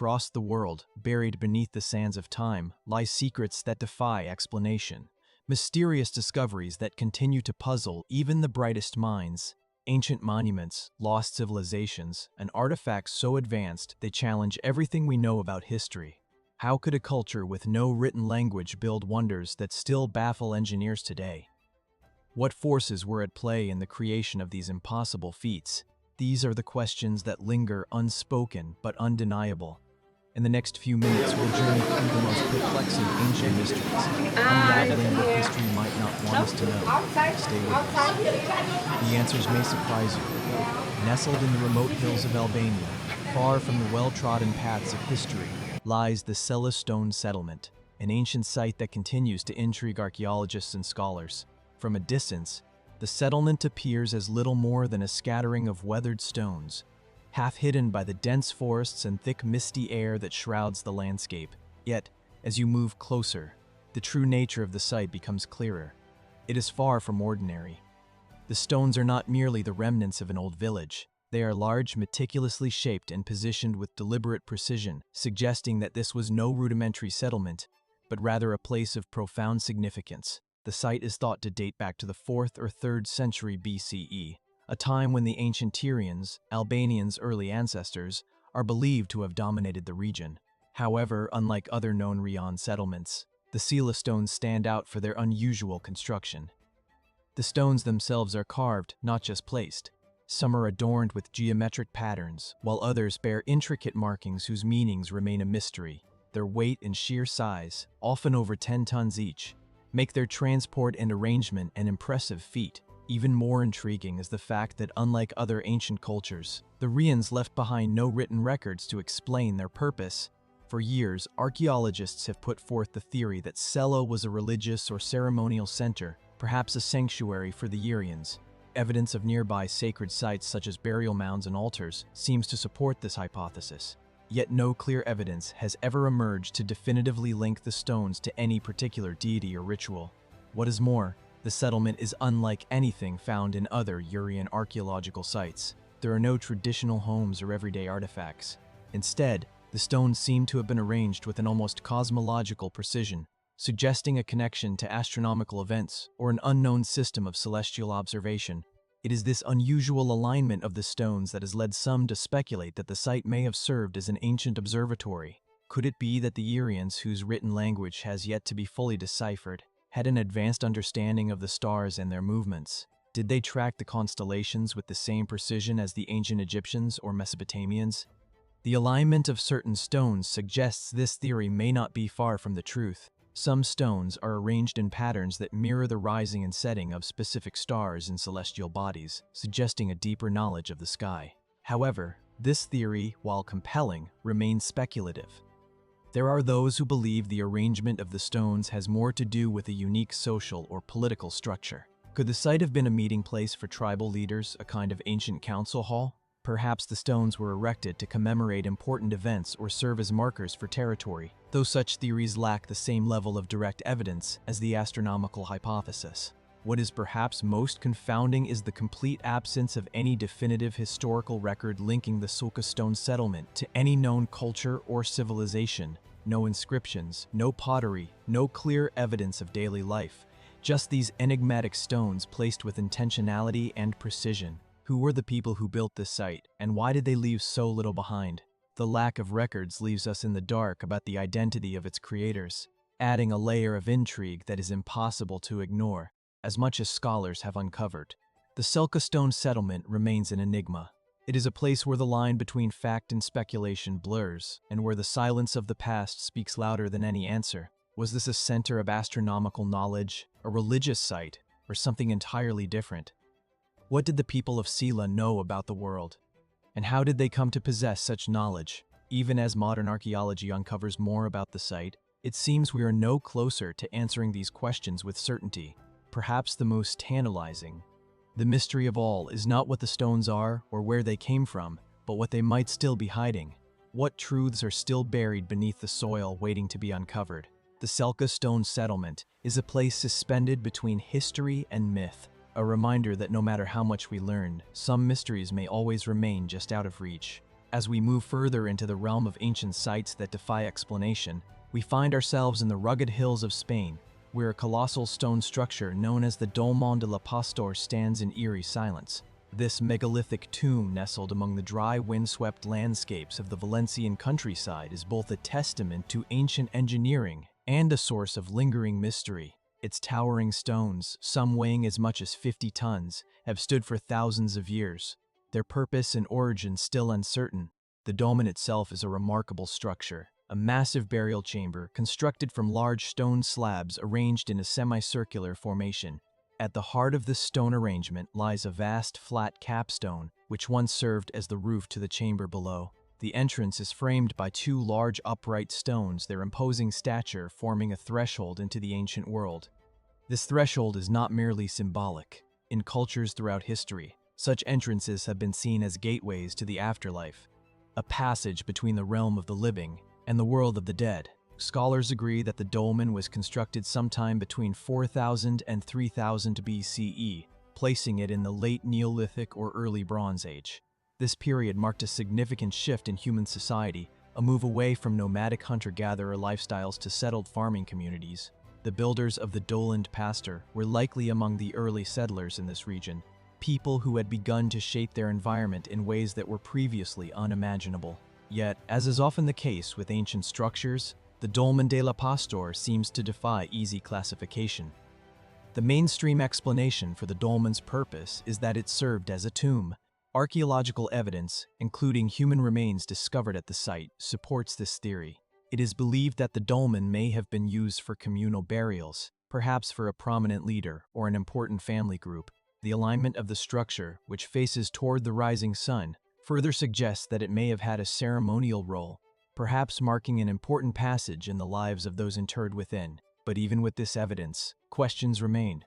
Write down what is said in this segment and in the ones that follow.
across the world, buried beneath the sands of time, lie secrets that defy explanation. Mysterious discoveries that continue to puzzle even the brightest minds. Ancient monuments, lost civilizations, and artifacts so advanced they challenge everything we know about history. How could a culture with no written language build wonders that still baffle engineers today? What forces were at play in the creation of these impossible feats? These are the questions that linger unspoken but undeniable. In the next few minutes, we'll journey through the most perplexing ancient mysteries, unraveling what history might not want us to know. Stay with us. The answers may surprise you. Nestled in the remote hills of Albania, far from the well-trodden paths of history, lies the Sela Stone Settlement, an ancient site that continues to intrigue archaeologists and scholars. From a distance, the settlement appears as little more than a scattering of weathered stones, half hidden by the dense forests and thick misty air that shrouds the landscape. Yet, as you move closer, the true nature of the site becomes clearer. It is far from ordinary. The stones are not merely the remnants of an old village. They are large, meticulously shaped and positioned with deliberate precision, suggesting that this was no rudimentary settlement, but rather a place of profound significance. The site is thought to date back to the 4th or 3rd century BCE, a time when the ancient Tyrians, Albanians' early ancestors, are believed to have dominated the region. However, unlike other known Rion settlements, the Sela stones stand out for their unusual construction. The stones themselves are carved, not just placed. Some are adorned with geometric patterns, while others bear intricate markings whose meanings remain a mystery. Their weight and sheer size, often over 10 tons each, make their transport and arrangement an impressive feat. Even more intriguing is the fact that unlike other ancient cultures, the Rians left behind no written records to explain their purpose. For years, archaeologists have put forth the theory that Sela was a religious or ceremonial center, perhaps a sanctuary for the Yurians. Evidence of nearby sacred sites such as burial mounds and altars seems to support this hypothesis. Yet no clear evidence has ever emerged to definitively link the stones to any particular deity or ritual. What is more, the settlement is unlike anything found in other Urian archaeological sites. There are no traditional homes or everyday artifacts. Instead, the stones seem to have been arranged with an almost cosmological precision, suggesting a connection to astronomical events or an unknown system of celestial observation. It is this unusual alignment of the stones that has led some to speculate that the site may have served as an ancient observatory. Could it be that the Urians, whose written language has yet to be fully deciphered, had an advanced understanding of the stars and their movements? Did they track the constellations with the same precision as the ancient Egyptians or Mesopotamians? The alignment of certain stones suggests this theory may not be far from the truth. Some stones are arranged in patterns that mirror the rising and setting of specific stars in celestial bodies, suggesting a deeper knowledge of the sky. However, this theory, while compelling, remains speculative. There are those who believe the arrangement of the stones has more to do with a unique social or political structure. Could the site have been a meeting place for tribal leaders, a kind of ancient council hall? Perhaps the stones were erected to commemorate important events or serve as markers for territory, though such theories lack the same level of direct evidence as the astronomical hypothesis. What is perhaps most confounding is the complete absence of any definitive historical record linking the Sela stone settlement to any known culture or civilization. No inscriptions, no pottery, no clear evidence of daily life. Just these enigmatic stones placed with intentionality and precision. Who were the people who built this site, and why did they leave so little behind? The lack of records leaves us in the dark about the identity of its creators, adding a layer of intrigue that is impossible to ignore. As much as scholars have uncovered, the Sela stone settlement remains an enigma. It is a place where the line between fact and speculation blurs, and where the silence of the past speaks louder than any answer. Was this a center of astronomical knowledge, a religious site, or something entirely different? What did the people of Sela know about the world? And how did they come to possess such knowledge? Even as modern archaeology uncovers more about the site, it seems we are no closer to answering these questions with certainty. Perhaps the most tantalizing. The mystery of all is not what the stones are or where they came from, but what they might still be hiding. What truths are still buried beneath the soil waiting to be uncovered? The Sela stone settlement is a place suspended between history and myth, a reminder that no matter how much we learn, some mysteries may always remain just out of reach. As we move further into the realm of ancient sites that defy explanation, we find ourselves in the rugged hills of Spain, where a colossal stone structure known as the Dolmen de la Pastor stands in eerie silence. This megalithic tomb nestled among the dry, windswept landscapes of the Valencian countryside is both a testament to ancient engineering and a source of lingering mystery. Its towering stones, some weighing as much as 50 tons, have stood for thousands of years, their purpose and origin still uncertain. The dolmen itself is a remarkable structure, a massive burial chamber constructed from large stone slabs arranged in a semicircular formation. At the heart of this stone arrangement lies a vast, flat capstone, which once served as the roof to the chamber below. The entrance is framed by two large upright stones, their imposing stature forming a threshold into the ancient world. This threshold is not merely symbolic. In cultures throughout history, such entrances have been seen as gateways to the afterlife, a passage between the realm of the living and the world of the dead. Scholars agree that the dolmen was constructed sometime between 4000 and 3000 BCE, placing it in the late Neolithic or early Bronze Age. This period marked a significant shift in human society, a move away from nomadic hunter-gatherer lifestyles to settled farming communities. The builders of the Dolmen Pastor were likely among the early settlers in this region, people who had begun to shape their environment in ways that were previously unimaginable. Yet, as is often the case with ancient structures, the Dolmen de la Pastor seems to defy easy classification. The mainstream explanation for the dolmen's purpose is that it served as a tomb. Archaeological evidence, including human remains discovered at the site, supports this theory. It is believed that the dolmen may have been used for communal burials, perhaps for a prominent leader or an important family group. The alignment of the structure, which faces toward the rising sun, further suggests that it may have had a ceremonial role, perhaps marking an important passage in the lives of those interred within. But even with this evidence, questions remain.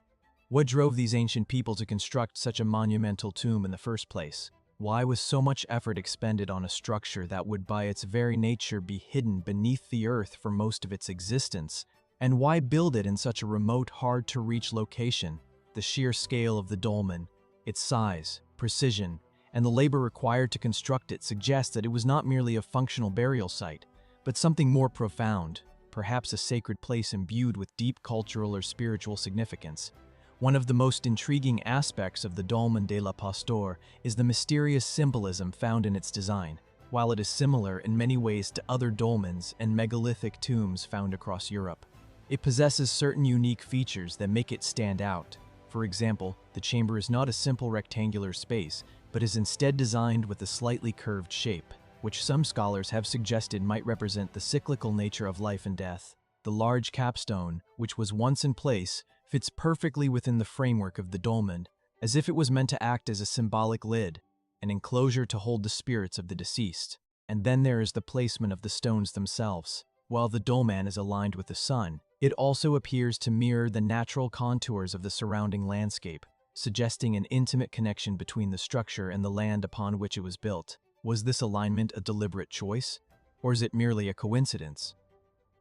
What drove these ancient people to construct such a monumental tomb in the first place? Why was so much effort expended on a structure that would by its very nature be hidden beneath the earth for most of its existence? And why build it in such a remote, hard-to-reach location? The sheer scale of the dolmen, its size, precision, and the labor required to construct it suggests that it was not merely a functional burial site, but something more profound, perhaps a sacred place imbued with deep cultural or spiritual significance. One of the most intriguing aspects of the Dolmen de la Pastor is the mysterious symbolism found in its design. While it is similar in many ways to other dolmens and megalithic tombs found across Europe, it possesses certain unique features that make it stand out. For example, the chamber is not a simple rectangular space, but is instead designed with a slightly curved shape, which some scholars have suggested might represent the cyclical nature of life and death. The large capstone, which was once in place, fits perfectly within the framework of the dolmen, as if it was meant to act as a symbolic lid, an enclosure to hold the spirits of the deceased. And then there is the placement of the stones themselves. While the dolmen is aligned with the sun, it also appears to mirror the natural contours of the surrounding landscape, suggesting an intimate connection between the structure and the land upon which it was built. Was this alignment a deliberate choice, or is it merely a coincidence?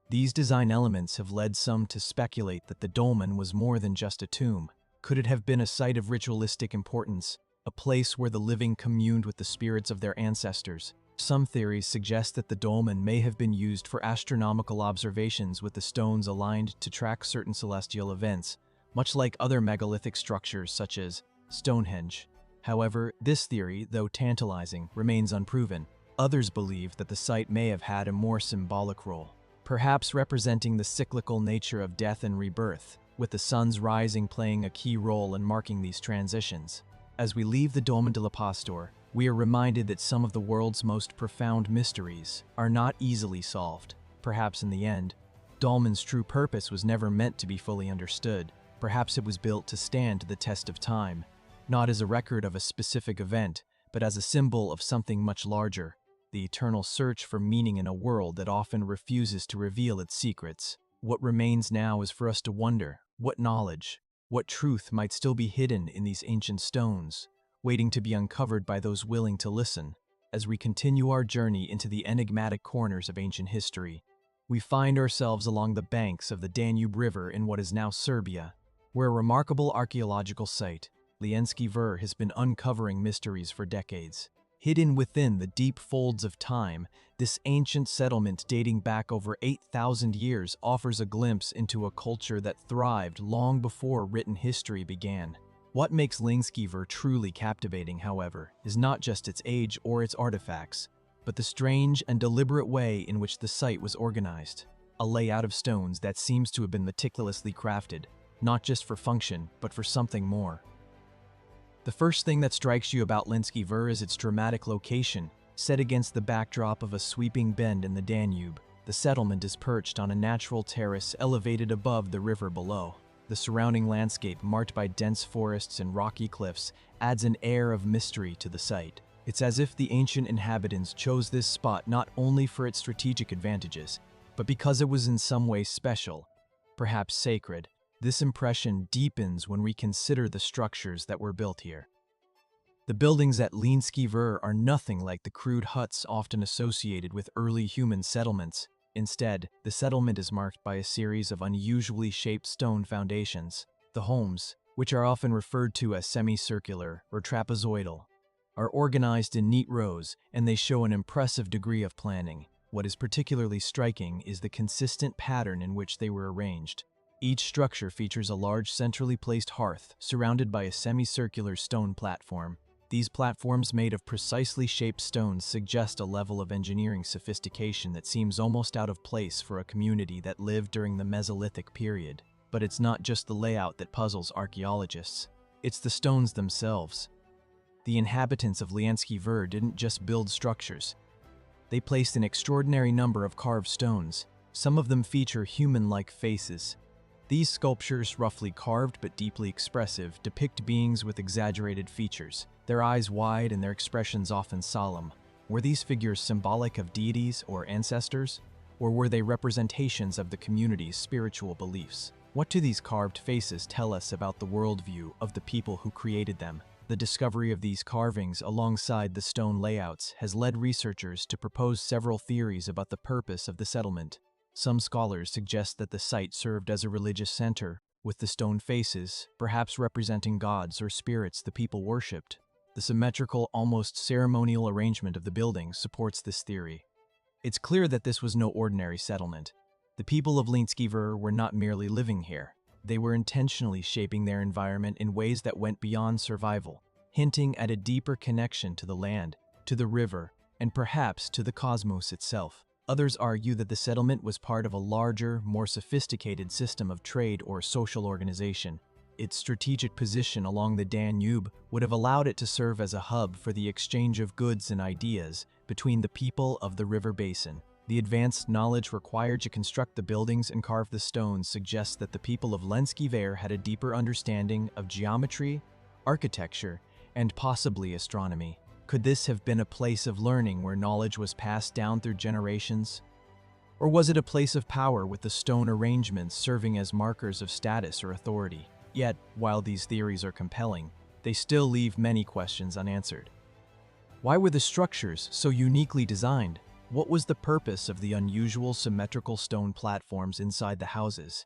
These design elements have led some to speculate that the dolmen was more than just a tomb. Could it have been a site of ritualistic importance, a place where the living communed with the spirits of their ancestors? Some theories suggest that the dolmen may have been used for astronomical observations, with the stones aligned to track certain celestial events, much like other megalithic structures such as Stonehenge. However, this theory, though tantalizing, remains unproven. Others believe that the site may have had a more symbolic role, perhaps representing the cyclical nature of death and rebirth, with the sun's rising playing a key role in marking these transitions. As we leave the Dolmen de la Pastor, we are reminded that some of the world's most profound mysteries are not easily solved. Perhaps in the end, dolmen's true purpose was never meant to be fully understood. Perhaps it was built to stand the test of time, not as a record of a specific event, but as a symbol of something much larger, the eternal search for meaning in a world that often refuses to reveal its secrets. What remains now is for us to wonder, what knowledge, what truth might still be hidden in these ancient stones, waiting to be uncovered by those willing to listen. As we continue our journey into the enigmatic corners of ancient history, we find ourselves along the banks of the Danube River in what is now Serbia, where a remarkable archaeological site, Lienski Vrh, has been uncovering mysteries for decades. Hidden within the deep folds of time, this ancient settlement dating back over 8,000 years offers a glimpse into a culture that thrived long before written history began. What makes Lingskiver truly captivating, however, is not just its age or its artifacts, but the strange and deliberate way in which the site was organized. A layout of stones that seems to have been meticulously crafted, not just for function, but for something more. The first thing that strikes you about Lingskiver is its dramatic location. Set against the backdrop of a sweeping bend in the Danube, the settlement is perched on a natural terrace elevated above the river below. The surrounding landscape, marked by dense forests and rocky cliffs, adds an air of mystery to the site. It's as if the ancient inhabitants chose this spot not only for its strategic advantages, but because it was in some way special, perhaps sacred. This impression deepens when we consider the structures that were built here. The buildings at Lingskiver are nothing like the crude huts often associated with early human settlements. Instead, the settlement is marked by a series of unusually shaped stone foundations. The homes, which are often referred to as semicircular or trapezoidal, are organized in neat rows, and they show an impressive degree of planning. What is particularly striking is the consistent pattern in which they were arranged. Each structure features a large centrally placed hearth surrounded by a semicircular stone platform. These platforms made of precisely shaped stones suggest a level of engineering sophistication that seems almost out of place for a community that lived during the Mesolithic period. But it's not just the layout that puzzles archaeologists, it's the stones themselves. The inhabitants of Lingskiver didn't just build structures. They placed an extraordinary number of carved stones. Some of them feature human-like faces. These sculptures, roughly carved but deeply expressive, depict beings with exaggerated features, their eyes wide and their expressions often solemn. Were these figures symbolic of deities or ancestors? Or were they representations of the community's spiritual beliefs? What do these carved faces tell us about the worldview of the people who created them? The discovery of these carvings alongside the stone layouts has led researchers to propose several theories about the purpose of the settlement. Some scholars suggest that the site served as a religious center, with the stone faces perhaps representing gods or spirits the people worshipped. The symmetrical, almost ceremonial arrangement of the buildings supports this theory. It's clear that this was no ordinary settlement. The people of Lingskiver were not merely living here. They were intentionally shaping their environment in ways that went beyond survival, hinting at a deeper connection to the land, to the river, and perhaps to the cosmos itself. Others argue that the settlement was part of a larger, more sophisticated system of trade or social organization. Its strategic position along the Danube would have allowed it to serve as a hub for the exchange of goods and ideas between the people of the river basin. The advanced knowledge required to construct the buildings and carve the stones suggests that the people of Lingskiver had a deeper understanding of geometry, architecture, and possibly astronomy. Could this have been a place of learning where knowledge was passed down through generations? Or was it a place of power with the stone arrangements serving as markers of status or authority? Yet, while these theories are compelling, they still leave many questions unanswered. Why were the structures so uniquely designed? What was the purpose of the unusual symmetrical stone platforms inside the houses?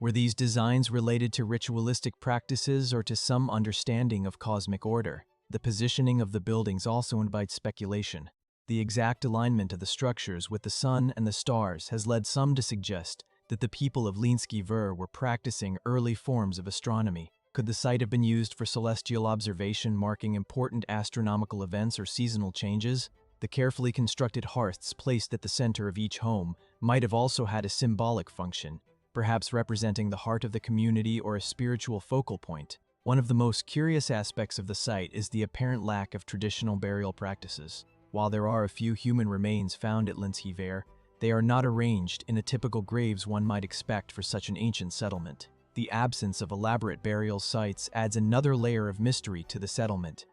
Were these designs related to ritualistic practices or to some understanding of cosmic order? The positioning of the buildings also invites speculation. The exact alignment of the structures with the sun and the stars has led some to suggest that the people of Lingskiver were practicing early forms of astronomy. Could the site have been used for celestial observation, marking important astronomical events or seasonal changes? The carefully constructed hearths placed at the center of each home might have also had a symbolic function, perhaps representing the heart of the community or a spiritual focal point. One of the most curious aspects of the site is the apparent lack of traditional burial practices. While there are a few human remains found at Lingskiver, they are not arranged in a typical graves one might expect for such an ancient settlement. The absence of elaborate burial sites adds another layer of mystery to the settlement.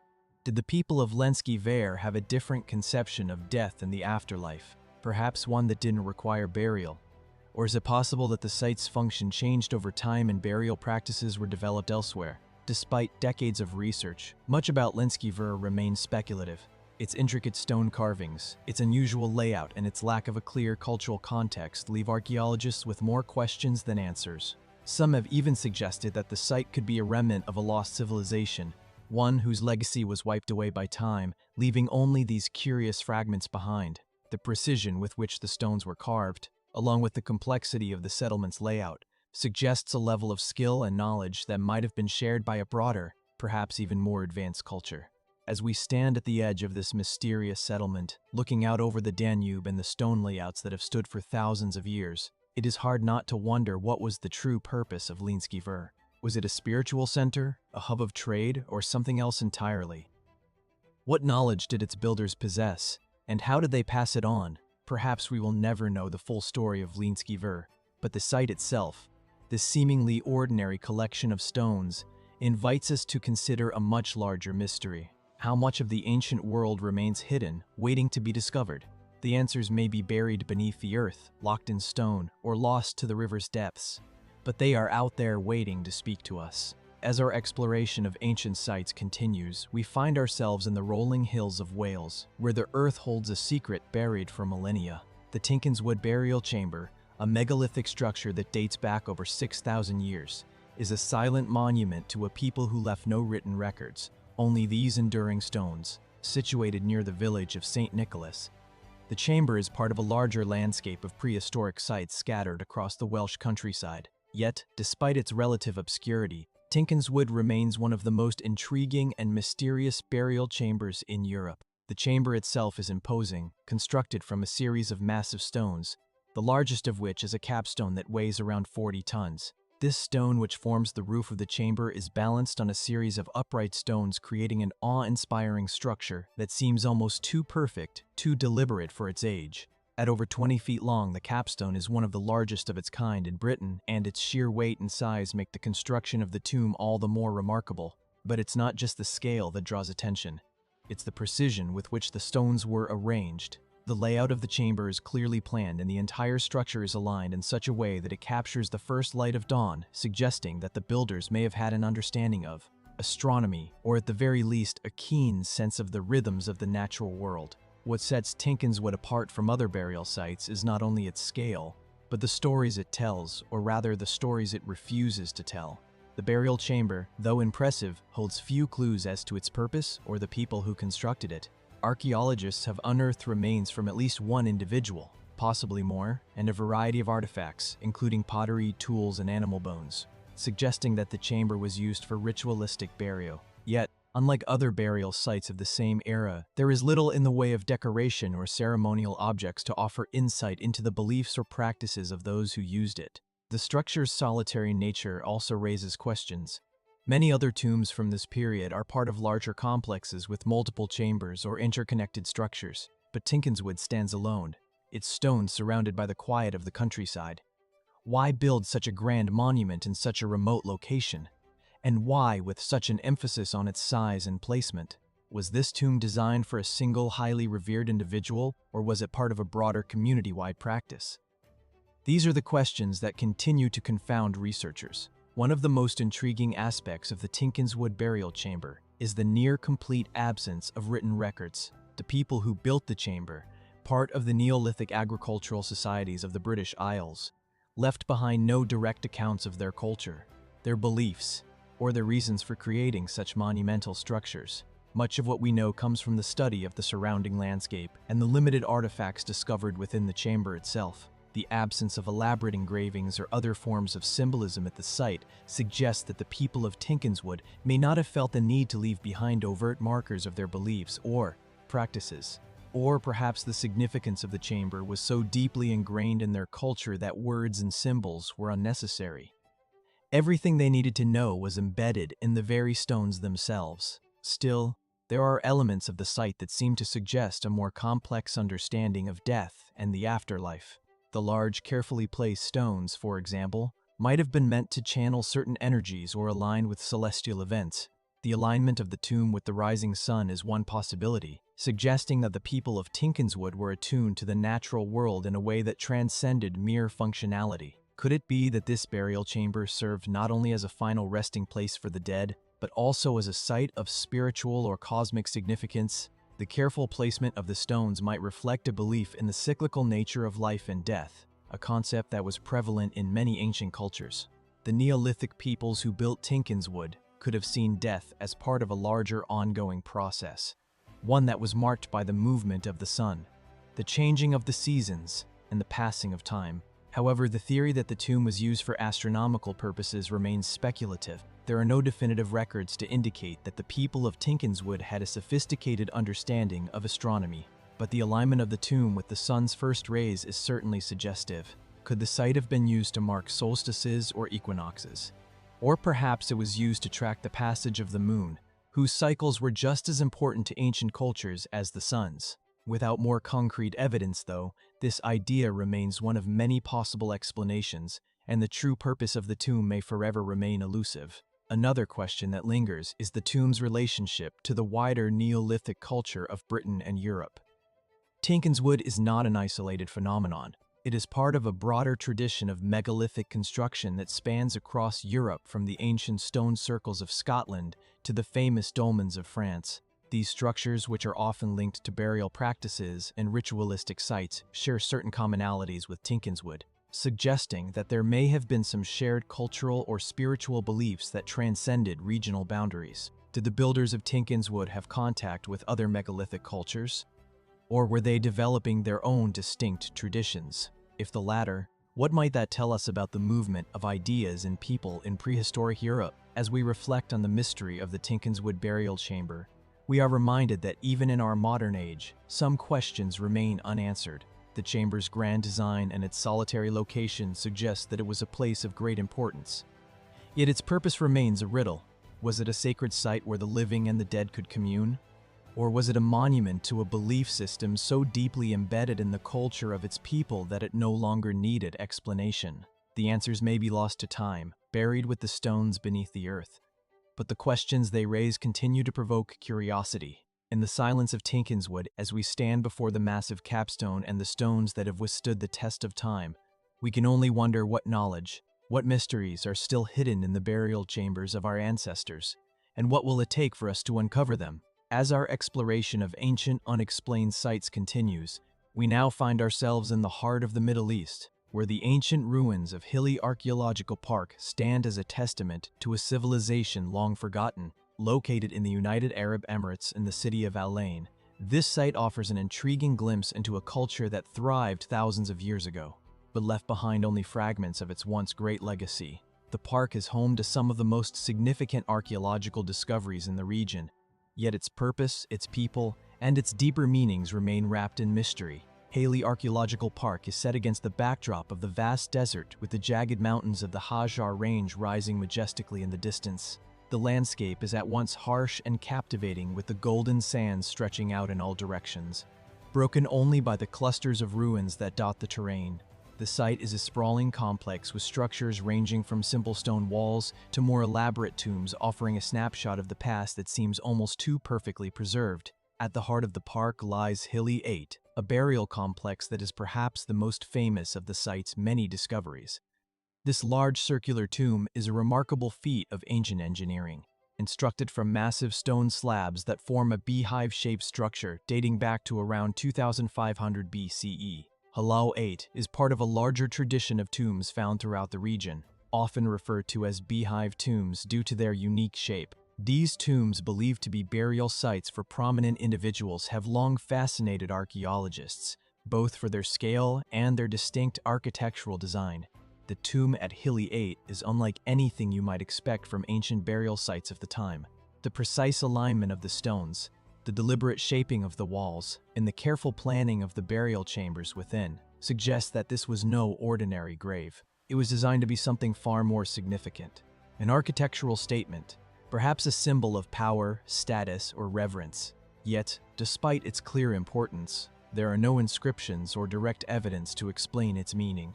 Did the people of Lingskiver have a different conception of death and the afterlife, perhaps one that didn't require burial? Or is it possible that the site's function changed over time and burial practices were developed elsewhere? Despite decades of research, much about Lingskiver remains speculative. Its intricate stone carvings, its unusual layout, and its lack of a clear cultural context leave archaeologists with more questions than answers. Some have even suggested that the site could be a remnant of a lost civilization, one whose legacy was wiped away by time, leaving only these curious fragments behind. The precision with which the stones were carved, along with the complexity of the settlement's layout, suggests a level of skill and knowledge that might have been shared by a broader, perhaps even more advanced culture. As we stand at the edge of this mysterious settlement, looking out over the Danube and the stone layouts that have stood for thousands of years, it is hard not to wonder what was the true purpose of Linski Vir. Was it a spiritual center, a hub of trade, or something else entirely? What knowledge did its builders possess, and how did they pass it on? Perhaps we will never know the full story of Linski Vir, but the site itself, this seemingly ordinary collection of stones, invites us to consider a much larger mystery. How much of the ancient world remains hidden, waiting to be discovered? The answers may be buried beneath the earth, locked in stone, or lost to the river's depths. But they are out there waiting to speak to us. As our exploration of ancient sites continues, we find ourselves in the rolling hills of Wales, where the earth holds a secret buried for millennia. The Tinkinswood Burial Chamber, a megalithic structure that dates back over 6,000 years, is a silent monument to a people who left no written records, only these enduring stones. Situated near the village of St. Nicholas, the chamber is part of a larger landscape of prehistoric sites scattered across the Welsh countryside. Yet, despite its relative obscurity, Tinkinswood remains one of the most intriguing and mysterious burial chambers in Europe. The chamber itself is imposing, constructed from a series of massive stones, the largest of which is a capstone that weighs around 40 tons. This stone, which forms the roof of the chamber, is balanced on a series of upright stones, creating an awe-inspiring structure that seems almost too perfect, too deliberate for its age. At over 20 feet long, the capstone is one of the largest of its kind in Britain, and its sheer weight and size make the construction of the tomb all the more remarkable. But it's not just the scale that draws attention. It's the precision with which the stones were arranged. The layout of the chamber is clearly planned, and the entire structure is aligned in such a way that it captures the first light of dawn, suggesting that the builders may have had an understanding of astronomy, or at the very least, a keen sense of the rhythms of the natural world. What sets Tinkinswood apart from other burial sites is not only its scale, but the stories it tells, or rather the stories it refuses to tell. The burial chamber, though impressive, holds few clues as to its purpose or the people who constructed it. Archaeologists have unearthed remains from at least one individual, possibly more, and a variety of artifacts, including pottery, tools, and animal bones, suggesting that the chamber was used for ritualistic burial. Yet, unlike other burial sites of the same era, there is little in the way of decoration or ceremonial objects to offer insight into the beliefs or practices of those who used it. The structure's solitary nature also raises questions. Many other tombs from this period are part of larger complexes with multiple chambers or interconnected structures, but Tinkinswood stands alone, its stones surrounded by the quiet of the countryside. Why build such a grand monument in such a remote location? And why with such an emphasis on its size and placement? Was this tomb designed for a single highly revered individual, or was it part of a broader community-wide practice? These are the questions that continue to confound researchers. One of the most intriguing aspects of the Tinkinswood burial chamber is the near-complete absence of written records. The people who built the chamber, part of the Neolithic agricultural societies of the British Isles, left behind no direct accounts of their culture, their beliefs, or their reasons for creating such monumental structures. Much of what we know comes from the study of the surrounding landscape and the limited artifacts discovered within the chamber itself. The absence of elaborate engravings or other forms of symbolism at the site suggests that the people of Tinkinswood may not have felt the need to leave behind overt markers of their beliefs or practices. Or perhaps the significance of the chamber was so deeply ingrained in their culture that words and symbols were unnecessary. Everything they needed to know was embedded in the very stones themselves. Still, there are elements of the site that seem to suggest a more complex understanding of death and the afterlife. The large, carefully placed stones, for example, might have been meant to channel certain energies or align with celestial events. The alignment of the tomb with the rising sun is one possibility, suggesting that the people of Tinkinswood were attuned to the natural world in a way that transcended mere functionality. Could it be that this burial chamber served not only as a final resting place for the dead, but also as a site of spiritual or cosmic significance? The careful placement of the stones might reflect a belief in the cyclical nature of life and death, a concept that was prevalent in many ancient cultures. The Neolithic peoples who built Tinkinswood could have seen death as part of a larger ongoing process, one that was marked by the movement of the sun, the changing of the seasons, and the passing of time. However, the theory that the tomb was used for astronomical purposes remains speculative. There are no definitive records to indicate that the people of Tinkinswood had a sophisticated understanding of astronomy, but the alignment of the tomb with the sun's first rays is certainly suggestive. Could the site have been used to mark solstices or equinoxes? Or perhaps it was used to track the passage of the moon, whose cycles were just as important to ancient cultures as the sun's. Without more concrete evidence, though, this idea remains one of many possible explanations, and the true purpose of the tomb may forever remain elusive. Another question that lingers is the tomb's relationship to the wider Neolithic culture of Britain and Europe. Tinkinswood is not an isolated phenomenon. It is part of a broader tradition of megalithic construction that spans across Europe, from the ancient stone circles of Scotland to the famous dolmens of France. These structures, which are often linked to burial practices and ritualistic sites, share certain commonalities with Tinkinswood, suggesting that there may have been some shared cultural or spiritual beliefs that transcended regional boundaries. Did the builders of Tinkinswood have contact with other megalithic cultures? Or were they developing their own distinct traditions? If the latter, what might that tell us about the movement of ideas and people in prehistoric Europe? As we reflect on the mystery of the Tinkinswood burial chamber, we are reminded that even in our modern age, some questions remain unanswered. The chamber's grand design and its solitary location suggest that it was a place of great importance. Yet its purpose remains a riddle. Was it a sacred site where the living and the dead could commune? Or was it a monument to a belief system so deeply embedded in the culture of its people that it no longer needed explanation? The answers may be lost to time, buried with the stones beneath the earth. But the questions they raise continue to provoke curiosity. In the silence of Tinkinswood, as we stand before the massive capstone and the stones that have withstood the test of time, we can only wonder what knowledge, what mysteries are still hidden in the burial chambers of our ancestors, and what will it take for us to uncover them? As our exploration of ancient, unexplained sites continues, we now find ourselves in the heart of the Middle East, where the ancient ruins of Hilli Archaeological Park stand as a testament to a civilization long forgotten. Located in the United Arab Emirates in the city of Al Ain, this site offers an intriguing glimpse into a culture that thrived thousands of years ago, but left behind only fragments of its once great legacy. The park is home to some of the most significant archaeological discoveries in the region, yet its purpose, its people, and its deeper meanings remain wrapped in mystery. Hilli Archaeological Park is set against the backdrop of the vast desert, with the jagged mountains of the Hajar Range rising majestically in the distance. The landscape is at once harsh and captivating, with the golden sands stretching out in all directions, broken only by the clusters of ruins that dot the terrain. The site is a sprawling complex with structures ranging from simple stone walls to more elaborate tombs, offering a snapshot of the past that seems almost too perfectly preserved. At the heart of the park lies Hilli 8, a burial complex that is perhaps the most famous of the site's many discoveries. This large circular tomb is a remarkable feat of ancient engineering, constructed from massive stone slabs that form a beehive-shaped structure dating back to around 2500 BCE. Hilli 8 is part of a larger tradition of tombs found throughout the region, often referred to as beehive tombs due to their unique shape. These tombs, believed to be burial sites for prominent individuals, have long fascinated archaeologists, both for their scale and their distinct architectural design. The tomb at Hilli 8 is unlike anything you might expect from ancient burial sites of the time. The precise alignment of the stones, the deliberate shaping of the walls, and the careful planning of the burial chambers within suggest that this was no ordinary grave. It was designed to be something far more significant, an architectural statement, perhaps a symbol of power, status, or reverence. Yet, despite its clear importance, there are no inscriptions or direct evidence to explain its meaning.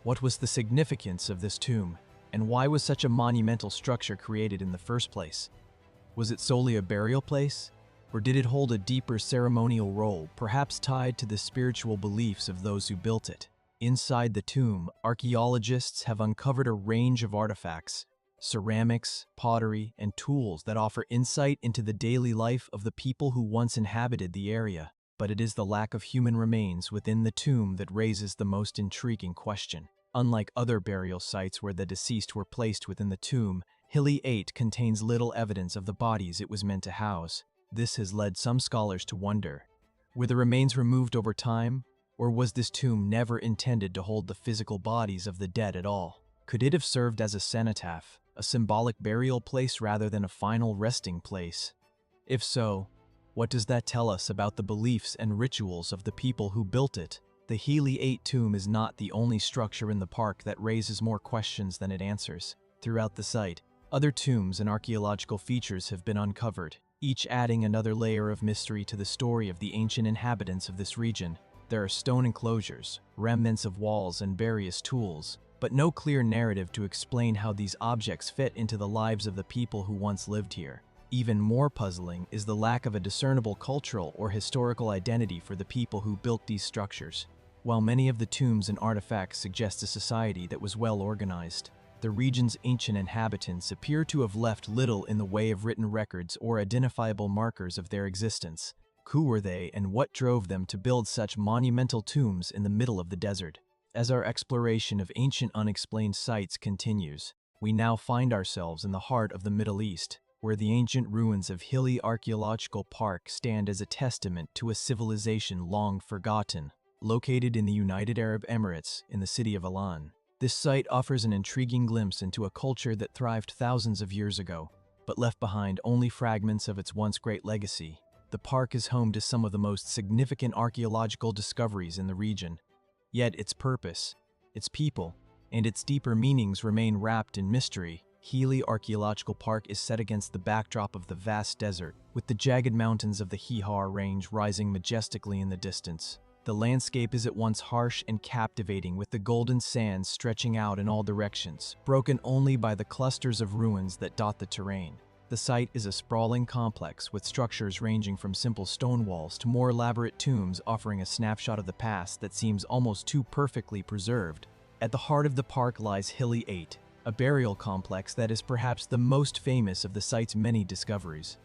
What was the significance of this tomb, and why was such a monumental structure created in the first place? Was it solely a burial place, or did it hold a deeper ceremonial role, perhaps tied to the spiritual beliefs of those who built it? Inside the tomb, archaeologists have uncovered a range of artifacts, ceramics, pottery, and tools that offer insight into the daily life of the people who once inhabited the area. But it is the lack of human remains within the tomb that raises the most intriguing question. Unlike other burial sites where the deceased were placed within the tomb Hilly 8 contains little evidence of the bodies it was meant to house. This has led some scholars to wonder, were the remains removed over time, or was this tomb never intended to hold the physical bodies of the dead at all? Could it have served as a cenotaph, a symbolic burial place rather than a final resting place? If so, what does that tell us about the beliefs and rituals of the people who built it? The Healy 8 tomb is not the only structure in the park that raises more questions than it answers. Throughout the site, other tombs and archaeological features have been uncovered, each adding another layer of mystery to the story of the ancient inhabitants of this region. There are stone enclosures, remnants of walls, and various tools, but no clear narrative to explain how these objects fit into the lives of the people who once lived here. Even more puzzling is the lack of a discernible cultural or historical identity for the people who built these structures. While many of the tombs and artifacts suggest a society that was well organized, the region's ancient inhabitants appear to have left little in the way of written records or identifiable markers of their existence. Who were they, and what drove them to build such monumental tombs in the middle of the desert? As our exploration of ancient unexplained sites continues, we now find ourselves in the heart of the Middle East, where the ancient ruins of Hilly Archaeological Park stand as a testament to a civilization long forgotten. Located in the United Arab Emirates in the city of Alan, this site offers an intriguing glimpse into a culture that thrived thousands of years ago, but left behind only fragments of its once great legacy. The park is home to some of the most significant archaeological discoveries in the region. Yet its purpose, its people, and its deeper meanings remain wrapped in mystery. Healy Archaeological Park is set against the backdrop of the vast desert, with the jagged mountains of the Hihar Range rising majestically in the distance. The landscape is at once harsh and captivating, with the golden sands stretching out in all directions, broken only by the clusters of ruins that dot the terrain. The site is a sprawling complex with structures ranging from simple stone walls to more elaborate tombs, offering a snapshot of the past that seems almost too perfectly preserved. At the heart of the park lies Hilly 8, a burial complex that is perhaps the most famous of the site's many discoveries.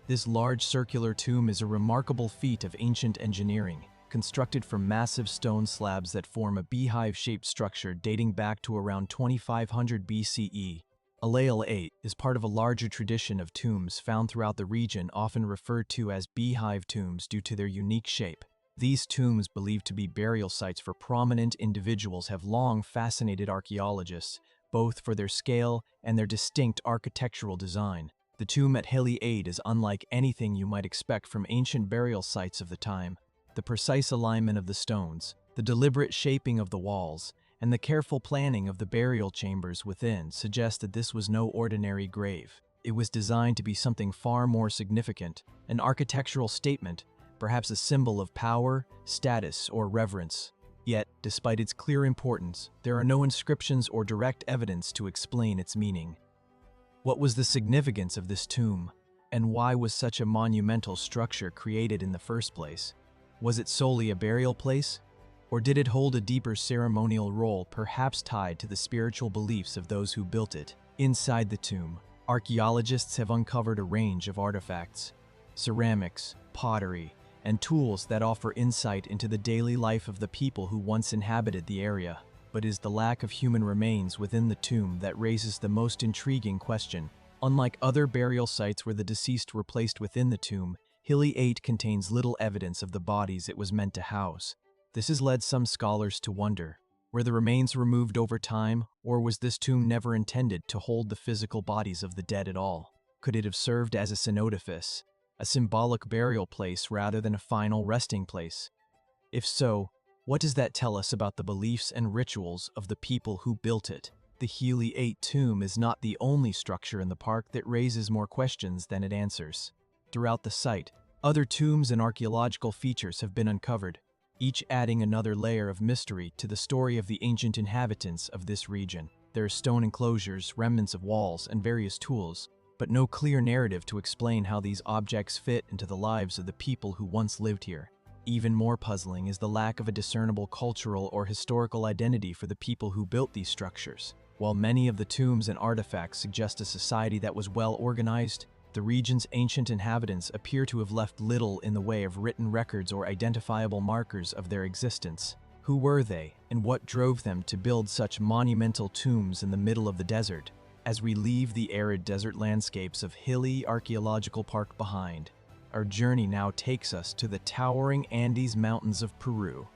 This large circular tomb is a remarkable feat of ancient engineering, constructed from massive stone slabs that form a beehive-shaped structure dating back to around 2500 BCE. Alayal 8 is part of a larger tradition of tombs found throughout the region, often referred to as beehive tombs due to their unique shape. These tombs, believed to be burial sites for prominent individuals, have long fascinated archaeologists, both for their scale and their distinct architectural design. The tomb at Hilly 8 is unlike anything you might expect from ancient burial sites of the time. The precise alignment of the stones, the deliberate shaping of the walls, and the careful planning of the burial chambers within suggest that this was no ordinary grave. It was designed to be something far more significant, an architectural statement, perhaps a symbol of power, status, or reverence. Yet, despite its clear importance, there are no inscriptions or direct evidence to explain its meaning. What was the significance of this tomb, and why was such a monumental structure created in the first place? Was it solely a burial place? Or did it hold a deeper ceremonial role, perhaps tied to the spiritual beliefs of those who built it? Inside the tomb, archaeologists have uncovered a range of artifacts, ceramics, pottery, and tools that offer insight into the daily life of the people who once inhabited the area. But it is the lack of human remains within the tomb that raises the most intriguing question. Unlike other burial sites where the deceased were placed within the tomb, Hilly 8 contains little evidence of the bodies it was meant to house. This has led some scholars to wonder, were the remains removed over time, or was this tomb never intended to hold the physical bodies of the dead at all? Could it have served as a cenotaph, a symbolic burial place rather than a final resting place? If so, what does that tell us about the beliefs and rituals of the people who built it? The Healy 8 tomb is not the only structure in the park that raises more questions than it answers. Throughout the site, other tombs and archaeological features have been uncovered, each adding another layer of mystery to the story of the ancient inhabitants of this region. There are stone enclosures, remnants of walls, and various tools, but no clear narrative to explain how these objects fit into the lives of the people who once lived here. Even more puzzling is the lack of a discernible cultural or historical identity for the people who built these structures. While many of the tombs and artifacts suggest a society that was well organized, the region's ancient inhabitants appear to have left little in the way of written records or identifiable markers of their existence. Who were they, and what drove them to build such monumental tombs in the middle of the desert? As we leave the arid desert landscapes of hilly Archaeological Park behind, our journey now takes us to the towering Andes Mountains of Peru,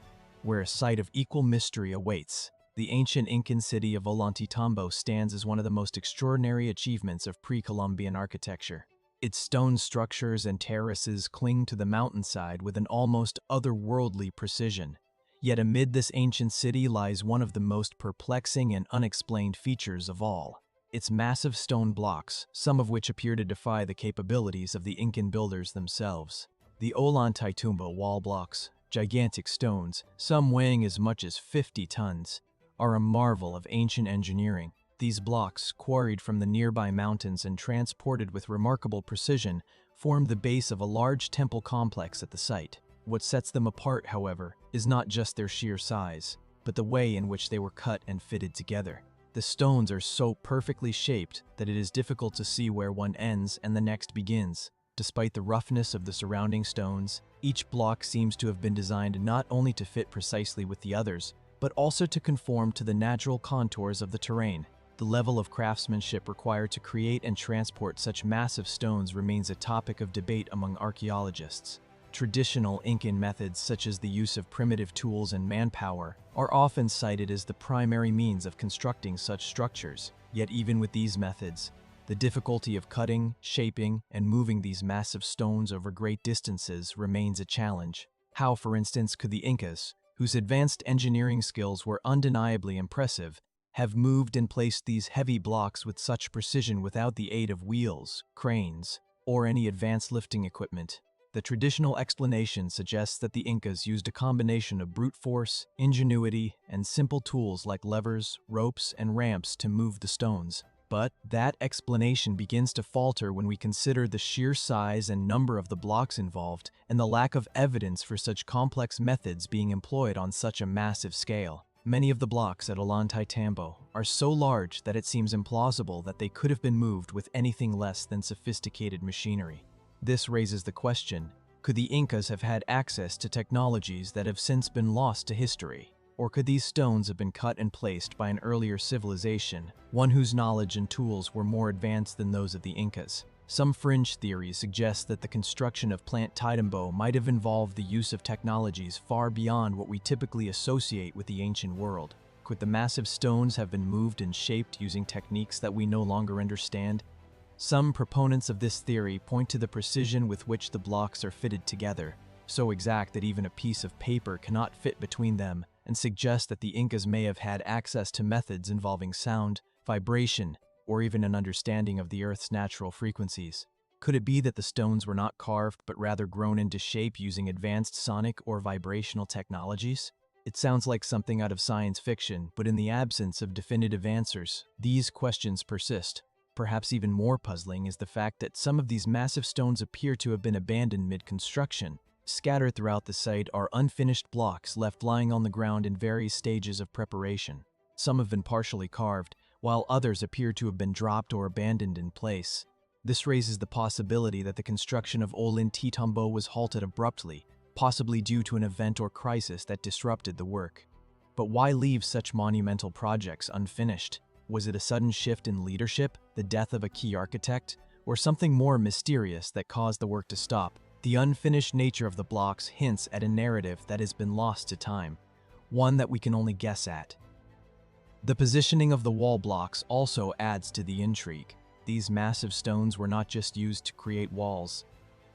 where a sight of equal mystery awaits. The ancient Incan city of Ollantaytambo stands as one of the most extraordinary achievements of pre-Columbian architecture. Its stone structures and terraces cling to the mountainside with an almost otherworldly precision. Yet amid this ancient city lies one of the most perplexing and unexplained features of all. Its massive stone blocks, some of which appear to defy the capabilities of the Incan builders themselves. The Ollantaytambo wall blocks, gigantic stones, some weighing as much as 50 tons, are a marvel of ancient engineering. These blocks, quarried from the nearby mountains and transported with remarkable precision, form the base of a large temple complex at the site. What sets them apart, however, is not just their sheer size, but the way in which they were cut and fitted together. The stones are so perfectly shaped that it is difficult to see where one ends and the next begins. Despite the roughness of the surrounding stones, each block seems to have been designed not only to fit precisely with the others, but also to conform to the natural contours of the terrain. The level of craftsmanship required to create and transport such massive stones remains a topic of debate among archaeologists. Traditional Incan methods, such as the use of primitive tools and manpower, are often cited as the primary means of constructing such structures. Yet even with these methods, the difficulty of cutting, shaping, and moving these massive stones over great distances remains a challenge. How, for instance, could the Incas, whose advanced engineering skills were undeniably impressive, have moved and placed these heavy blocks with such precision without the aid of wheels, cranes, or any advanced lifting equipment? The traditional explanation suggests that the Incas used a combination of brute force, ingenuity, and simple tools like levers, ropes, and ramps to move the stones. But that explanation begins to falter when we consider the sheer size and number of the blocks involved and the lack of evidence for such complex methods being employed on such a massive scale. Many of the blocks at Ollantaytambo are so large that it seems implausible that they could have been moved with anything less than sophisticated machinery. This raises the question, could the Incas have had access to technologies that have since been lost to history? Or could these stones have been cut and placed by an earlier civilization, one whose knowledge and tools were more advanced than those of the Incas? Some fringe theories suggest that the construction of Ollantaytambo might have involved the use of technologies far beyond what we typically associate with the ancient world. Could the massive stones have been moved and shaped using techniques that we no longer understand? Some proponents of this theory point to the precision with which the blocks are fitted together, so exact that even a piece of paper cannot fit between them, and suggest that the Incas may have had access to methods involving sound, vibration, or even an understanding of the Earth's natural frequencies. Could it be that the stones were not carved but rather grown into shape using advanced sonic or vibrational technologies? It sounds like something out of science fiction, but in the absence of definitive answers, these questions persist. Perhaps even more puzzling is the fact that some of these massive stones appear to have been abandoned mid-construction. Scattered throughout the site are unfinished blocks left lying on the ground in various stages of preparation. Some have been partially carved, while others appear to have been dropped or abandoned in place. This raises the possibility that the construction of Ollantaytambo was halted abruptly, possibly due to an event or crisis that disrupted the work. But why leave such monumental projects unfinished? Was it a sudden shift in leadership, the death of a key architect, or something more mysterious that caused the work to stop? The unfinished nature of the blocks hints at a narrative that has been lost to time, one that we can only guess at. The positioning of the wall blocks also adds to the intrigue. These massive stones were not just used to create walls.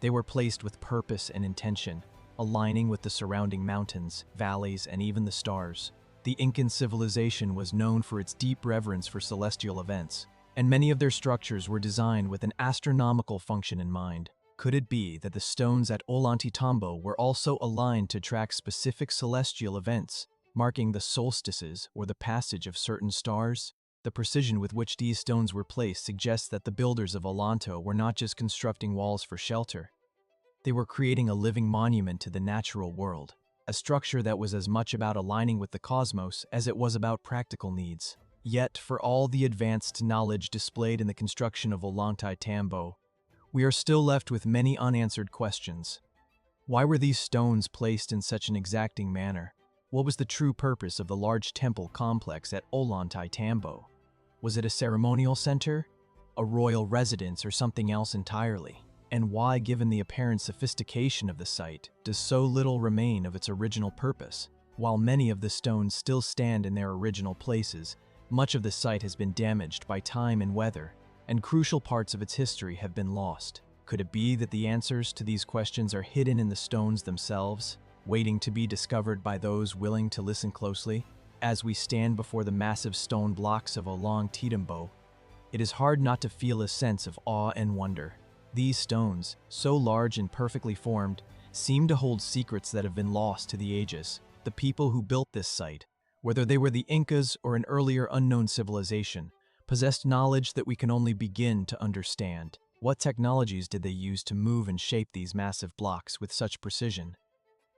They were placed with purpose and intention, aligning with the surrounding mountains, valleys, and even the stars. The Incan civilization was known for its deep reverence for celestial events, and many of their structures were designed with an astronomical function in mind. Could it be that the stones at Ollantaytambo were also aligned to track specific celestial events, marking the solstices or the passage of certain stars? The precision with which these stones were placed suggests that the builders of Ollanto were not just constructing walls for shelter. They were creating a living monument to the natural world, a structure that was as much about aligning with the cosmos as it was about practical needs. Yet, for all the advanced knowledge displayed in the construction of Ollantaytambo, we are still left with many unanswered questions. Why were these stones placed in such an exacting manner? What was the true purpose of the large temple complex at Ollantaytambo? Was it a ceremonial center, a royal residence, or something else entirely? And why, given the apparent sophistication of the site, does so little remain of its original purpose? While many of the stones still stand in their original places, much of the site has been damaged by time and weather, and crucial parts of its history have been lost. Could it be that the answers to these questions are hidden in the stones themselves, waiting to be discovered by those willing to listen closely? As we stand before the massive stone blocks of Ulan-Titembo, it is hard not to feel a sense of awe and wonder. These stones, so large and perfectly formed, seem to hold secrets that have been lost to the ages. The people who built this site, whether they were the Incas or an earlier unknown civilization, possessed knowledge that we can only begin to understand. What technologies did they use to move and shape these massive blocks with such precision?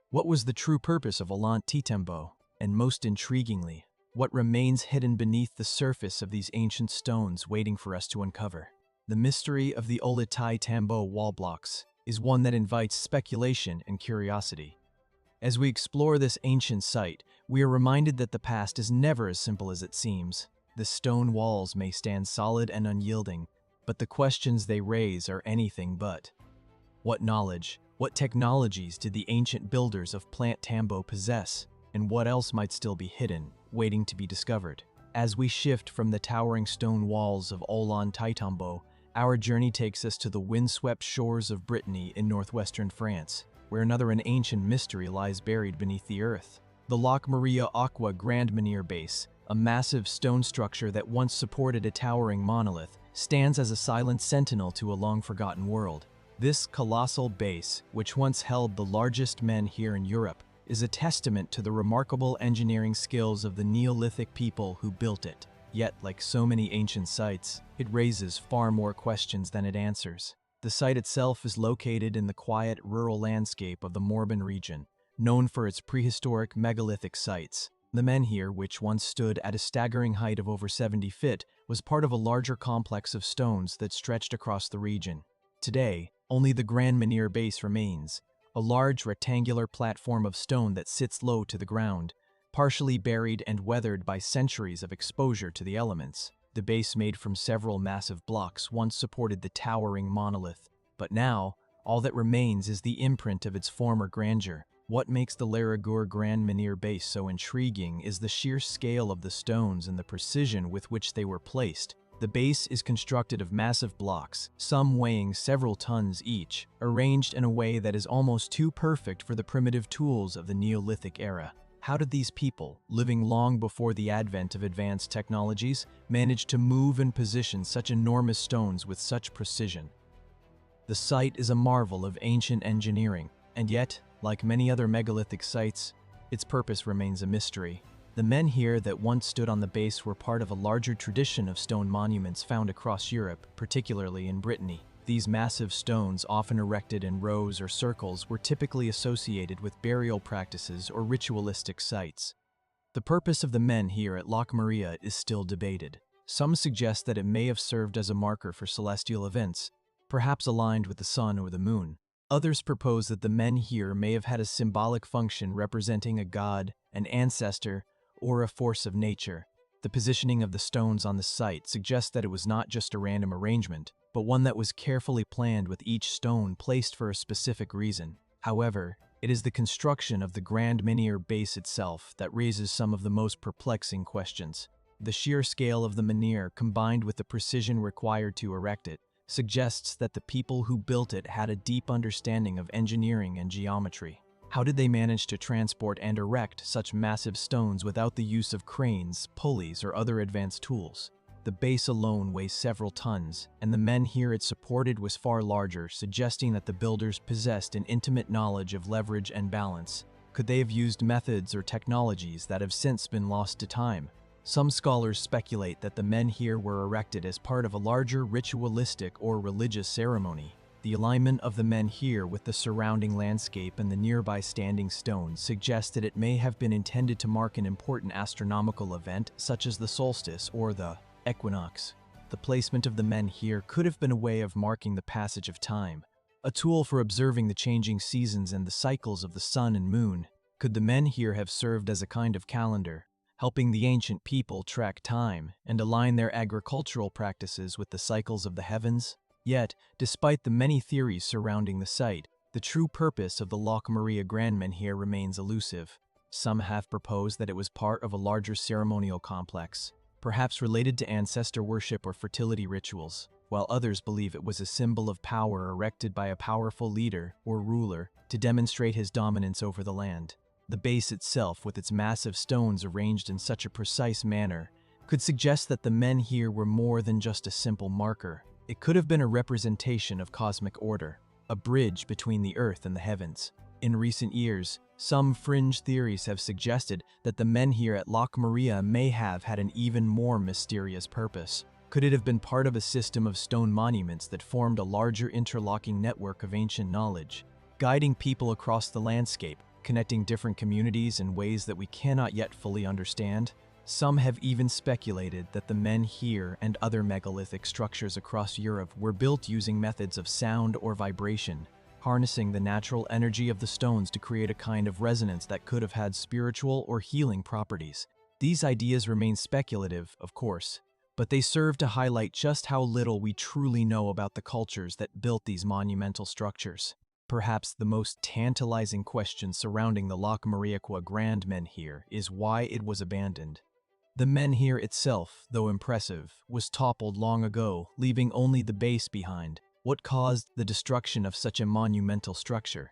What was the true purpose of Ulan-Titembo? And most intriguingly, what remains hidden beneath the surface of these ancient stones waiting for us to uncover? The mystery of the Ulan-Titembo wall blocks is one that invites speculation and curiosity. As we explore this ancient site, we are reminded that the past is never as simple as it seems. The stone walls may stand solid and unyielding, but the questions they raise are anything but. What knowledge, what technologies did the ancient builders of Plant Tambo possess, and what else might still be hidden, waiting to be discovered? As we shift from the towering stone walls of Ulan-Titembo, our journey takes us to the windswept shores of Brittany in northwestern France, where another ancient mystery lies buried beneath the earth. The Lac Maria Aqua Grand Menhir Base, a massive stone structure that once supported a towering monolith, stands as a silent sentinel to a long-forgotten world. This colossal base, which once held the largest menhir in Europe, is a testament to the remarkable engineering skills of the Neolithic people who built it. Yet, like so many ancient sites, it raises far more questions than it answers. The site itself is located in the quiet rural landscape of the Morbihan region, known for its prehistoric megalithic sites. The menhir, which once stood at a staggering height of over 70 feet, was part of a larger complex of stones that stretched across the region. Today, only the Grand Menhir base remains, a large rectangular platform of stone that sits low to the ground, partially buried and weathered by centuries of exposure to the elements. The base, made from several massive blocks, once supported the towering monolith, but now, all that remains is the imprint of its former grandeur. What makes the Laragur Grand Menhir base so intriguing is the sheer scale of the stones and the precision with which they were placed. The base is constructed of massive blocks, some weighing several tons each, arranged in a way that is almost too perfect for the primitive tools of the Neolithic era. How did these people, living long before the advent of advanced technologies, manage to move and position such enormous stones with such precision? The site is a marvel of ancient engineering, and yet, like many other megalithic sites, its purpose remains a mystery. The menhir that once stood on the base were part of a larger tradition of stone monuments found across Europe, particularly in Brittany. These massive stones, often erected in rows or circles, were typically associated with burial practices or ritualistic sites. The purpose of the menhir at Lac Maria is still debated. Some suggest that it may have served as a marker for celestial events, perhaps aligned with the sun or the moon. Others propose that the menhir may have had a symbolic function representing a god, an ancestor, or a force of nature. The positioning of the stones on the site suggests that it was not just a random arrangement, but one that was carefully planned, with each stone placed for a specific reason. However, it is the construction of the Grand Menhir base itself that raises some of the most perplexing questions. The sheer scale of the menhir, combined with the precision required to erect it, suggests that the people who built it had a deep understanding of engineering and geometry. How did they manage to transport and erect such massive stones without the use of cranes, pulleys, or other advanced tools? The base alone weighs several tons, and the menhir it supported was far larger, suggesting that the builders possessed an intimate knowledge of leverage and balance. Could they have used methods or technologies that have since been lost to time? Some scholars speculate that the menhir were erected as part of a larger ritualistic or religious ceremony. The alignment of the menhir with the surrounding landscape and the nearby standing stones suggests that it may have been intended to mark an important astronomical event, such as the solstice or the equinox. The placement of the menhir could have been a way of marking the passage of time, a tool for observing the changing seasons and the cycles of the sun and moon. Could the menhir have served as a kind of calendar, helping the ancient people track time and align their agricultural practices with the cycles of the heavens. Yet, despite the many theories surrounding the site, the true purpose of the Loch Maria Grand Menhir remains elusive. Some have proposed that it was part of a larger ceremonial complex, perhaps related to ancestor worship or fertility rituals, while others believe it was a symbol of power erected by a powerful leader or ruler to demonstrate his dominance over the land. The base itself, with its massive stones arranged in such a precise manner, could suggest that the menhir were more than just a simple marker. It could have been a representation of cosmic order, a bridge between the earth and the heavens. In recent years, some fringe theories have suggested that the menhir at Loch Maria may have had an even more mysterious purpose. Could it have been part of a system of stone monuments that formed a larger interlocking network of ancient knowledge, guiding people across the landscape, connecting different communities in ways that we cannot yet fully understand? Some have even speculated that the menhir and other megalithic structures across Europe were built using methods of sound or vibration, harnessing the natural energy of the stones to create a kind of resonance that could have had spiritual or healing properties. These ideas remain speculative, of course, but they serve to highlight just how little we truly know about the cultures that built these monumental structures. Perhaps the most tantalizing question surrounding the Loch Maria Grand Menhir is why it was abandoned. The menhir itself, though impressive, was toppled long ago, leaving only the base behind. What caused the destruction of such a monumental structure?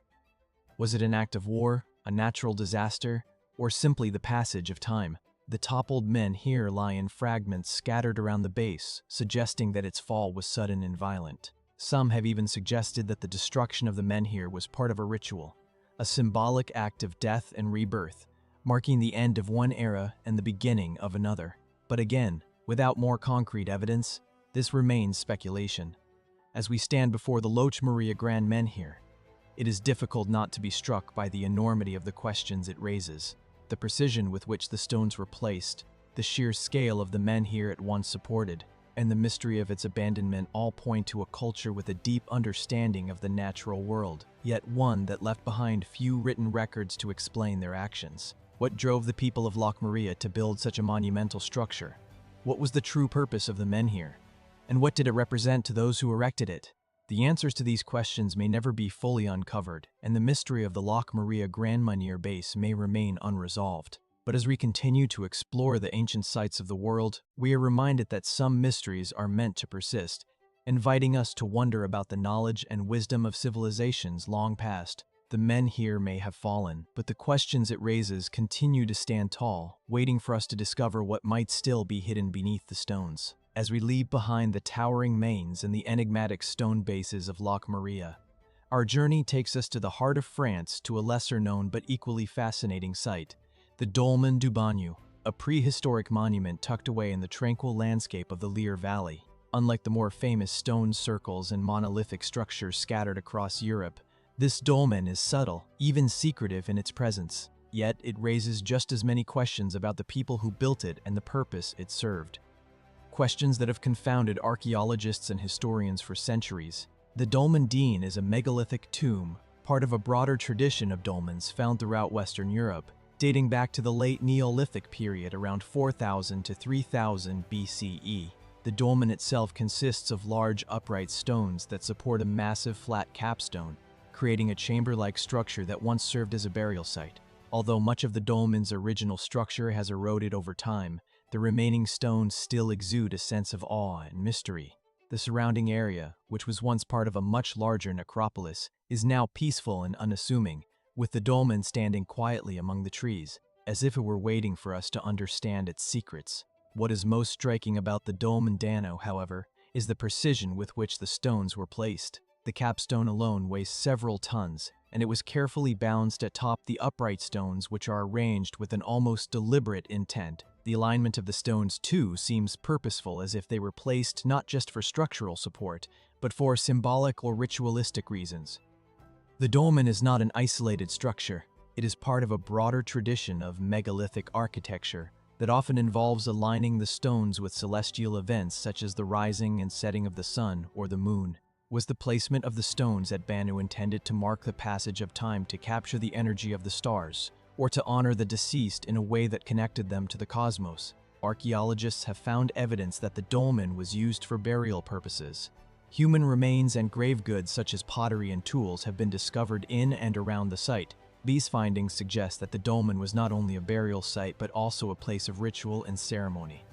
Was it an act of war, a natural disaster, or simply the passage of time? The toppled menhir lie in fragments scattered around the base, suggesting that its fall was sudden and violent. Some have even suggested that the destruction of the menhir was part of a ritual, a symbolic act of death and rebirth, marking the end of one era and the beginning of another. But again, without more concrete evidence, this remains speculation. As we stand before the Loch Maria Grand Menhir, it is difficult not to be struck by the enormity of the questions it raises. The precision with which the stones were placed, the sheer scale of the menhir it once supported, and the mystery of its abandonment all point to a culture with a deep understanding of the natural world, yet one that left behind few written records to explain their actions. What drove the people of Loch Maria to build such a monumental structure? What was the true purpose of the menhir? And what did it represent to those who erected it? The answers to these questions may never be fully uncovered, and the mystery of the Loch Maria Grand Menhir base may remain unresolved. But as we continue to explore the ancient sites of the world, we are reminded that some mysteries are meant to persist, inviting us to wonder about the knowledge and wisdom of civilizations long past. The menhir may have fallen, but the questions it raises continue to stand tall, waiting for us to discover what might still be hidden beneath the stones. As we leave behind the towering mains and the enigmatic stone bases of Loch Maria, our journey takes us to the heart of France, to a lesser-known but equally fascinating site, the Dolmen du Bagnou, a prehistoric monument tucked away in the tranquil landscape of the Lier Valley. Unlike the more famous stone circles and monolithic structures scattered across Europe, this dolmen is subtle, even secretive in its presence, yet it raises just as many questions about the people who built it and the purpose it served. Questions that have confounded archaeologists and historians for centuries. The Dolmen Dene is a megalithic tomb, part of a broader tradition of dolmens found throughout Western Europe, dating back to the late Neolithic period around 4000 to 3000 BCE. The dolmen itself consists of large upright stones that support a massive flat capstone, creating a chamber-like structure that once served as a burial site. Although much of the dolmen's original structure has eroded over time, the remaining stones still exude a sense of awe and mystery. The surrounding area, which was once part of a much larger necropolis, is now peaceful and unassuming, with the dolmen standing quietly among the trees, as if it were waiting for us to understand its secrets. What is most striking about the Dolmen Dano, however, is the precision with which the stones were placed. The capstone alone weighs several tons, and it was carefully balanced atop the upright stones, which are arranged with an almost deliberate intent. The alignment of the stones, too, seems purposeful, as if they were placed not just for structural support, but for symbolic or ritualistic reasons. The dolmen is not an isolated structure. It is part of a broader tradition of megalithic architecture that often involves aligning the stones with celestial events such as the rising and setting of the sun or the moon. Was the placement of the stones at Bagnou intended to mark the passage of time, to capture the energy of the stars, or to honor the deceased in a way that connected them to the cosmos. Archaeologists have found evidence that the dolmen was used for burial purposes. Human remains and grave goods such as pottery and tools have been discovered in and around the site. These findings suggest that the dolmen was not only a burial site but also a place of ritual and ceremony.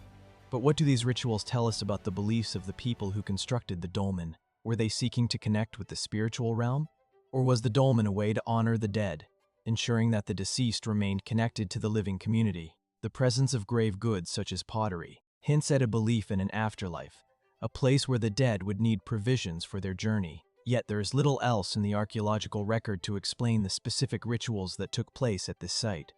But what do these rituals tell us about the beliefs of the people who constructed the dolmen? Were they seeking to connect with the spiritual realm? Or was the dolmen a way to honor the dead, ensuring that the deceased remained connected to the living community? The presence of grave goods such as pottery hints at a belief in an afterlife, a place where the dead would need provisions for their journey. Yet there is little else in the archaeological record to explain the specific rituals that took place at this site.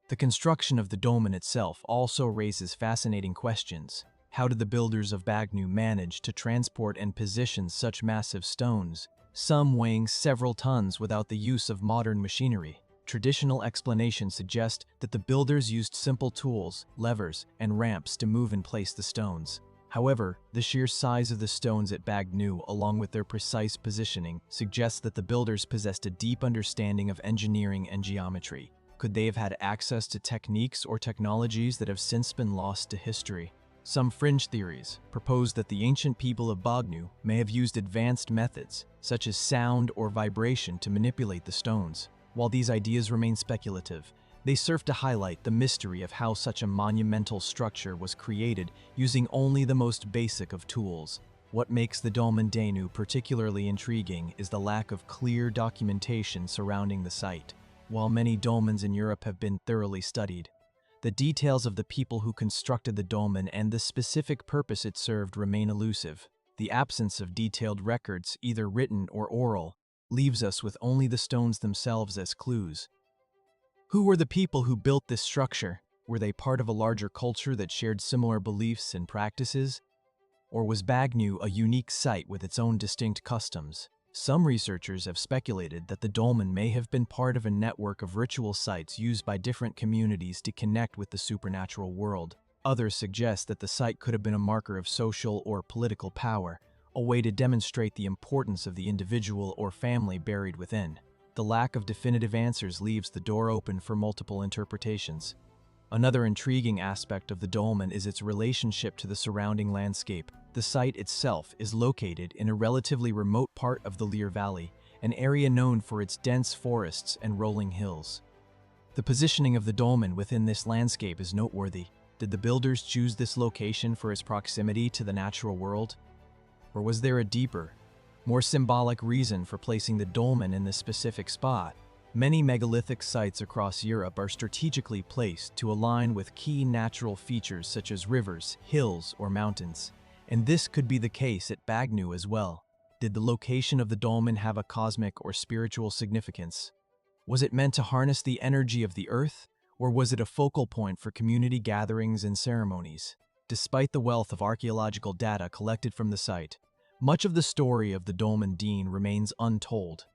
The construction of the dolmen itself also raises fascinating questions. How did the builders of Bagnu manage to transport and position such massive stones, some weighing several tons, without the use of modern machinery? Traditional explanations suggest that the builders used simple tools, levers, and ramps to move and place the stones. However, the sheer size of the stones at Bagnu, along with their precise positioning, suggests that the builders possessed a deep understanding of engineering and geometry. Could they have had access to techniques or technologies that have since been lost to history? Some fringe theories propose that the ancient people of Bagnu may have used advanced methods, such as sound or vibration, to manipulate the stones. While these ideas remain speculative, they serve to highlight the mystery of how such a monumental structure was created using only the most basic of tools. What makes the Dolmen Danu particularly intriguing is the lack of clear documentation surrounding the site. While many dolmens in Europe have been thoroughly studied, the details of the people who constructed the dolmen and the specific purpose it served remain elusive. The absence of detailed records, either written or oral, leaves us with only the stones themselves as clues. Who were the people who built this structure? Were they part of a larger culture that shared similar beliefs and practices? Or was Bagnu a unique site with its own distinct customs? Some researchers have speculated that the dolmen may have been part of a network of ritual sites used by different communities to connect with the supernatural world. Others suggest that the site could have been a marker of social or political power, a way to demonstrate the importance of the individual or family buried within. The lack of definitive answers leaves the door open for multiple interpretations. Another intriguing aspect of the dolmen is its relationship to the surrounding landscape. The site itself is located in a relatively remote part of the Lear Valley, an area known for its dense forests and rolling hills. The positioning of the dolmen within this landscape is noteworthy. Did the builders choose this location for its proximity to the natural world? Or was there a deeper, more symbolic reason for placing the dolmen in this specific spot? Many megalithic sites across Europe are strategically placed to align with key natural features such as rivers, hills, or mountains. And this could be the case at Bagnu as well. Did the location of the dolmen have a cosmic or spiritual significance? Was it meant to harness the energy of the earth, or was it a focal point for community gatherings and ceremonies? Despite the wealth of archaeological data collected from the site, much of the story of the Dolmen Dene remains untold.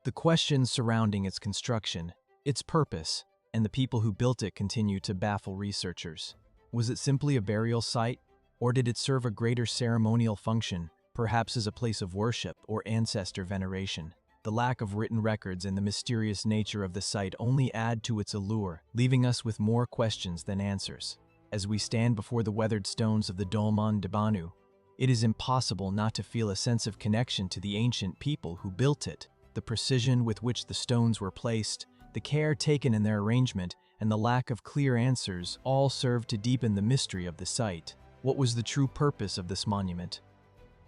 The questions surrounding its construction, its purpose, and the people who built it continue to baffle researchers. Was it simply a burial site, or did it serve a greater ceremonial function, perhaps as a place of worship or ancestor veneration? The lack of written records and the mysterious nature of the site only add to its allure, leaving us with more questions than answers. As we stand before the weathered stones of the Dolmen Danu, it is impossible not to feel a sense of connection to the ancient people who built it. The precision with which the stones were placed, the care taken in their arrangement, and the lack of clear answers all serve to deepen the mystery of the site. What was the true purpose of this monument?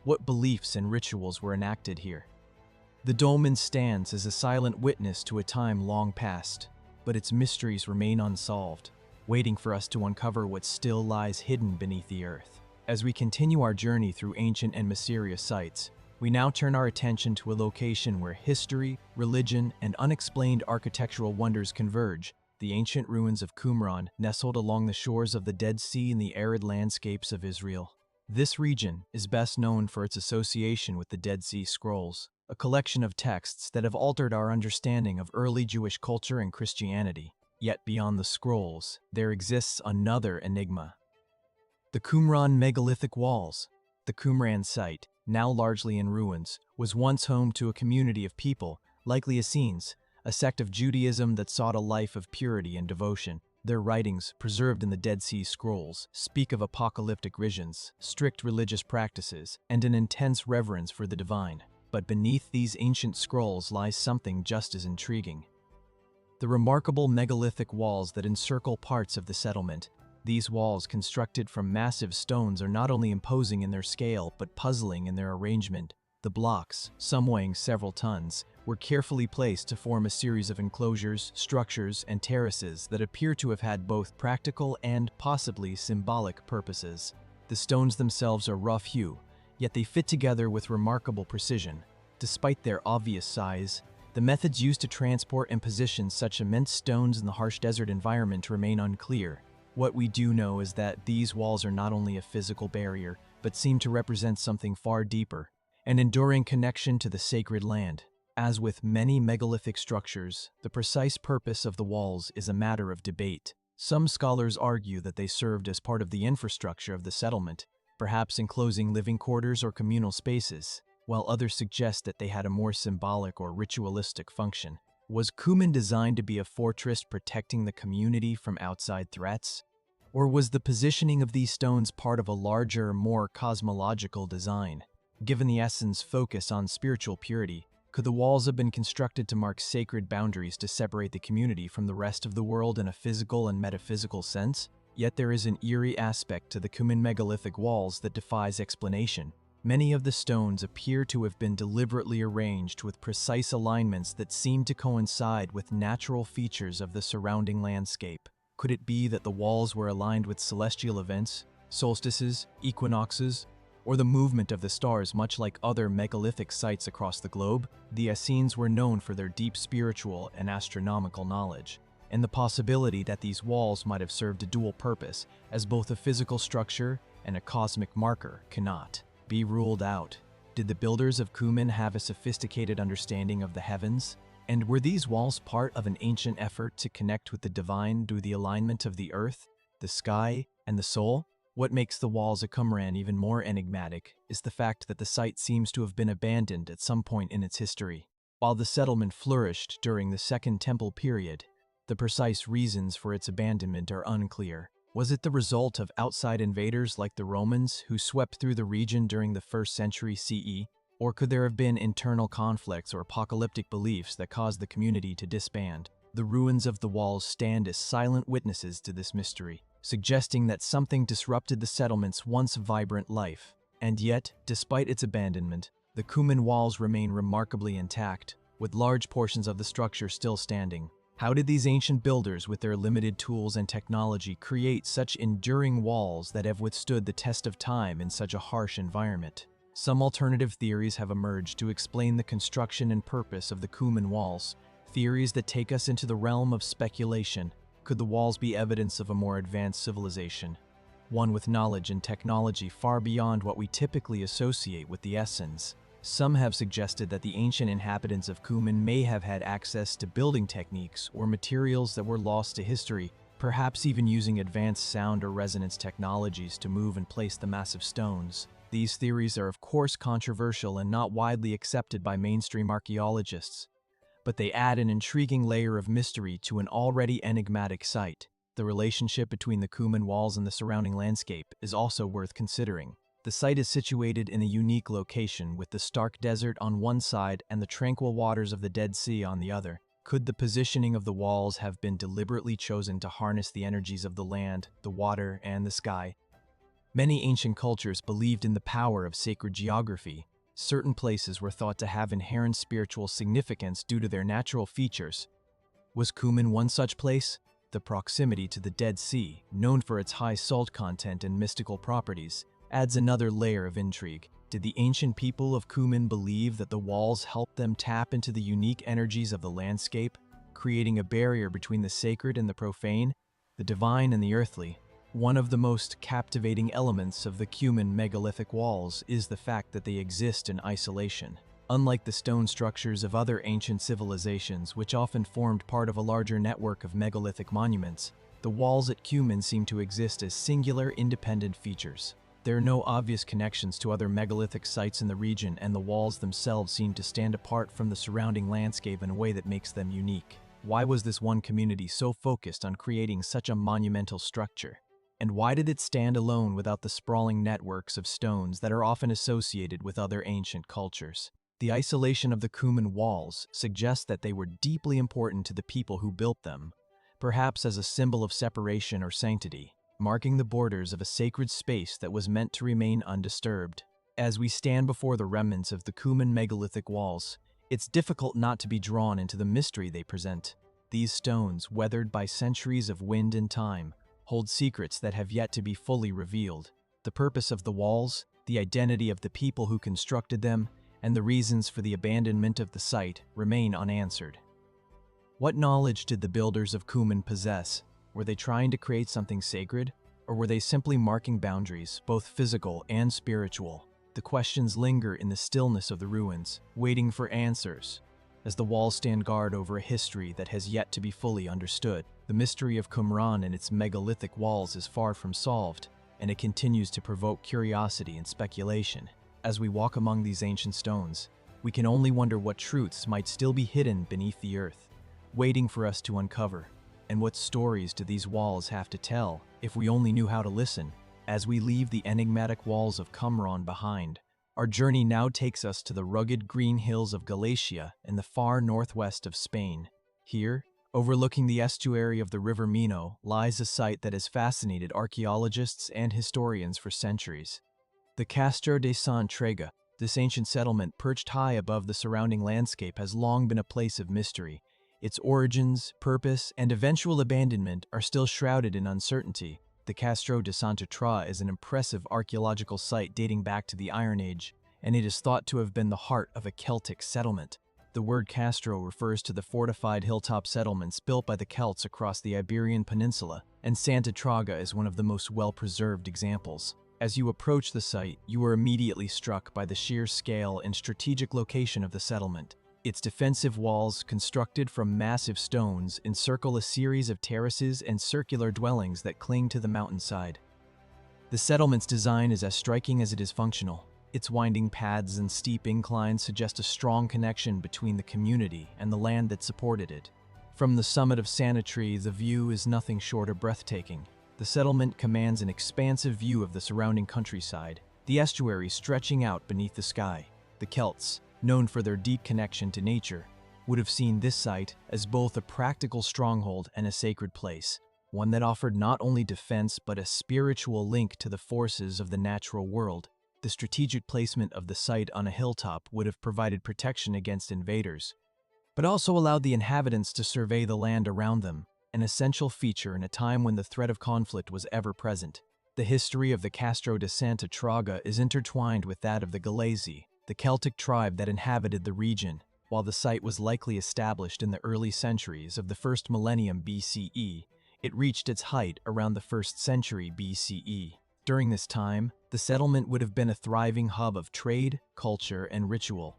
What beliefs and rituals were enacted here? The dolmen stands as a silent witness to a time long past, but its mysteries remain unsolved, waiting for us to uncover what still lies hidden beneath the earth. As we continue our journey through ancient and mysterious sites, we now turn our attention to a location where history, religion, and unexplained architectural wonders converge, the ancient ruins of Qumran, nestled along the shores of the Dead Sea in the arid landscapes of Israel. This region is best known for its association with the Dead Sea Scrolls, a collection of texts that have altered our understanding of early Jewish culture and Christianity. Yet beyond the scrolls, there exists another enigma. The Qumran megalithic walls. The Qumran site, now largely in ruins, was once home to a community of people, likely Essenes, a sect of Judaism that sought a life of purity and devotion. Their writings, preserved in the Dead Sea Scrolls, speak of apocalyptic visions, strict religious practices, and an intense reverence for the divine. But beneath these ancient scrolls lies something just as intriguing. The remarkable megalithic walls that encircle parts of the settlement. These walls, constructed from massive stones, are not only imposing in their scale, but puzzling in their arrangement. The blocks, some weighing several tons, were carefully placed to form a series of enclosures, structures, and terraces that appear to have had both practical and possibly symbolic purposes. The stones themselves are rough hew, yet they fit together with remarkable precision. Despite their obvious size, the methods used to transport and position such immense stones in the harsh desert environment remain unclear. What we do know is that these walls are not only a physical barrier, but seem to represent something far deeper, an enduring connection to the sacred land. As with many megalithic structures, the precise purpose of the walls is a matter of debate. Some scholars argue that they served as part of the infrastructure of the settlement, perhaps enclosing living quarters or communal spaces, while others suggest that they had a more symbolic or ritualistic function. Was Cumin designed to be a fortress protecting the community from outside threats? Or was the positioning of these stones part of a larger, more cosmological design? Given the Essenes' focus on spiritual purity, could the walls have been constructed to mark sacred boundaries to separate the community from the rest of the world in a physical and metaphysical sense? Yet there is an eerie aspect to the Cumin megalithic walls that defies explanation. Many of the stones appear to have been deliberately arranged with precise alignments that seem to coincide with natural features of the surrounding landscape. Could it be that the walls were aligned with celestial events, solstices, equinoxes, or the movement of the stars? Much like other megalithic sites across the globe, the Essenes were known for their deep spiritual and astronomical knowledge, and the possibility that these walls might have served a dual purpose as both a physical structure and a cosmic marker cannot be ruled out. Did the builders of Cumin have a sophisticated understanding of the heavens? And were these walls part of an ancient effort to connect with the divine through the alignment of the earth, the sky, and the soul? What makes the walls of Qumran even more enigmatic is the fact that the site seems to have been abandoned at some point in its history. While the settlement flourished during the Second Temple period, the precise reasons for its abandonment are unclear. Was it the result of outside invaders like the Romans who swept through the region during the 1st century CE? Or could there have been internal conflicts or apocalyptic beliefs that caused the community to disband? The ruins of the walls stand as silent witnesses to this mystery, suggesting that something disrupted the settlement's once vibrant life. And yet, despite its abandonment, the Cumin walls remain remarkably intact, with large portions of the structure still standing. How did these ancient builders, with their limited tools and technology, create such enduring walls that have withstood the test of time in such a harsh environment? Some alternative theories have emerged to explain the construction and purpose of the Cumin walls, theories that take us into the realm of speculation. Could the walls be evidence of a more advanced civilization, one with knowledge and technology far beyond what we typically associate with the Essenes? Some have suggested that the ancient inhabitants of Cumin may have had access to building techniques or materials that were lost to history, perhaps even using advanced sound or resonance technologies to move and place the massive stones. These theories are of course controversial and not widely accepted by mainstream archaeologists, but they add an intriguing layer of mystery to an already enigmatic site. The relationship between the Cumin walls and the surrounding landscape is also worth considering. The site is situated in a unique location, with the stark desert on one side and the tranquil waters of the Dead Sea on the other. Could the positioning of the walls have been deliberately chosen to harness the energies of the land, the water, and the sky? Many ancient cultures believed in the power of sacred geography. Certain places were thought to have inherent spiritual significance due to their natural features. Was Cumin one such place? The proximity to the Dead Sea, known for its high salt content and mystical properties, adds another layer of intrigue. Did the ancient people of Cumin believe that the walls helped them tap into the unique energies of the landscape, creating a barrier between the sacred and the profane, the divine and the earthly? One of the most captivating elements of the Cumin megalithic walls is the fact that they exist in isolation. Unlike the stone structures of other ancient civilizations, which often formed part of a larger network of megalithic monuments, the walls at Cumin seem to exist as singular, independent features. There are no obvious connections to other megalithic sites in the region, and the walls themselves seem to stand apart from the surrounding landscape in a way that makes them unique. Why was this one community so focused on creating such a monumental structure? And why did it stand alone without the sprawling networks of stones that are often associated with other ancient cultures? The isolation of the Cuman walls suggests that they were deeply important to the people who built them, perhaps as a symbol of separation or sanctity, marking the borders of a sacred space that was meant to remain undisturbed. As we stand before the remnants of the Cuman megalithic walls, it's difficult not to be drawn into the mystery they present. These stones, weathered by centuries of wind and time, hold secrets that have yet to be fully revealed. The purpose of the walls, the identity of the people who constructed them, and the reasons for the abandonment of the site remain unanswered. What knowledge did the builders of Cuman possess? Were they trying to create something sacred, or were they simply marking boundaries, both physical and spiritual? The questions linger in the stillness of the ruins, waiting for answers. As the walls stand guard over a history that has yet to be fully understood, the mystery of Qumran and its megalithic walls is far from solved, and it continues to provoke curiosity and speculation. As we walk among these ancient stones, we can only wonder what truths might still be hidden beneath the earth, waiting for us to uncover. And what stories do these walls have to tell if we only knew how to listen? As we leave the enigmatic walls of Qumran behind, our journey now takes us to the rugged green hills of Galatia in the far northwest of Spain. Here, overlooking the estuary of the River Minho, lies a site that has fascinated archaeologists and historians for centuries. The Castro de Sant Trega, this ancient settlement perched high above the surrounding landscape, has long been a place of mystery. Its origins, purpose, and eventual abandonment are still shrouded in uncertainty. The Castro de Santa Tra is an impressive archaeological site dating back to the Iron Age, and it is thought to have been the heart of a Celtic settlement. The word Castro refers to the fortified hilltop settlements built by the Celts across the Iberian Peninsula, and Santa Traga is one of the most well-preserved examples. As you approach the site, you are immediately struck by the sheer scale and strategic location of the settlement. Its defensive walls, constructed from massive stones, encircle a series of terraces and circular dwellings that cling to the mountainside. The settlement's design is as striking as it is functional. Its winding paths and steep inclines suggest a strong connection between the community and the land that supported it. From the summit of Sanitri, the view is nothing short of breathtaking. The settlement commands an expansive view of the surrounding countryside, the estuary stretching out beneath the sky. The Celts, known for their deep connection to nature, would have seen this site as both a practical stronghold and a sacred place, one that offered not only defense but a spiritual link to the forces of the natural world. The strategic placement of the site on a hilltop would have provided protection against invaders, but also allowed the inhabitants to survey the land around them, an essential feature in a time when the threat of conflict was ever present. The history of the Castro de Santa Traga is intertwined with that of the Galazi, the Celtic tribe that inhabited the region. While the site was likely established in the early centuries of the first millennium BCE, it reached its height around the 1st century BCE. During this time, the settlement would have been a thriving hub of trade, culture, and ritual.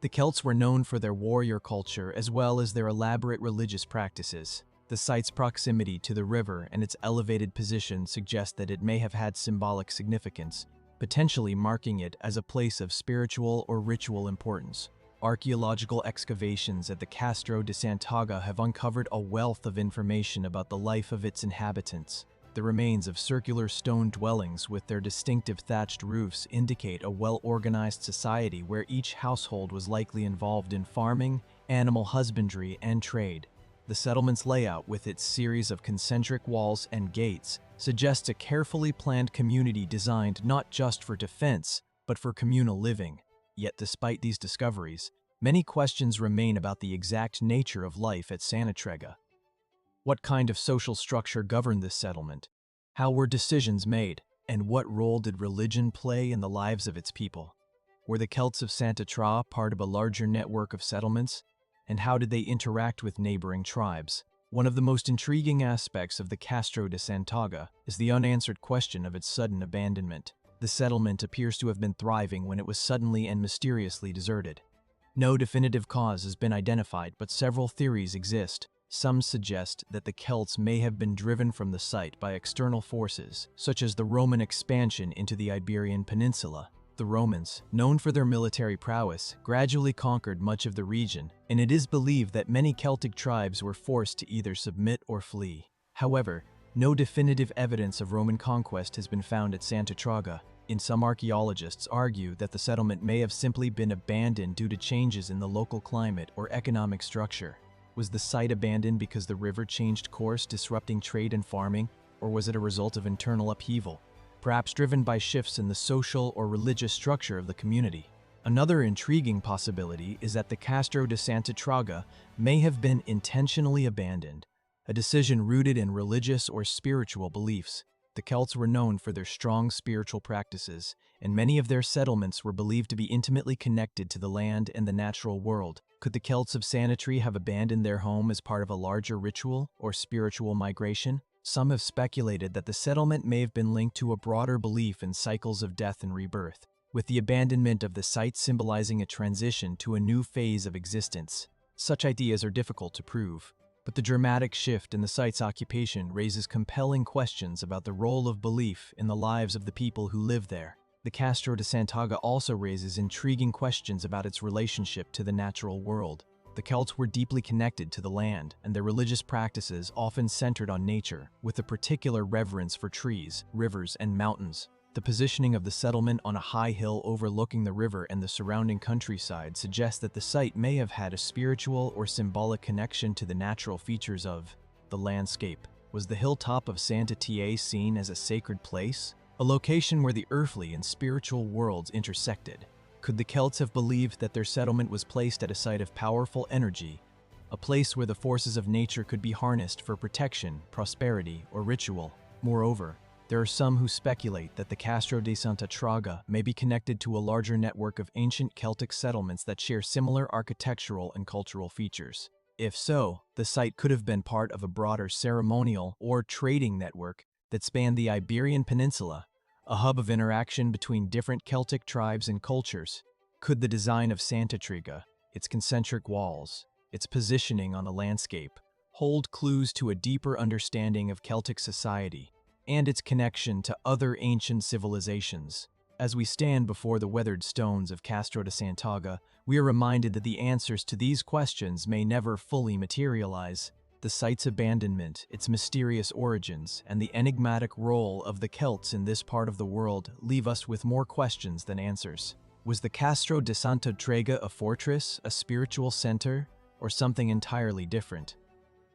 The Celts were known for their warrior culture as well as their elaborate religious practices. The site's proximity to the river and its elevated position suggest that it may have had symbolic significance, potentially marking it as a place of spiritual or ritual importance. Archaeological excavations at the Castro de Santaga have uncovered a wealth of information about the life of its inhabitants. The remains of circular stone dwellings with their distinctive thatched roofs indicate a well-organized society where each household was likely involved in farming, animal husbandry, and trade. The settlement's layout, with its series of concentric walls and gates, suggests a carefully planned community designed not just for defense, but for communal living. Yet despite these discoveries, many questions remain about the exact nature of life at Sanatrega. What kind of social structure governed this settlement? How were decisions made? And what role did religion play in the lives of its people? Were the Celts of Santa Tra part of a larger network of settlements? And how did they interact with neighboring tribes? One of the most intriguing aspects of the Castro de Santaga is the unanswered question of its sudden abandonment. The settlement appears to have been thriving when it was suddenly and mysteriously deserted. No definitive cause has been identified, but several theories exist. Some suggest that the Celts may have been driven from the site by external forces, such as the Roman expansion into the Iberian Peninsula. The Romans, known for their military prowess, gradually conquered much of the region, and it is believed that many Celtic tribes were forced to either submit or flee. However, no definitive evidence of Roman conquest has been found at Santa Traga, and some archaeologists argue that the settlement may have simply been abandoned due to changes in the local climate or economic structure. Was the site abandoned because the river changed course, disrupting trade and farming, or was it a result of internal upheaval, perhaps driven by shifts in the social or religious structure of the community? Another intriguing possibility is that the Castro de Santa Traga may have been intentionally abandoned, a decision rooted in religious or spiritual beliefs. The Celts were known for their strong spiritual practices, and many of their settlements were believed to be intimately connected to the land and the natural world. Could the Celts of Sanitary have abandoned their home as part of a larger ritual or spiritual migration? Some have speculated that the settlement may have been linked to a broader belief in cycles of death and rebirth, with the abandonment of the site symbolizing a transition to a new phase of existence. Such ideas are difficult to prove, but the dramatic shift in the site's occupation raises compelling questions about the role of belief in the lives of the people who live there. The Castro de Santaga also raises intriguing questions about its relationship to the natural world. The Celts were deeply connected to the land, and their religious practices often centered on nature, with a particular reverence for trees, rivers, and mountains. The positioning of the settlement on a high hill overlooking the river and the surrounding countryside suggests that the site may have had a spiritual or symbolic connection to the natural features of the landscape. Was the hilltop of Santa Ta seen as a sacred place, a location where the earthly and spiritual worlds intersected? Could the Celts have believed that their settlement was placed at a site of powerful energy, a place where the forces of nature could be harnessed for protection, prosperity, or ritual? Moreover, there are some who speculate that the Castro de Santa Traga may be connected to a larger network of ancient Celtic settlements that share similar architectural and cultural features. If so, the site could have been part of a broader ceremonial or trading network that spanned the Iberian Peninsula, a hub of interaction between different Celtic tribes and cultures. Could the design of Santa Traga, its concentric walls, its positioning on the landscape, hold clues to a deeper understanding of Celtic society and its connection to other ancient civilizations? As we stand before the weathered stones of Castro de Santaga, we are reminded that the answers to these questions may never fully materialize. The site's abandonment, its mysterious origins, and the enigmatic role of the Celts in this part of the world leave us with more questions than answers. Was the Castro de Santa Traga a fortress, a spiritual center, or something entirely different?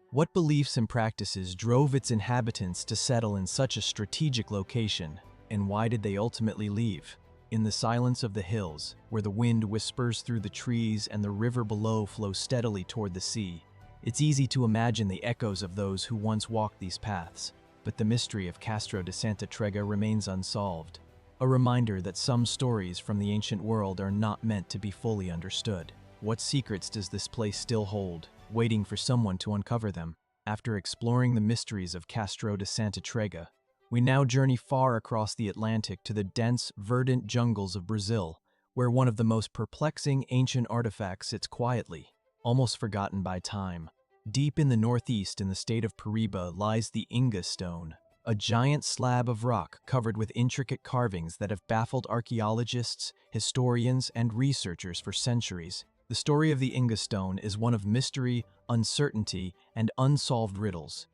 What beliefs and practices drove its inhabitants to settle in such a strategic location, and why did they ultimately leave? In the silence of the hills, where the wind whispers through the trees and the river below flows steadily toward the sea, it's easy to imagine the echoes of those who once walked these paths. But the mystery of Castro de Santa Traga remains unsolved, a reminder that some stories from the ancient world are not meant to be fully understood. What secrets does this place still hold, waiting for someone to uncover them? After exploring the mysteries of Castro de Santa Traga, we now journey far across the Atlantic to the dense, verdant jungles of Brazil, where one of the most perplexing ancient artifacts sits quietly, almost forgotten by time. Deep in the northeast in the state of Paraíba lies the Inga Stone, a giant slab of rock covered with intricate carvings that have baffled archaeologists, historians, and researchers for centuries. The story of the Inga Stone is one of mystery, uncertainty, and unsolved riddles,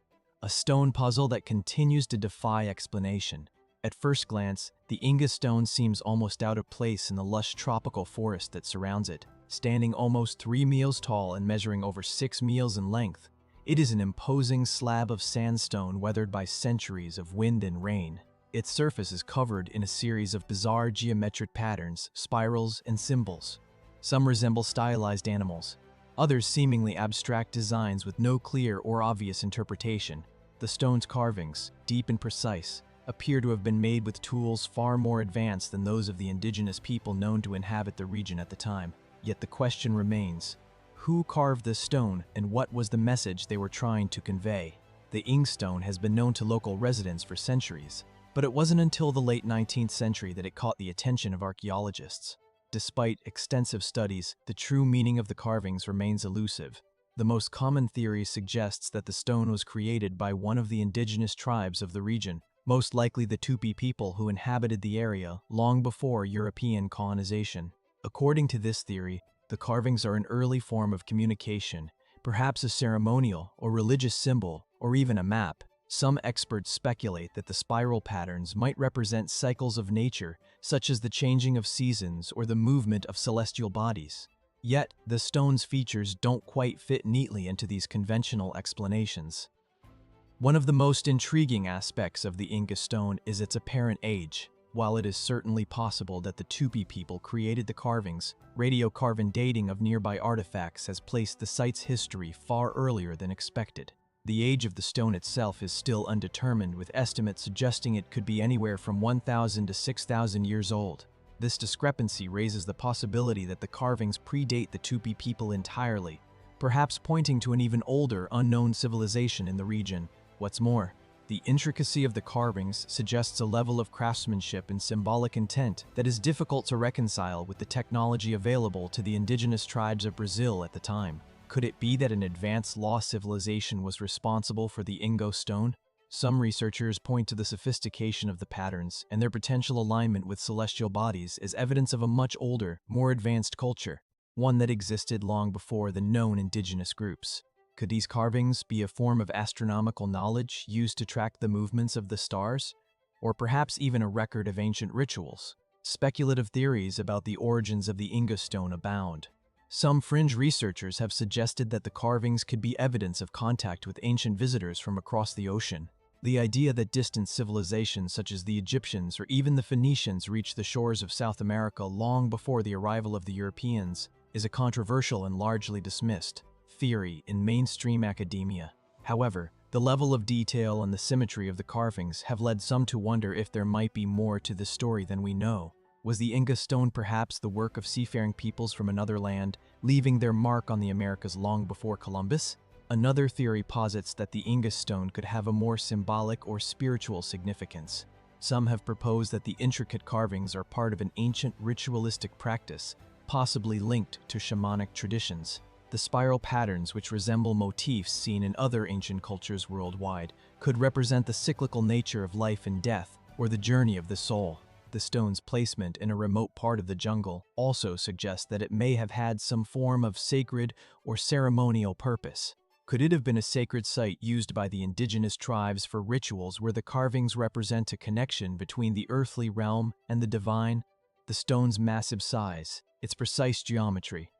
a stone puzzle that continues to defy explanation. At first glance, the Inga Stone seems almost out of place in the lush tropical forest that surrounds it. Standing almost 3 meters tall and measuring over 6 meters in length, it is an imposing slab of sandstone weathered by centuries of wind and rain. Its surface is covered in a series of bizarre geometric patterns, spirals, and symbols. Some resemble stylized animals, others seemingly abstract designs with no clear or obvious interpretation. The stone's carvings, deep and precise, appear to have been made with tools far more advanced than those of the indigenous people known to inhabit the region at the time. Yet the question remains, who carved this stone and what was the message they were trying to convey? The Ing stone has been known to local residents for centuries, but it wasn't until the late 19th century that it caught the attention of archaeologists. Despite extensive studies, the true meaning of the carvings remains elusive. The most common theory suggests that the stone was created by one of the indigenous tribes of the region, most likely the Tupi people who inhabited the area long before European colonization. According to this theory, the carvings are an early form of communication, perhaps a ceremonial or religious symbol, or even a map. Some experts speculate that the spiral patterns might represent cycles of nature, such as the changing of seasons or the movement of celestial bodies. Yet, the stone's features don't quite fit neatly into these conventional explanations. One of the most intriguing aspects of the Inca stone is its apparent age. While it is certainly possible that the Tupi people created the carvings, radiocarbon dating of nearby artifacts has placed the site's history far earlier than expected. The age of the stone itself is still undetermined, with estimates suggesting it could be anywhere from 1,000 to 6,000 years old. This discrepancy raises the possibility that the carvings predate the Tupi people entirely, perhaps pointing to an even older, unknown civilization in the region. What's more, the intricacy of the carvings suggests a level of craftsmanship and symbolic intent that is difficult to reconcile with the technology available to the indigenous tribes of Brazil at the time. Could it be that an advanced lost civilization was responsible for the Ingo stone? Some researchers point to the sophistication of the patterns and their potential alignment with celestial bodies as evidence of a much older, more advanced culture, one that existed long before the known indigenous groups. Could these carvings be a form of astronomical knowledge used to track the movements of the stars? Or perhaps even a record of ancient rituals? Speculative theories about the origins of the Inga stone abound. Some fringe researchers have suggested that the carvings could be evidence of contact with ancient visitors from across the ocean. The idea that distant civilizations such as the Egyptians or even the Phoenicians reached the shores of South America long before the arrival of the Europeans is a controversial and largely dismissed theory in mainstream academia. However, the level of detail and the symmetry of the carvings have led some to wonder if there might be more to this story than we know. Was the Inga stone perhaps the work of seafaring peoples from another land, leaving their mark on the Americas long before Columbus? Another theory posits that the Inga stone could have a more symbolic or spiritual significance. Some have proposed that the intricate carvings are part of an ancient ritualistic practice, possibly linked to shamanic traditions. The spiral patterns, which resemble motifs seen in other ancient cultures worldwide, could represent the cyclical nature of life and death, or the journey of the soul. The stone's placement in a remote part of the jungle also suggests that it may have had some form of sacred or ceremonial purpose. Could it have been a sacred site used by the indigenous tribes for rituals where the carvings represent a connection between the earthly realm and the divine? The stone's massive size, its precise geometry,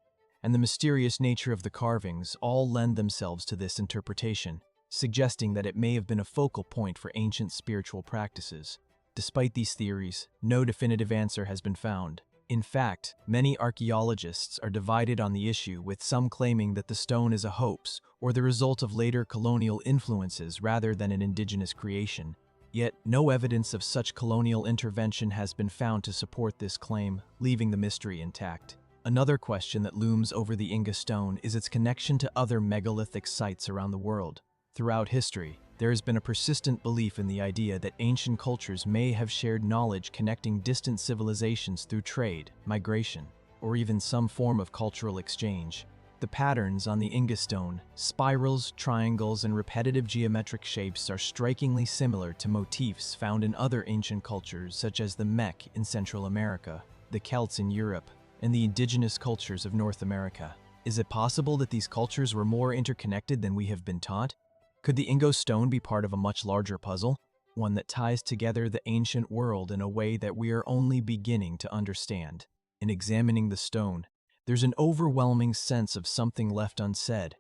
and the mysterious nature of the carvings all lend themselves to this interpretation, suggesting that it may have been a focal point for ancient spiritual practices. Despite these theories, no definitive answer has been found. In fact, many archaeologists are divided on the issue, with some claiming that the stone is a hoax or the result of later colonial influences rather than an indigenous creation. Yet, no evidence of such colonial intervention has been found to support this claim, leaving the mystery intact. Another question that looms over the Inga stone is its connection to other megalithic sites around the world. Throughout history, there has been a persistent belief in the idea that ancient cultures may have shared knowledge connecting distant civilizations through trade, migration, or even some form of cultural exchange. The patterns on the Inga stone, spirals, triangles, and repetitive geometric shapes are strikingly similar to motifs found in other ancient cultures such as the Mech in Central America, the Celts in Europe, and the indigenous cultures of North America. Is it possible that these cultures were more interconnected than we have been taught? Could the Ingo stone be part of a much larger puzzle, one that ties together the ancient world in a way that we are only beginning to understand? In examining the stone, there's an overwhelming sense of something left unsaid,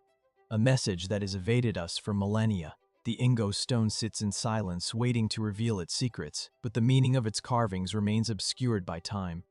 a message that has evaded us for millennia. The Ingo stone sits in silence, waiting to reveal its secrets, but the meaning of its carvings remains obscured by time.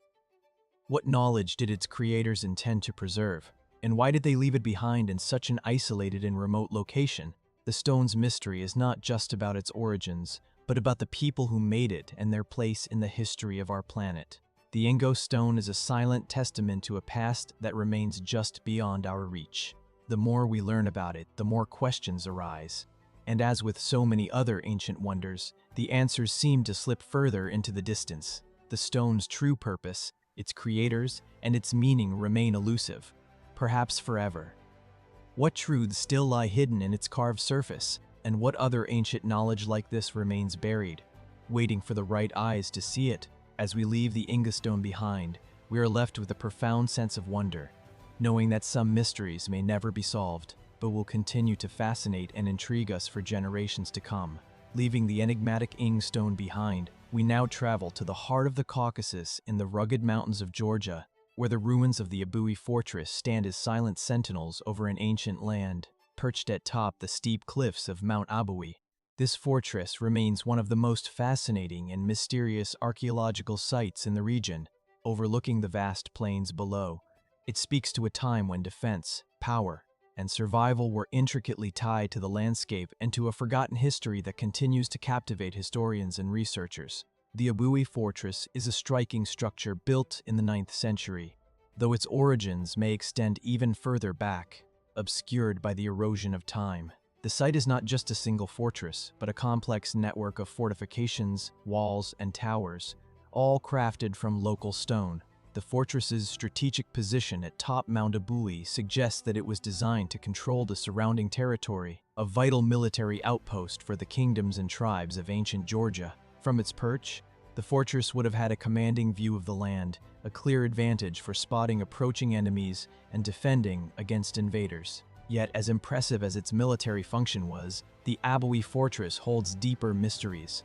What knowledge did its creators intend to preserve, and why did they leave it behind in such an isolated and remote location? The stone's mystery is not just about its origins, but about the people who made it and their place in the history of our planet. The Ingo stone is a silent testament to a past that remains just beyond our reach. The more we learn about it, the more questions arise. And as with so many other ancient wonders, the answers seem to slip further into the distance. The stone's true purpose, its creators, and its meaning remain elusive, perhaps forever. What truths still lie hidden in its carved surface, and what other ancient knowledge like this remains buried, waiting for the right eyes to see it? As we leave the Inga stone behind, we are left with a profound sense of wonder, knowing that some mysteries may never be solved, but will continue to fascinate and intrigue us for generations to come. Leaving the enigmatic Ing stone behind, we now travel to the heart of the Caucasus in the rugged mountains of Georgia, where the ruins of the Abui fortress stand as silent sentinels over an ancient land. Perched atop the steep cliffs of Mount Abui, this fortress remains one of the most fascinating and mysterious archaeological sites in the region, overlooking the vast plains below. It speaks to a time when defense, power, and survival were intricately tied to the landscape and to a forgotten history that continues to captivate historians and researchers. The Abui fortress is a striking structure built in the 9th century, though its origins may extend even further back, obscured by the erosion of time. The site is not just a single fortress, but a complex network of fortifications, walls, and towers, all crafted from local stone. The fortress's strategic position at top Mount Abui suggests that it was designed to control the surrounding territory, a vital military outpost for the kingdoms and tribes of ancient Georgia. From its perch, the fortress would have had a commanding view of the land, a clear advantage for spotting approaching enemies and defending against invaders. Yet, as impressive as its military function was, the Abui fortress holds deeper mysteries.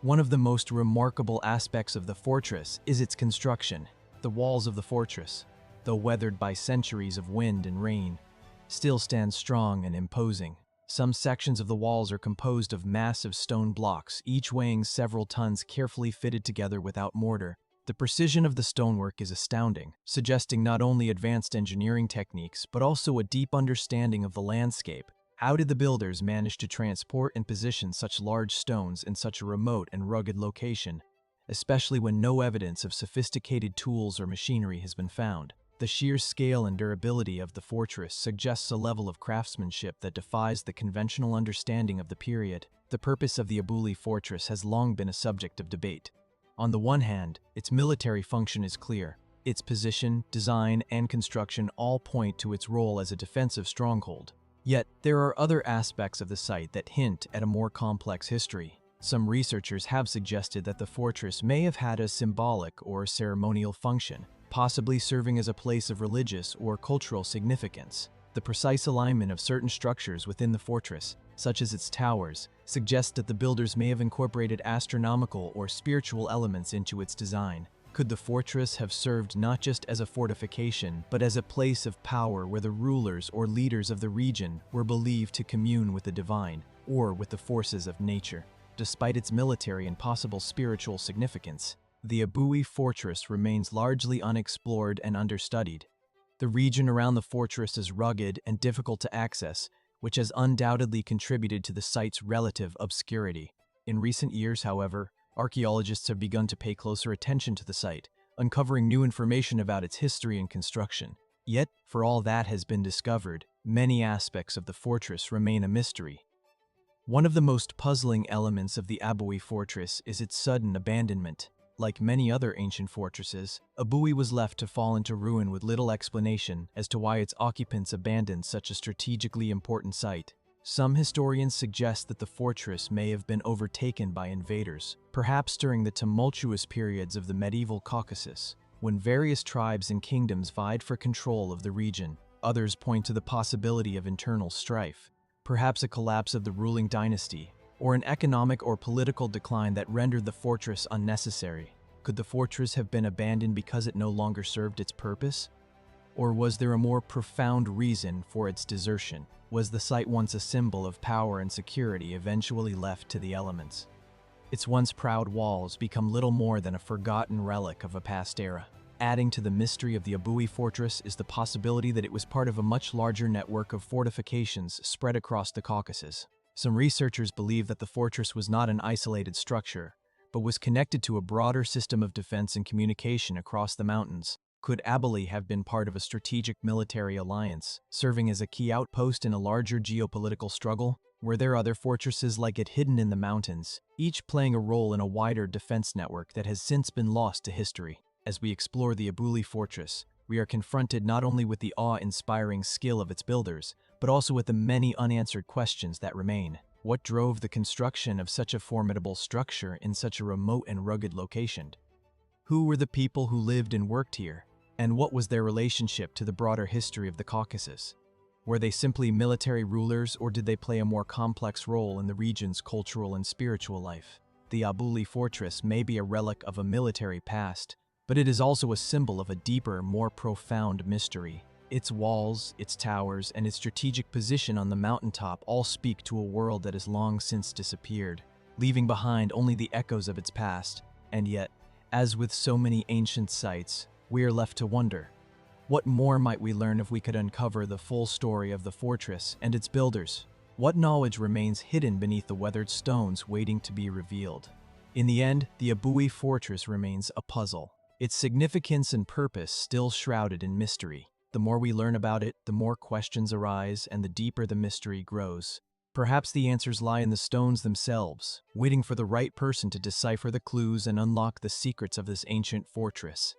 One of the most remarkable aspects of the fortress is its construction. The walls of the fortress, though weathered by centuries of wind and rain, still stand strong and imposing. Some sections of the walls are composed of massive stone blocks, each weighing several tons, carefully fitted together without mortar. The precision of the stonework is astounding, suggesting not only advanced engineering techniques, but also a deep understanding of the landscape. How did the builders manage to transport and position such large stones in such a remote and rugged location, especially when no evidence of sophisticated tools or machinery has been found? The sheer scale and durability of the fortress suggests a level of craftsmanship that defies the conventional understanding of the period. The purpose of the Abuli fortress has long been a subject of debate. On the one hand, its military function is clear. Its position, design, and construction all point to its role as a defensive stronghold. Yet, there are other aspects of the site that hint at a more complex history. Some researchers have suggested that the fortress may have had a symbolic or ceremonial function, possibly serving as a place of religious or cultural significance. The precise alignment of certain structures within the fortress, such as its towers, suggests that the builders may have incorporated astronomical or spiritual elements into its design. Could the fortress have served not just as a fortification, but as a place of power where the rulers or leaders of the region were believed to commune with the divine or with the forces of nature? Despite its military and possible spiritual significance, the Abui fortress remains largely unexplored and understudied. The region around the fortress is rugged and difficult to access, which has undoubtedly contributed to the site's relative obscurity. In recent years, however, archaeologists have begun to pay closer attention to the site, uncovering new information about its history and construction. Yet, for all that has been discovered, many aspects of the fortress remain a mystery. One of the most puzzling elements of the Abui fortress is its sudden abandonment. Like many other ancient fortresses, Abui was left to fall into ruin with little explanation as to why its occupants abandoned such a strategically important site. Some historians suggest that the fortress may have been overtaken by invaders, perhaps during the tumultuous periods of the medieval Caucasus, when various tribes and kingdoms vied for control of the region. Others point to the possibility of internal strife, perhaps a collapse of the ruling dynasty, or an economic or political decline that rendered the fortress unnecessary. Could the fortress have been abandoned because it no longer served its purpose? Or was there a more profound reason for its desertion? Was the site once a symbol of power and security eventually left to the elements? Its once proud walls become little more than a forgotten relic of a past era. Adding to the mystery of the Abui fortress is the possibility that it was part of a much larger network of fortifications spread across the Caucasus. Some researchers believe that the fortress was not an isolated structure, but was connected to a broader system of defense and communication across the mountains. Could Abuli have been part of a strategic military alliance, serving as a key outpost in a larger geopolitical struggle? Were there other fortresses like it hidden in the mountains, each playing a role in a wider defense network that has since been lost to history? As we explore the Abuli fortress, we are confronted not only with the awe-inspiring skill of its builders, but also with the many unanswered questions that remain. What drove the construction of such a formidable structure in such a remote and rugged location? Who were the people who lived and worked here? And what was their relationship to the broader history of the Caucasus? Were they simply military rulers, or did they play a more complex role in the region's cultural and spiritual life? The Abuli fortress may be a relic of a military past, but it is also a symbol of a deeper, more profound mystery. Its walls, its towers, and its strategic position on the mountaintop all speak to a world that has long since disappeared, leaving behind only the echoes of its past. And yet, as with so many ancient sites, we are left to wonder, what more might we learn if we could uncover the full story of the fortress and its builders? What knowledge remains hidden beneath the weathered stones waiting to be revealed? In the end, the Abui fortress remains a puzzle, its significance and purpose still shrouded in mystery. The more we learn about it, the more questions arise and the deeper the mystery grows. Perhaps the answers lie in the stones themselves, waiting for the right person to decipher the clues and unlock the secrets of this ancient fortress.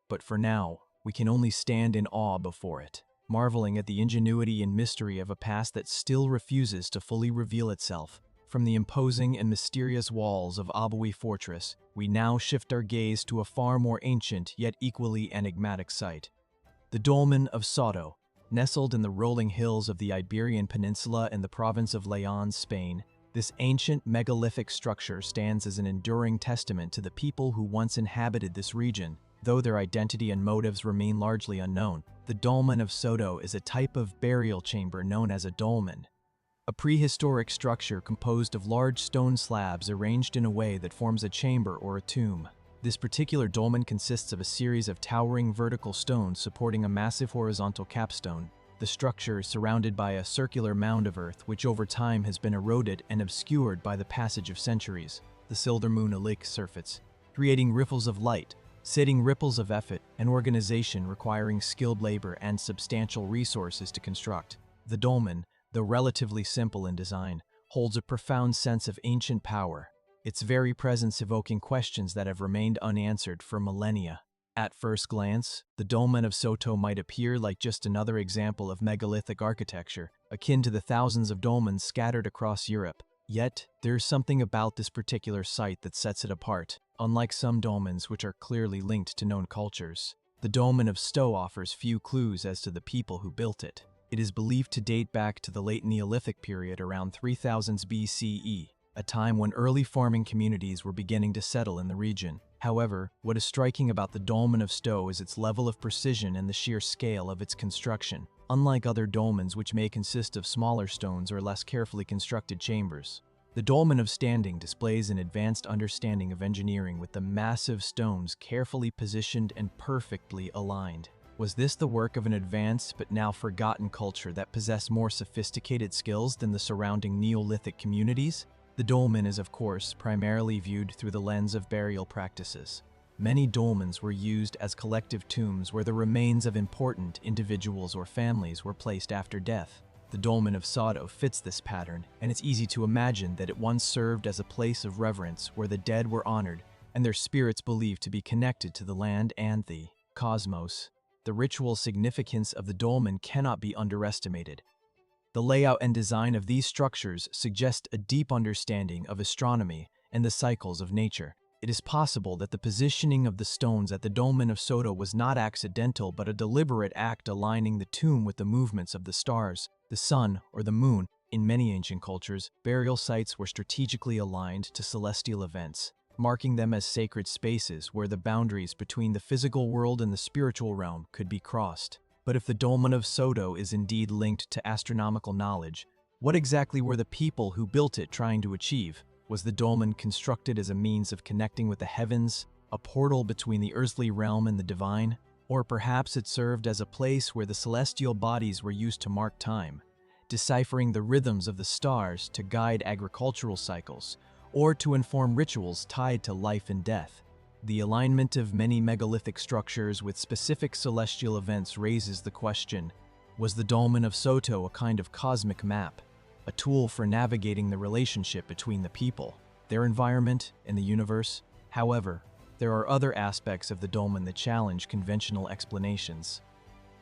But for now, we can only stand in awe before it, marveling at the ingenuity and mystery of a past that still refuses to fully reveal itself. From the imposing and mysterious walls of Abui Fortress, we now shift our gaze to a far more ancient yet equally enigmatic site. The dolmen of Soto, nestled in the rolling hills of the Iberian Peninsula in the province of Leon, Spain, this ancient megalithic structure stands as an enduring testament to the people who once inhabited this region. Though their identity and motives remain largely unknown, the dolmen of Soto is a type of burial chamber known as a dolmen, a prehistoric structure composed of large stone slabs arranged in a way that forms a chamber or a tomb. This particular dolmen consists of a series of towering vertical stones supporting a massive horizontal capstone. The structure is surrounded by a circular mound of earth which over time has been eroded and obscured by the passage of centuries. The Sildermoon Lake surface, creating ripples of light, setting ripples of effort and organization requiring skilled labor and substantial resources to construct. The dolmen, though relatively simple in design, holds a profound sense of ancient power, its very presence evoking questions that have remained unanswered for millennia. At first glance, the dolmen of Soto might appear like just another example of megalithic architecture, akin to the thousands of dolmens scattered across Europe. Yet, there's something about this particular site that sets it apart. Unlike some dolmens which are clearly linked to known cultures, the dolmen of Sto offers few clues as to the people who built it. It is believed to date back to the late Neolithic period around 3000 BCE, a time when early farming communities were beginning to settle in the region. However, what is striking about the dolmen of Sto is its level of precision and the sheer scale of its construction. Unlike other dolmens which may consist of smaller stones or less carefully constructed chambers, the dolmen of Standing displays an advanced understanding of engineering with the massive stones carefully positioned and perfectly aligned. Was this the work of an advanced but now forgotten culture that possessed more sophisticated skills than the surrounding Neolithic communities? The dolmen is, of course, primarily viewed through the lens of burial practices. Many dolmens were used as collective tombs where the remains of important individuals or families were placed after death. The dolmen of Soto fits this pattern, and it's easy to imagine that it once served as a place of reverence where the dead were honored and their spirits believed to be connected to the land and the cosmos. The ritual significance of the dolmen cannot be underestimated. The layout and design of these structures suggest a deep understanding of astronomy and the cycles of nature. It is possible that the positioning of the stones at the dolmen of Soto was not accidental but a deliberate act aligning the tomb with the movements of the stars, the sun, or the moon. In many ancient cultures, burial sites were strategically aligned to celestial events, marking them as sacred spaces where the boundaries between the physical world and the spiritual realm could be crossed. But if the dolmen of Soto is indeed linked to astronomical knowledge, what exactly were the people who built it trying to achieve? Was the dolmen constructed as a means of connecting with the heavens, a portal between the earthly realm and the divine? Or perhaps it served as a place where the celestial bodies were used to mark time, deciphering the rhythms of the stars to guide agricultural cycles, or to inform rituals tied to life and death. The alignment of many megalithic structures with specific celestial events raises the question, was the dolmen of Soto a kind of cosmic map, a tool for navigating the relationship between the people, their environment, and the universe? However, there are other aspects of the dolmen that challenge conventional explanations.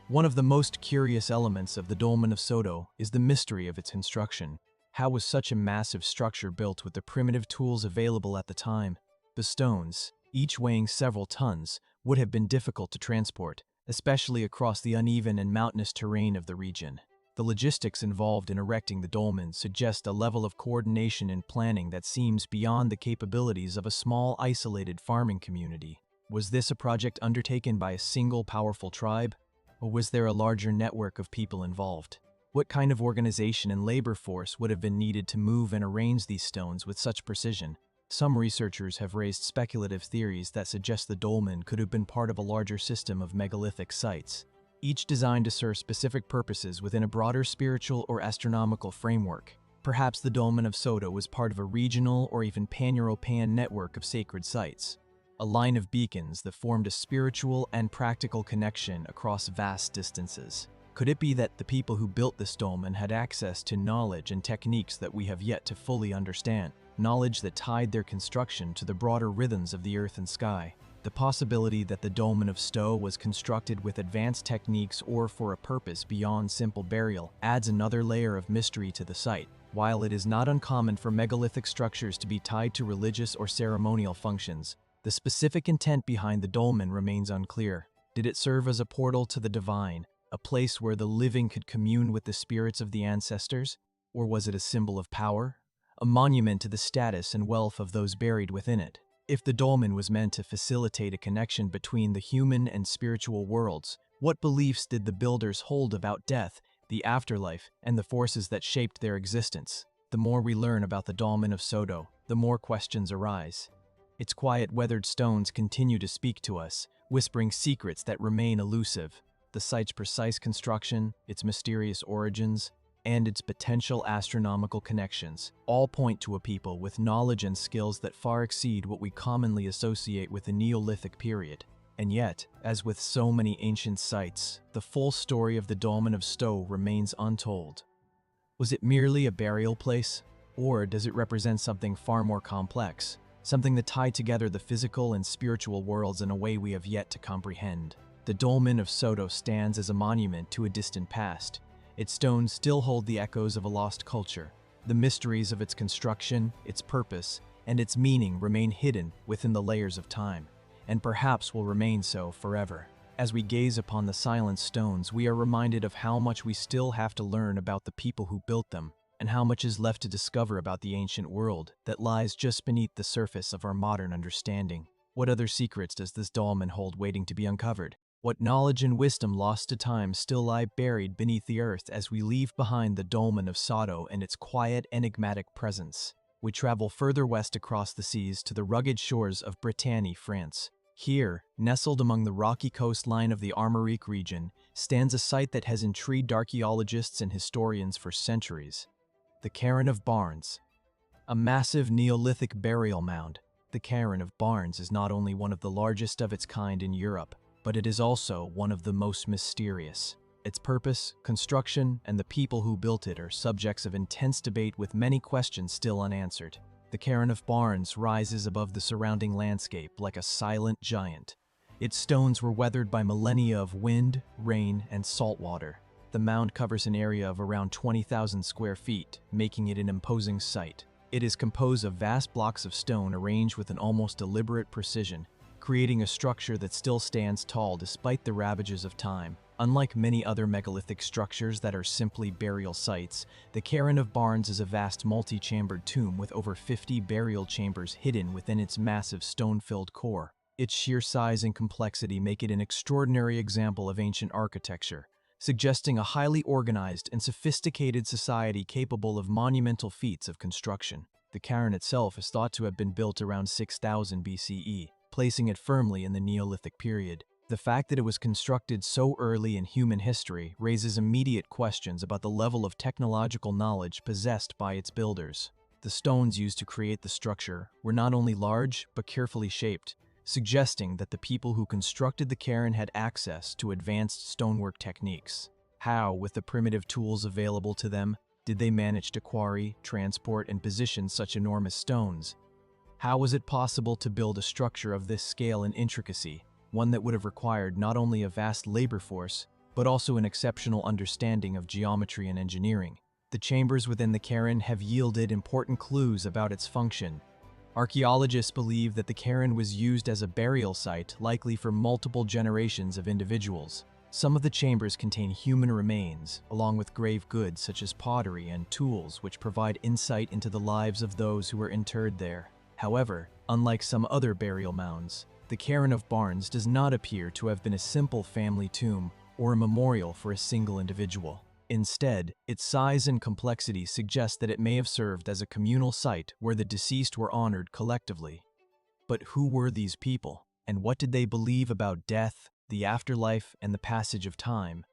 One of the most curious elements of the dolmen of Soto is the mystery of its construction. How was such a massive structure built with the primitive tools available at the time? The stones, each weighing several tons, would have been difficult to transport, especially across the uneven and mountainous terrain of the region. The logistics involved in erecting the dolmen suggest a level of coordination and planning that seems beyond the capabilities of a small, isolated farming community. Was this a project undertaken by a single powerful tribe? Or was there a larger network of people involved? What kind of organization and labor force would have been needed to move and arrange these stones with such precision? Some researchers have raised speculative theories that suggest the dolmen could have been part of a larger system of megalithic sites, each designed to serve specific purposes within a broader spiritual or astronomical framework. Perhaps the dolmen of Soto was part of a regional or even pan-European network of sacred sites, a line of beacons that formed a spiritual and practical connection across vast distances. Could it be that the people who built this dolmen had access to knowledge and techniques that we have yet to fully understand? Knowledge that tied their construction to the broader rhythms of the earth and sky. The possibility that the dolmen of Sto was constructed with advanced techniques or for a purpose beyond simple burial adds another layer of mystery to the site. While it is not uncommon for megalithic structures to be tied to religious or ceremonial functions, the specific intent behind the dolmen remains unclear. Did it serve as a portal to the divine, a place where the living could commune with the spirits of the ancestors? Or was it a symbol of power, a monument to the status and wealth of those buried within it? If the dolmen was meant to facilitate a connection between the human and spiritual worlds, what beliefs did the builders hold about death, the afterlife, and the forces that shaped their existence? The more we learn about the dolmen of Soto, the more questions arise. Its quiet, weathered stones continue to speak to us, whispering secrets that remain elusive. The site's precise construction, its mysterious origins, and its potential astronomical connections all point to a people with knowledge and skills that far exceed what we commonly associate with the Neolithic period. And yet, as with so many ancient sites, the full story of the dolmen of Sto remains untold. Was it merely a burial place? Or does it represent something far more complex? Something that tied together the physical and spiritual worlds in a way we have yet to comprehend? The dolmen of Soto stands as a monument to a distant past. Its stones still hold the echoes of a lost culture. The mysteries of its construction, its purpose, and its meaning remain hidden within the layers of time, and perhaps will remain so forever. As we gaze upon the silent stones, we are reminded of how much we still have to learn about the people who built them, and how much is left to discover about the ancient world that lies just beneath the surface of our modern understanding. What other secrets does this dolmen hold waiting to be uncovered? What knowledge and wisdom lost to time still lie buried beneath the earth as we leave behind the dolmen of Soto and its quiet, enigmatic presence? We travel further west across the seas to the rugged shores of Bretagne, France. Here, nestled among the rocky coastline of the Armorique region, stands a site that has intrigued archaeologists and historians for centuries. The Cairn of Barnes. A massive Neolithic burial mound, the Cairn of Barnes is not only one of the largest of its kind in Europe, but it is also one of the most mysterious. Its purpose, construction, and the people who built it are subjects of intense debate with many questions still unanswered. The Cairn of Barnes rises above the surrounding landscape like a silent giant. Its stones were weathered by millennia of wind, rain, and salt water. The mound covers an area of around 20,000 square feet, making it an imposing sight. It is composed of vast blocks of stone arranged with an almost deliberate precision, creating a structure that still stands tall despite the ravages of time. Unlike many other megalithic structures that are simply burial sites, the Cairn of Barnes is a vast multi-chambered tomb with over 50 burial chambers hidden within its massive stone-filled core. Its sheer size and complexity make it an extraordinary example of ancient architecture, suggesting a highly organized and sophisticated society capable of monumental feats of construction. The cairn itself is thought to have been built around 6000 BCE, placing it firmly in the Neolithic period. The fact that it was constructed so early in human history raises immediate questions about the level of technological knowledge possessed by its builders. The stones used to create the structure were not only large but carefully shaped, suggesting that the people who constructed the cairn had access to advanced stonework techniques. How, with the primitive tools available to them, did they manage to quarry, transport, and position such enormous stones? How was it possible to build a structure of this scale and intricacy, one that would have required not only a vast labor force, but also an exceptional understanding of geometry and engineering? The chambers within the cairn have yielded important clues about its function. Archaeologists believe that the cairn was used as a burial site, likely for multiple generations of individuals. Some of the chambers contain human remains, along with grave goods such as pottery and tools, which provide insight into the lives of those who were interred there. However, unlike some other burial mounds, the cairn of Barnes does not appear to have been a simple family tomb or a memorial for a single individual. Instead, its size and complexity suggest that it may have served as a communal site where the deceased were honored collectively. But who were these people, and what did they believe about death, the afterlife, and the passage of time?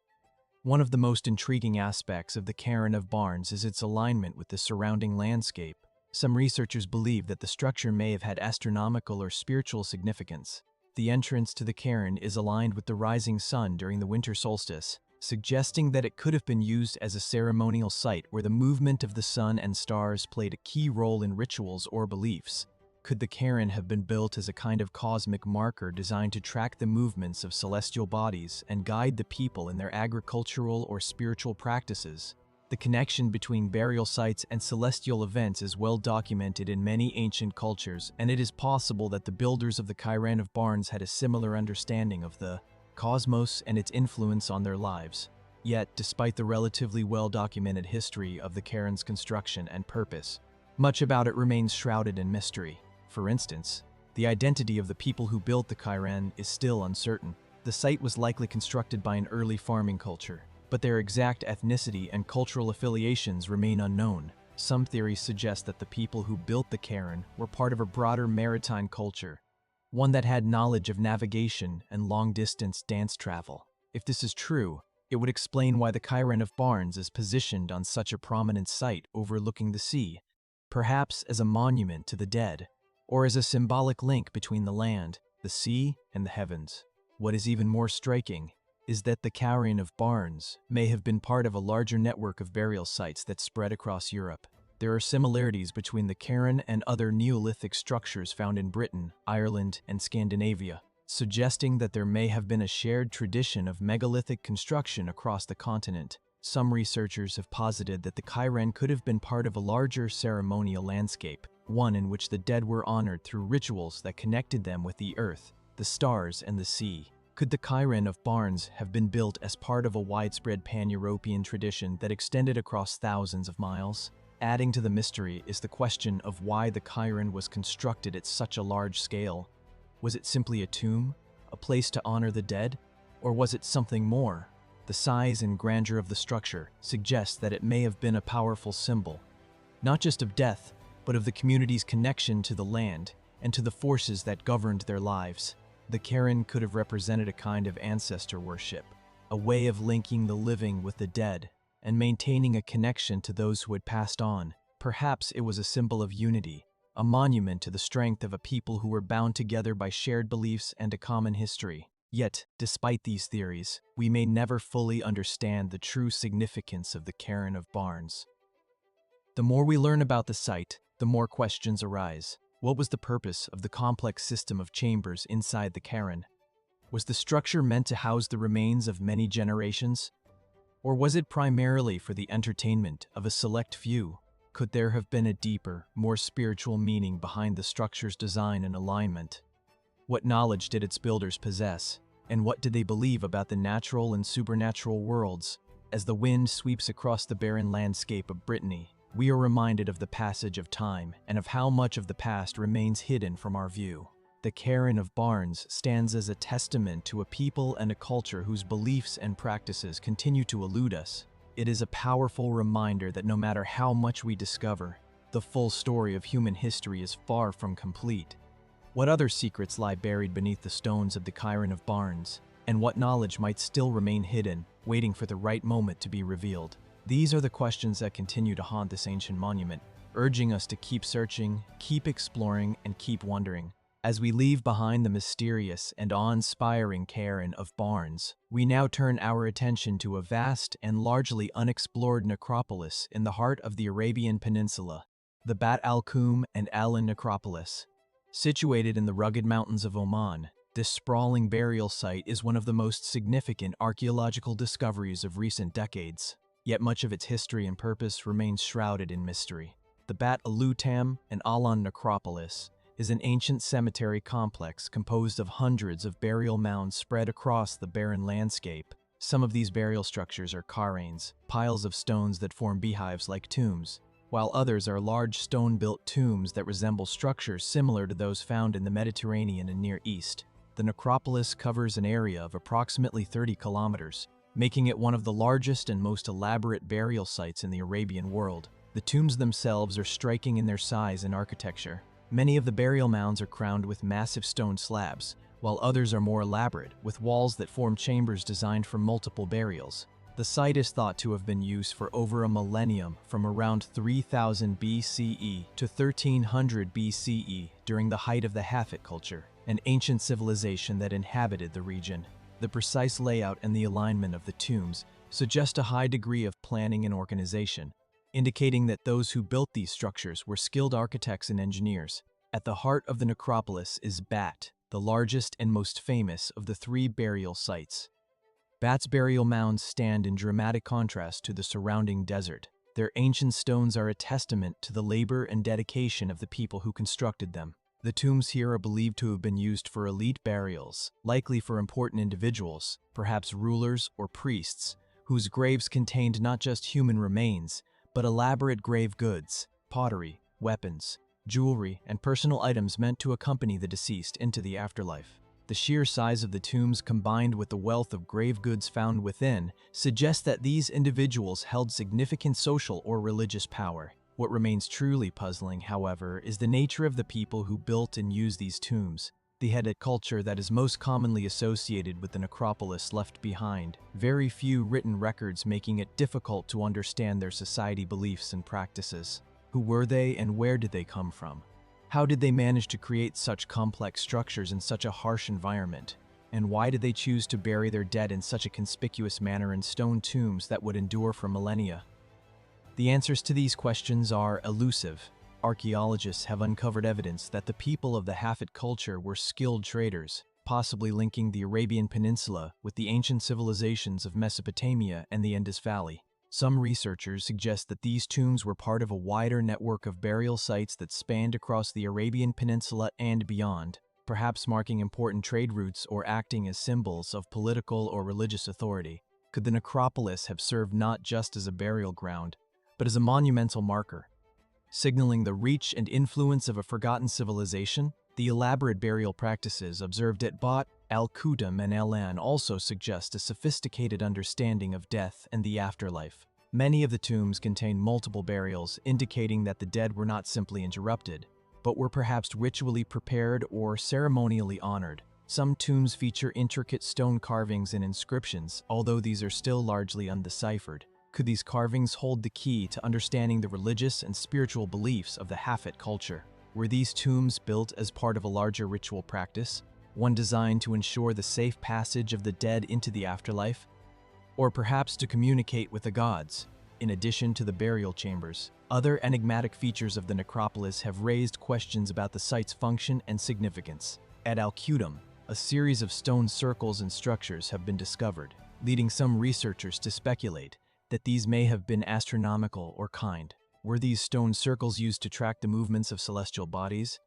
One of the most intriguing aspects of the cairn of Barnes is its alignment with the surrounding landscape. Some researchers believe that the structure may have had astronomical or spiritual significance. The entrance to the cairn is aligned with the rising sun during the winter solstice, suggesting that it could have been used as a ceremonial site where the movement of the sun and stars played a key role in rituals or beliefs. Could the cairn have been built as a kind of cosmic marker designed to track the movements of celestial bodies and guide the people in their agricultural or spiritual practices? The connection between burial sites and celestial events is well documented in many ancient cultures, and it is possible that the builders of the cairn of Barnes had a similar understanding of the cosmos and its influence on their lives. Yet, despite the relatively well-documented history of the cairn's construction and purpose, much about it remains shrouded in mystery. For instance, the identity of the people who built the cairn is still uncertain. The site was likely constructed by an early farming culture, but their exact ethnicity and cultural affiliations remain unknown. Some theories suggest that the people who built the cairn were part of a broader maritime culture, one that had knowledge of navigation and long-distance dance travel. If this is true, it would explain why the cairn of Barnes is positioned on such a prominent site overlooking the sea, perhaps as a monument to the dead, or as a symbolic link between the land, the sea, and the heavens. What is even more striking is that the cairn of Barnes may have been part of a larger network of burial sites that spread across Europe. There are similarities between the cairn and other Neolithic structures found in Britain, Ireland, and Scandinavia, suggesting that there may have been a shared tradition of megalithic construction across the continent. Some researchers have posited that the cairn could have been part of a larger ceremonial landscape, one in which the dead were honored through rituals that connected them with the earth, the stars, and the sea. Could the cairn of Barnes have been built as part of a widespread pan-European tradition that extended across thousands of miles? Adding to the mystery is the question of why the cairn was constructed at such a large scale. Was it simply a tomb, a place to honor the dead, or was it something more? The size and grandeur of the structure suggests that it may have been a powerful symbol, not just of death, but of the community's connection to the land and to the forces that governed their lives. The cairn could have represented a kind of ancestor worship, a way of linking the living with the dead and maintaining a connection to those who had passed on. Perhaps it was a symbol of unity, a monument to the strength of a people who were bound together by shared beliefs and a common history. Yet, despite these theories, we may never fully understand the true significance of the cairn of Barnes. The more we learn about the site, the more questions arise. What was the purpose of the complex system of chambers inside the cairn? Was the structure meant to house the remains of many generations? Or was it primarily for the entertainment of a select few? Could there have been a deeper, more spiritual meaning behind the structure's design and alignment? What knowledge did its builders possess, and what did they believe about the natural and supernatural worlds? As the wind sweeps across the barren landscape of Brittany, we are reminded of the passage of time and of how much of the past remains hidden from our view. The cairn of Barnes stands as a testament to a people and a culture whose beliefs and practices continue to elude us. It is a powerful reminder that no matter how much we discover, the full story of human history is far from complete. What other secrets lie buried beneath the stones of the cairn of Barnes, and what knowledge might still remain hidden, waiting for the right moment to be revealed? These are the questions that continue to haunt this ancient monument, urging us to keep searching, keep exploring, and keep wondering. As we leave behind the mysterious and awe-inspiring cairn of Barnes, we now turn our attention to a vast and largely unexplored necropolis in the heart of the Arabian Peninsula, the Bat al-Kum and Al-Necropolis. Situated in the rugged mountains of Oman, this sprawling burial site is one of the most significant archaeological discoveries of recent decades. Yet much of its history and purpose remains shrouded in mystery. The Bat Alutam and Alan necropolis is an ancient cemetery complex composed of hundreds of burial mounds spread across the barren landscape. Some of these burial structures are karains, piles of stones that form beehives like tombs, while others are large stone-built tombs that resemble structures similar to those found in the Mediterranean and Near East. The necropolis covers an area of approximately 30 kilometers, making it one of the largest and most elaborate burial sites in the Arabian world. The tombs themselves are striking in their size and architecture. Many of the burial mounds are crowned with massive stone slabs, while others are more elaborate, with walls that form chambers designed for multiple burials. The site is thought to have been used for over a millennium, from around 3000 BCE to 1300 BCE, during the height of the Hafid culture, an ancient civilization that inhabited the region. The precise layout and the alignment of the tombs suggest a high degree of planning and organization, indicating that those who built these structures were skilled architects and engineers. At the heart of the necropolis is Bat, the largest and most famous of the three burial sites. Bat's burial mounds stand in dramatic contrast to the surrounding desert. Their ancient stones are a testament to the labor and dedication of the people who constructed them. The tombs here are believed to have been used for elite burials, likely for important individuals, perhaps rulers or priests, whose graves contained not just human remains, but elaborate grave goods, pottery, weapons, jewelry, and personal items meant to accompany the deceased into the afterlife. The sheer size of the tombs, combined with the wealth of grave goods found within, suggests that these individuals held significant social or religious power. What remains truly puzzling, however, is the nature of the people who built and used these tombs. The Hethite culture that is most commonly associated with the necropolis left behind very few written records, making it difficult to understand their society beliefs and practices. Who were they and where did they come from? How did they manage to create such complex structures in such a harsh environment? And why did they choose to bury their dead in such a conspicuous manner in stone tombs that would endure for millennia? The answers to these questions are elusive. Archaeologists have uncovered evidence that the people of the Hafid culture were skilled traders, possibly linking the Arabian Peninsula with the ancient civilizations of Mesopotamia and the Indus Valley. Some researchers suggest that these tombs were part of a wider network of burial sites that spanned across the Arabian Peninsula and beyond, perhaps marking important trade routes or acting as symbols of political or religious authority. Could the necropolis have served not just as a burial ground, but as a monumental marker, signaling the reach and influence of a forgotten civilization? The elaborate burial practices observed at Bat al-Qudam and El-An also suggest a sophisticated understanding of death and the afterlife. Many of the tombs contain multiple burials, indicating that the dead were not simply interrupted, but were perhaps ritually prepared or ceremonially honored. Some tombs feature intricate stone carvings and inscriptions, although these are still largely undeciphered. Could these carvings hold the key to understanding the religious and spiritual beliefs of the Hafid culture? Were these tombs built as part of a larger ritual practice, one designed to ensure the safe passage of the dead into the afterlife? Or perhaps to communicate with the gods? In addition to the burial chambers, other enigmatic features of the necropolis have raised questions about the site's function and significance. At Al-Qudam, a series of stone circles and structures have been discovered, leading some researchers to speculate that these may have been astronomical or kind. Were these stone circles used to track the movements of celestial bodies?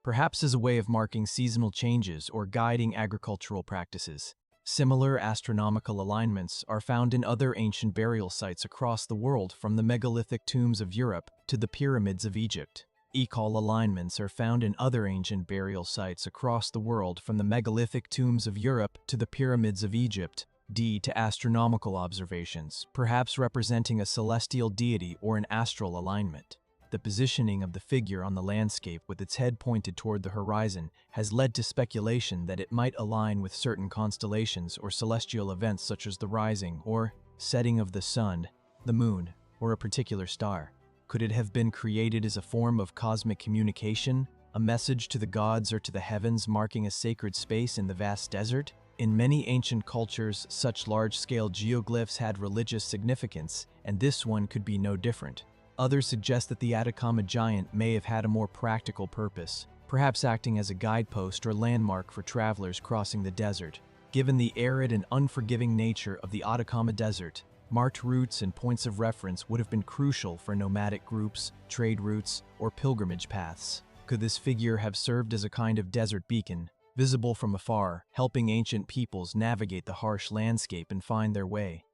Perhaps as a way of marking seasonal changes or guiding agricultural practices. Similar astronomical alignments are found in other ancient burial sites across the world, from the megalithic tombs of Europe to the pyramids of Egypt. Equal alignments are found in other ancient burial sites across the world, from the megalithic tombs of Europe to the pyramids of Egypt. To astronomical observations, perhaps representing a celestial deity or an astral alignment. The positioning of the figure on the landscape with its head pointed toward the horizon has led to speculation that it might align with certain constellations or celestial events such as the rising or setting of the sun, the moon, or a particular star. Could it have been created as a form of cosmic communication, a message to the gods or to the heavens, marking a sacred space in the vast desert? In many ancient cultures, such large-scale geoglyphs had religious significance, and this one could be no different. Others suggest that the Atacama giant may have had a more practical purpose, perhaps acting as a guidepost or landmark for travelers crossing the desert. Given the arid and unforgiving nature of the Atacama Desert, marked routes and points of reference would have been crucial for nomadic groups, trade routes, or pilgrimage paths. Could this figure have served as a kind of desert beacon, visible from afar, helping ancient peoples navigate the harsh landscape and find their way?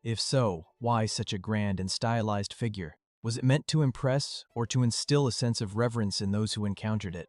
If so, why such a grand and stylized figure? Was it meant to impress or to instill a sense of reverence in those who encountered it?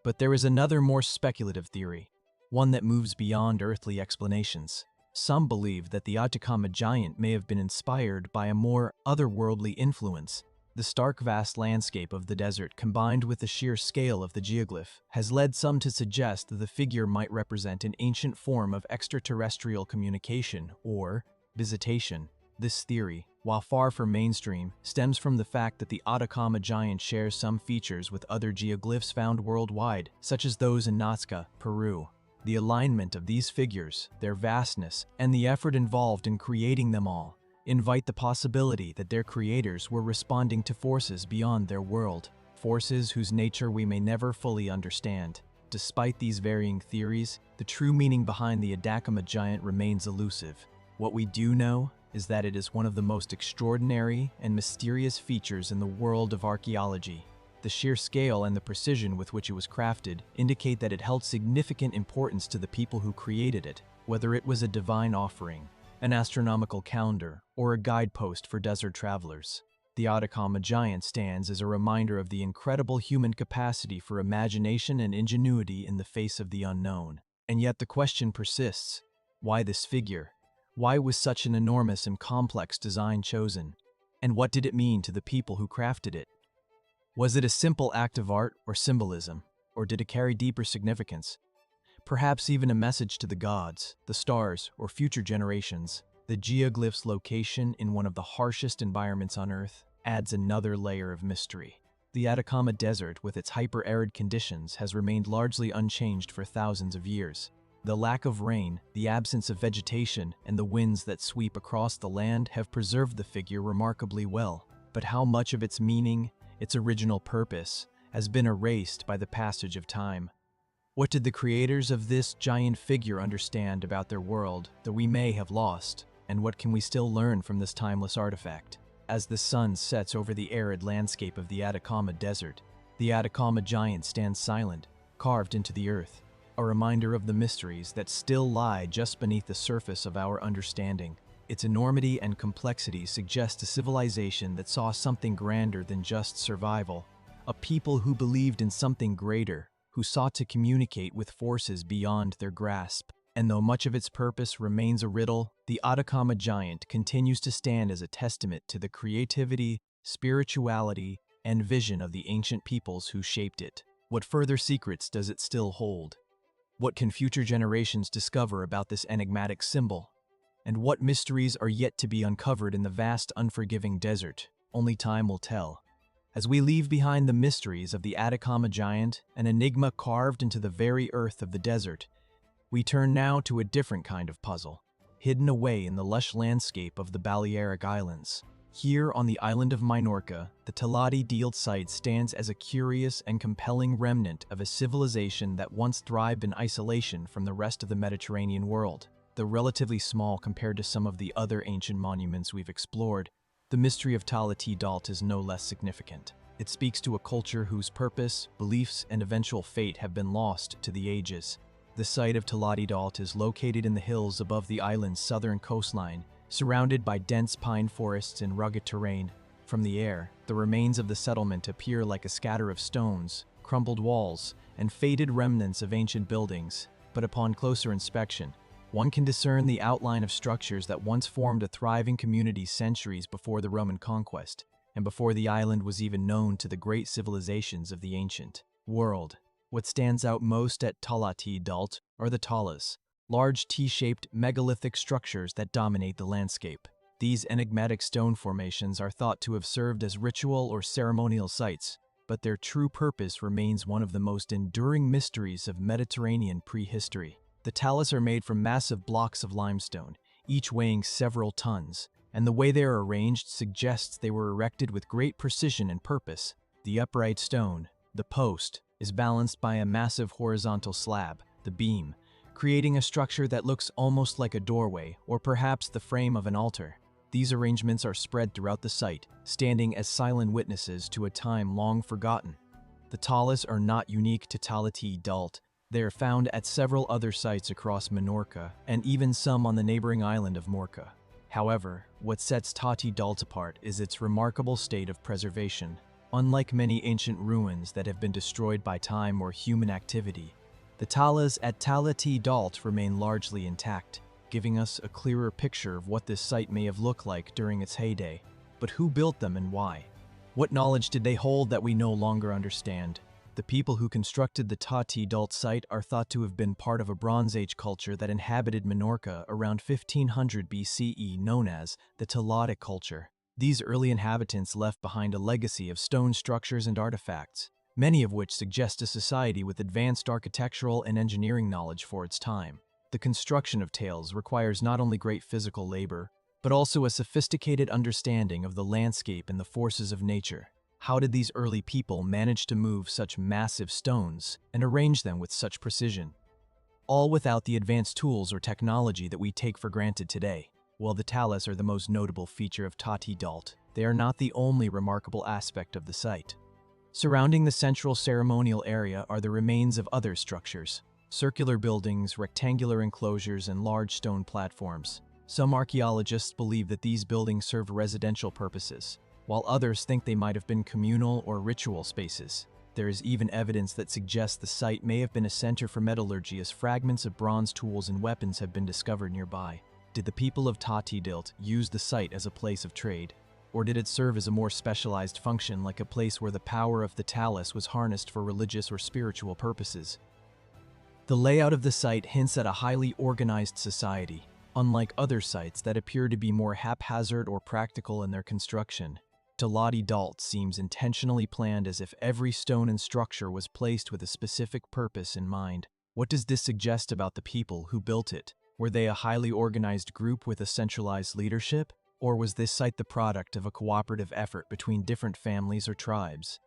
But there is another more speculative theory, one that moves beyond earthly explanations. Some believe that the Atacama giant may have been inspired by a more otherworldly influence. The stark vast landscape of the desert combined with the sheer scale of the geoglyph has led some to suggest that the figure might represent an ancient form of extraterrestrial communication or visitation. This theory, while far from mainstream, stems from the fact that the Atacama giant shares some features with other geoglyphs found worldwide, such as those in Nazca, Peru. The alignment of these figures, their vastness, and the effort involved in creating them all invite the possibility that their creators were responding to forces beyond their world, forces whose nature we may never fully understand. Despite these varying theories, the true meaning behind the Atacama giant remains elusive. What we do know is that it is one of the most extraordinary and mysterious features in the world of archaeology. The sheer scale and the precision with which it was crafted indicate that it held significant importance to the people who created it, whether it was a divine offering, an astronomical calendar, or a guidepost for desert travelers. The Atacama giant stands as a reminder of the incredible human capacity for imagination and ingenuity in the face of the unknown. And yet the question persists: why this figure? Why was such an enormous and complex design chosen? And what did it mean to the people who crafted it? Was it a simple act of art or symbolism, or did it carry deeper significance? Perhaps even a message to the gods, the stars, or future generations. The geoglyph's location in one of the harshest environments on Earth adds another layer of mystery. The Atacama Desert, with its hyper-arid conditions, has remained largely unchanged for thousands of years. The lack of rain, the absence of vegetation, and the winds that sweep across the land have preserved the figure remarkably well. But how much of its meaning, its original purpose, has been erased by the passage of time? What did the creators of this giant figure understand about their world that we may have lost? And what can we still learn from this timeless artifact? As the sun sets over the arid landscape of the Atacama Desert, the Atacama giant stands silent, carved into the earth, a reminder of the mysteries that still lie just beneath the surface of our understanding. Its enormity and complexity suggest a civilization that saw something grander than just survival, a people who believed in something greater, who sought to communicate with forces beyond their grasp. And though much of its purpose remains a riddle, the Atacama giant continues to stand as a testament to the creativity, spirituality, and vision of the ancient peoples who shaped it. What further secrets does it still hold? What can future generations discover about this enigmatic symbol? And what mysteries are yet to be uncovered in the vast, unforgiving desert? Only time will tell. As we leave behind the mysteries of the Atacama giant, an enigma carved into the very earth of the desert, we turn now to a different kind of puzzle, hidden away in the lush landscape of the Balearic Islands. Here on the island of Minorca, the Talati Dealt site stands as a curious and compelling remnant of a civilization that once thrived in isolation from the rest of the Mediterranean world. Though relatively small compared to some of the other ancient monuments we've explored, the mystery of Talati Dealt is no less significant. It speaks to a culture whose purpose, beliefs, and eventual fate have been lost to the ages. The site of Talati Dealt is located in the hills above the island's southern coastline, surrounded by dense pine forests and rugged terrain. From the air, the remains of the settlement appear like a scatter of stones, crumbled walls, and faded remnants of ancient buildings. But upon closer inspection, one can discern the outline of structures that once formed a thriving community centuries before the Roman conquest, and before the island was even known to the great civilizations of the ancient world. What stands out most at Talati Dealt are the talas, large T-shaped megalithic structures that dominate the landscape. These enigmatic stone formations are thought to have served as ritual or ceremonial sites, but their true purpose remains one of the most enduring mysteries of Mediterranean prehistory. The talas are made from massive blocks of limestone, each weighing several tons, and the way they are arranged suggests they were erected with great precision and purpose. The upright stone, the post, is balanced by a massive horizontal slab, the beam, creating a structure that looks almost like a doorway or perhaps the frame of an altar. These arrangements are spread throughout the site, standing as silent witnesses to a time long forgotten. The talas are not unique to Talati Dalt. They are found at several other sites across Minorca and even some on the neighboring island of Morca. However, what sets Tati Dalt apart is its remarkable state of preservation. Unlike many ancient ruins that have been destroyed by time or human activity, the talas at Talati Dalt remain largely intact, giving us a clearer picture of what this site may have looked like during its heyday. But who built them and why? What knowledge did they hold that we no longer understand? The people who constructed the Tati Dalt site are thought to have been part of a Bronze Age culture that inhabited Minorca around 1500 BCE, known as the Talatic culture. These early inhabitants left behind a legacy of stone structures and artifacts, many of which suggest a society with advanced architectural and engineering knowledge for its time. The construction of tales requires not only great physical labor, but also a sophisticated understanding of the landscape and the forces of nature. How did these early people manage to move such massive stones and arrange them with such precision? All without the advanced tools or technology that we take for granted today. While the talas are the most notable feature of Tati Dalt, they are not the only remarkable aspect of the site. Surrounding the central ceremonial area are the remains of other structures: circular buildings, rectangular enclosures, and large stone platforms. Some archaeologists believe that these buildings served residential purposes, while others think they might have been communal or ritual spaces. There is even evidence that suggests the site may have been a center for metallurgy, as fragments of bronze tools and weapons have been discovered nearby. Did the people of Tati Dalt use the site as a place of trade? Or did it serve as a more specialized function, like a place where the power of the talas was harnessed for religious or spiritual purposes? The layout of the site hints at a highly organized society, unlike other sites that appear to be more haphazard or practical in their construction. Talati Dalt seems intentionally planned, as if every stone and structure was placed with a specific purpose in mind. What does this suggest about the people who built it? Were they a highly organized group with a centralized leadership? Or was this site the product of a cooperative effort between different families or tribes?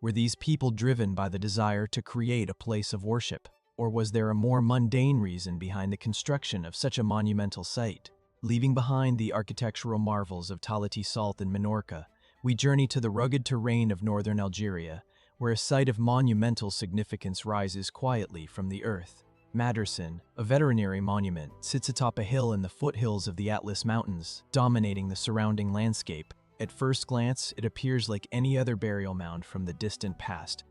Were these people driven by the desire to create a place of worship? Or was there a more mundane reason behind the construction of such a monumental site? Leaving behind the architectural marvels of Talati Salt and Minorca, we journey to the rugged terrain of northern Algeria, where a site of monumental significance rises quietly from the earth. Madrasan, a veterinary monument, sits atop a hill in the foothills of the Atlas Mountains, dominating the surrounding landscape. At first glance, it appears like any other burial mound from the distant past.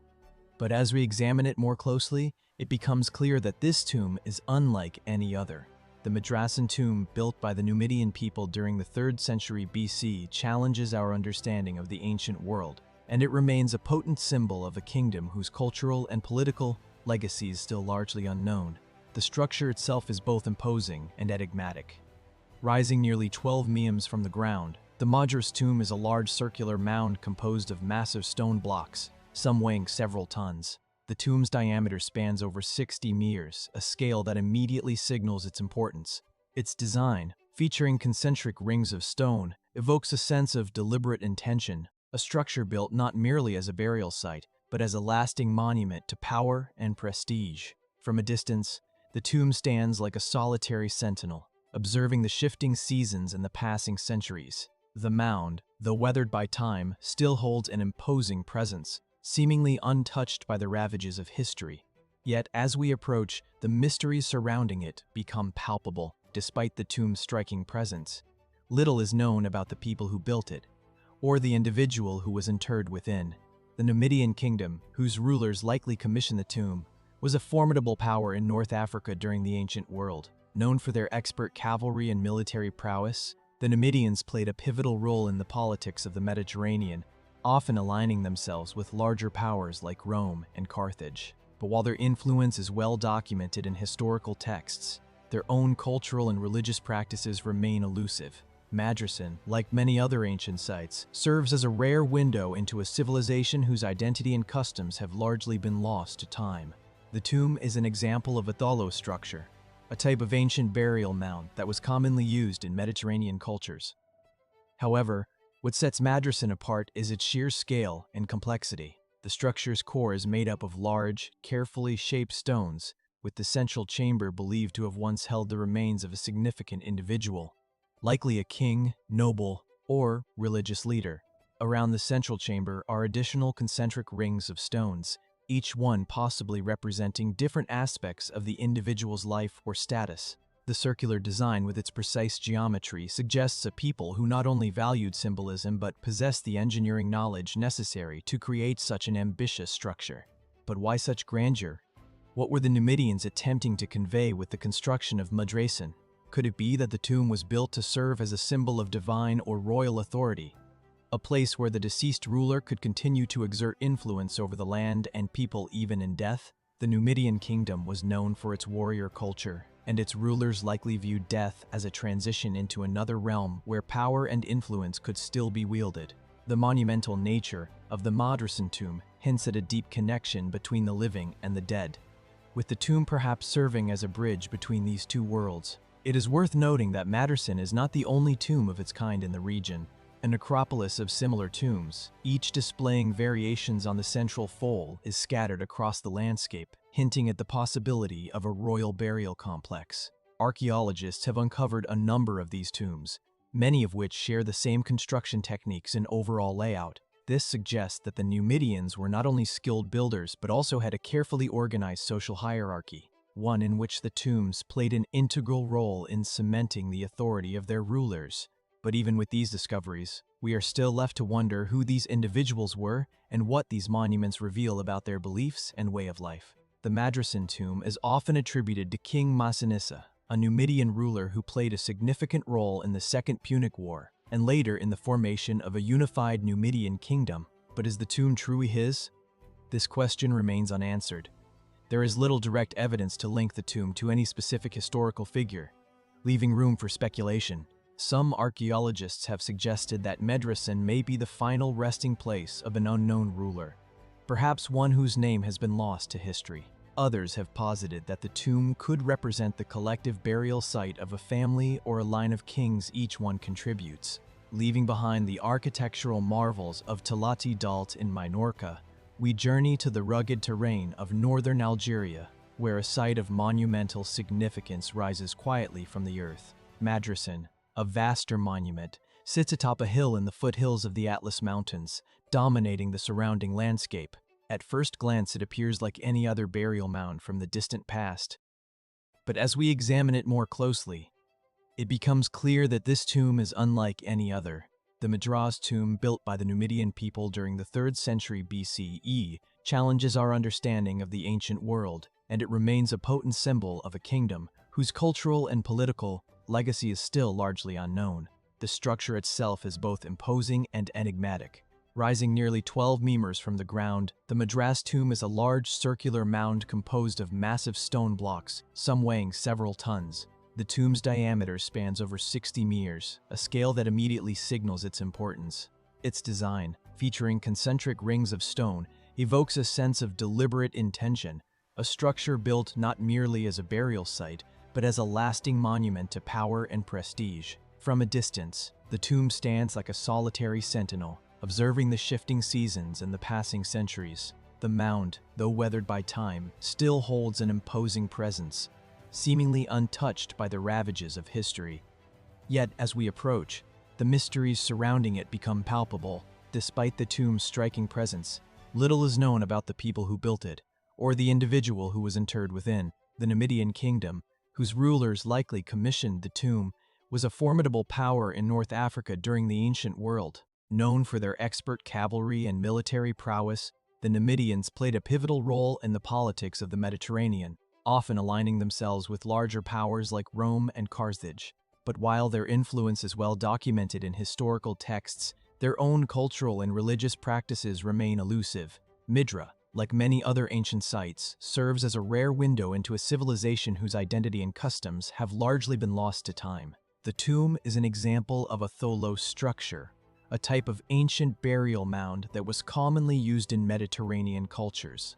But as we examine it more closely, it becomes clear that this tomb is unlike any other. The Madrasan tomb, built by the Numidian people during the 3rd century BC, challenges our understanding of the ancient world, and it remains a potent symbol of a kingdom whose cultural and political legacy is still largely unknown. The structure itself is both imposing and enigmatic. Rising nearly 12 metres from the ground, the Madras tomb is a large circular mound composed of massive stone blocks, some weighing several tons. The tomb's diameter spans over 60 meters, a scale that immediately signals its importance. Its design, featuring concentric rings of stone, evokes a sense of deliberate intention, a structure built not merely as a burial site, but as a lasting monument to power and prestige. From a distance, the tomb stands like a solitary sentinel, observing the shifting seasons and the passing centuries. The mound, though weathered by time, still holds an imposing presence, seemingly untouched by the ravages of history. Yet, as we approach, the mysteries surrounding it become palpable. Despite the tomb's striking presence, little is known about the people who built it, or the individual who was interred within. The Numidian kingdom, whose rulers likely commissioned the tomb, was a formidable power in North Africa during the ancient world. Known for their expert cavalry and military prowess, the Numidians played a pivotal role in the politics of the Mediterranean, often aligning themselves with larger powers like Rome and Carthage. But while their influence is well documented in historical texts, their own cultural and religious practices remain elusive. Madrasan, like many other ancient sites, serves as a rare window into a civilization whose identity and customs have largely been lost to time. The tomb is an example of a thalo structure, a type of ancient burial mound that was commonly used in Mediterranean cultures. However, what sets Madrasan apart is its sheer scale and complexity. The structure's core is made up of large, carefully shaped stones, with the central chamber believed to have once held the remains of a significant individual, likely a king, noble, or religious leader. Around the central chamber are additional concentric rings of stones, each one possibly representing different aspects of the individual's life or status. The circular design with its precise geometry suggests a people who not only valued symbolism but possessed the engineering knowledge necessary to create such an ambitious structure. But why such grandeur? What were the Numidians attempting to convey with the construction of Madrasan? Could it be that the tomb was built to serve as a symbol of divine or royal authority? A place where the deceased ruler could continue to exert influence over the land and people even in death? The Numidian kingdom was known for its warrior culture, and its rulers likely viewed death as a transition into another realm where power and influence could still be wielded. The monumental nature of the Madrasan tomb hints at a deep connection between the living and the dead, with the tomb perhaps serving as a bridge between these two worlds. It is worth noting that Madrasan is not the only tomb of its kind in the region. A necropolis of similar tombs, each displaying variations on the central fold, is scattered across the landscape, hinting at the possibility of a royal burial complex. Archaeologists have uncovered a number of these tombs, many of which share the same construction techniques and overall layout. This suggests that the Numidians were not only skilled builders but also had a carefully organized social hierarchy, one in which the tombs played an integral role in cementing the authority of their rulers. But even with these discoveries, we are still left to wonder who these individuals were and what these monuments reveal about their beliefs and way of life. The Madrasan tomb is often attributed to King Masinissa, a Numidian ruler who played a significant role in the Second Punic War and later in the formation of a unified Numidian kingdom. But is the tomb truly his? This question remains unanswered. There is little direct evidence to link the tomb to any specific historical figure, leaving room for speculation. Some archaeologists have suggested that Madrasan may be the final resting place of an unknown ruler, perhaps one whose name has been lost to history. Others have posited that the tomb could represent the collective burial site of a family or a line of kings each one contributes. Leaving behind the architectural marvels of Talati Dalt in Minorca, we journey to the rugged terrain of northern Algeria, where a site of monumental significance rises quietly from the earth. Madrasan, a vaster monument, sits atop a hill in the foothills of the Atlas Mountains, dominating the surrounding landscape. At first glance, it appears like any other burial mound from the distant past. But as we examine it more closely, it becomes clear that this tomb is unlike any other. The Madras tomb, built by the Numidian people during the 3rd century BCE, challenges our understanding of the ancient world, and it remains a potent symbol of a kingdom whose cultural and political legacy is still largely unknown. The structure itself is both imposing and enigmatic. Rising nearly 12 meters from the ground, the Madras tomb is a large circular mound composed of massive stone blocks, some weighing several tons. The tomb's diameter spans over 60 meters, a scale that immediately signals its importance. Its design, featuring concentric rings of stone, evokes a sense of deliberate intention, a structure built not merely as a burial site, but as a lasting monument to power and prestige. From a distance, the tomb stands like a solitary sentinel, observing the shifting seasons and the passing centuries. The mound, though weathered by time, still holds an imposing presence, seemingly untouched by the ravages of history. Yet, as we approach, the mysteries surrounding it become palpable. Despite the tomb's striking presence, little is known about the people who built it, or the individual who was interred within. The Numidian kingdom, whose rulers likely commissioned the tomb, was a formidable power in North Africa during the ancient world. Known for their expert cavalry and military prowess, the Numidians played a pivotal role in the politics of the Mediterranean, often aligning themselves with larger powers like Rome and Carthage. But while their influence is well documented in historical texts, their own cultural and religious practices remain elusive. Midra, like many other ancient sites, serves as a rare window into a civilization whose identity and customs have largely been lost to time. The tomb is an example of a tholos structure, a type of ancient burial mound that was commonly used in Mediterranean cultures.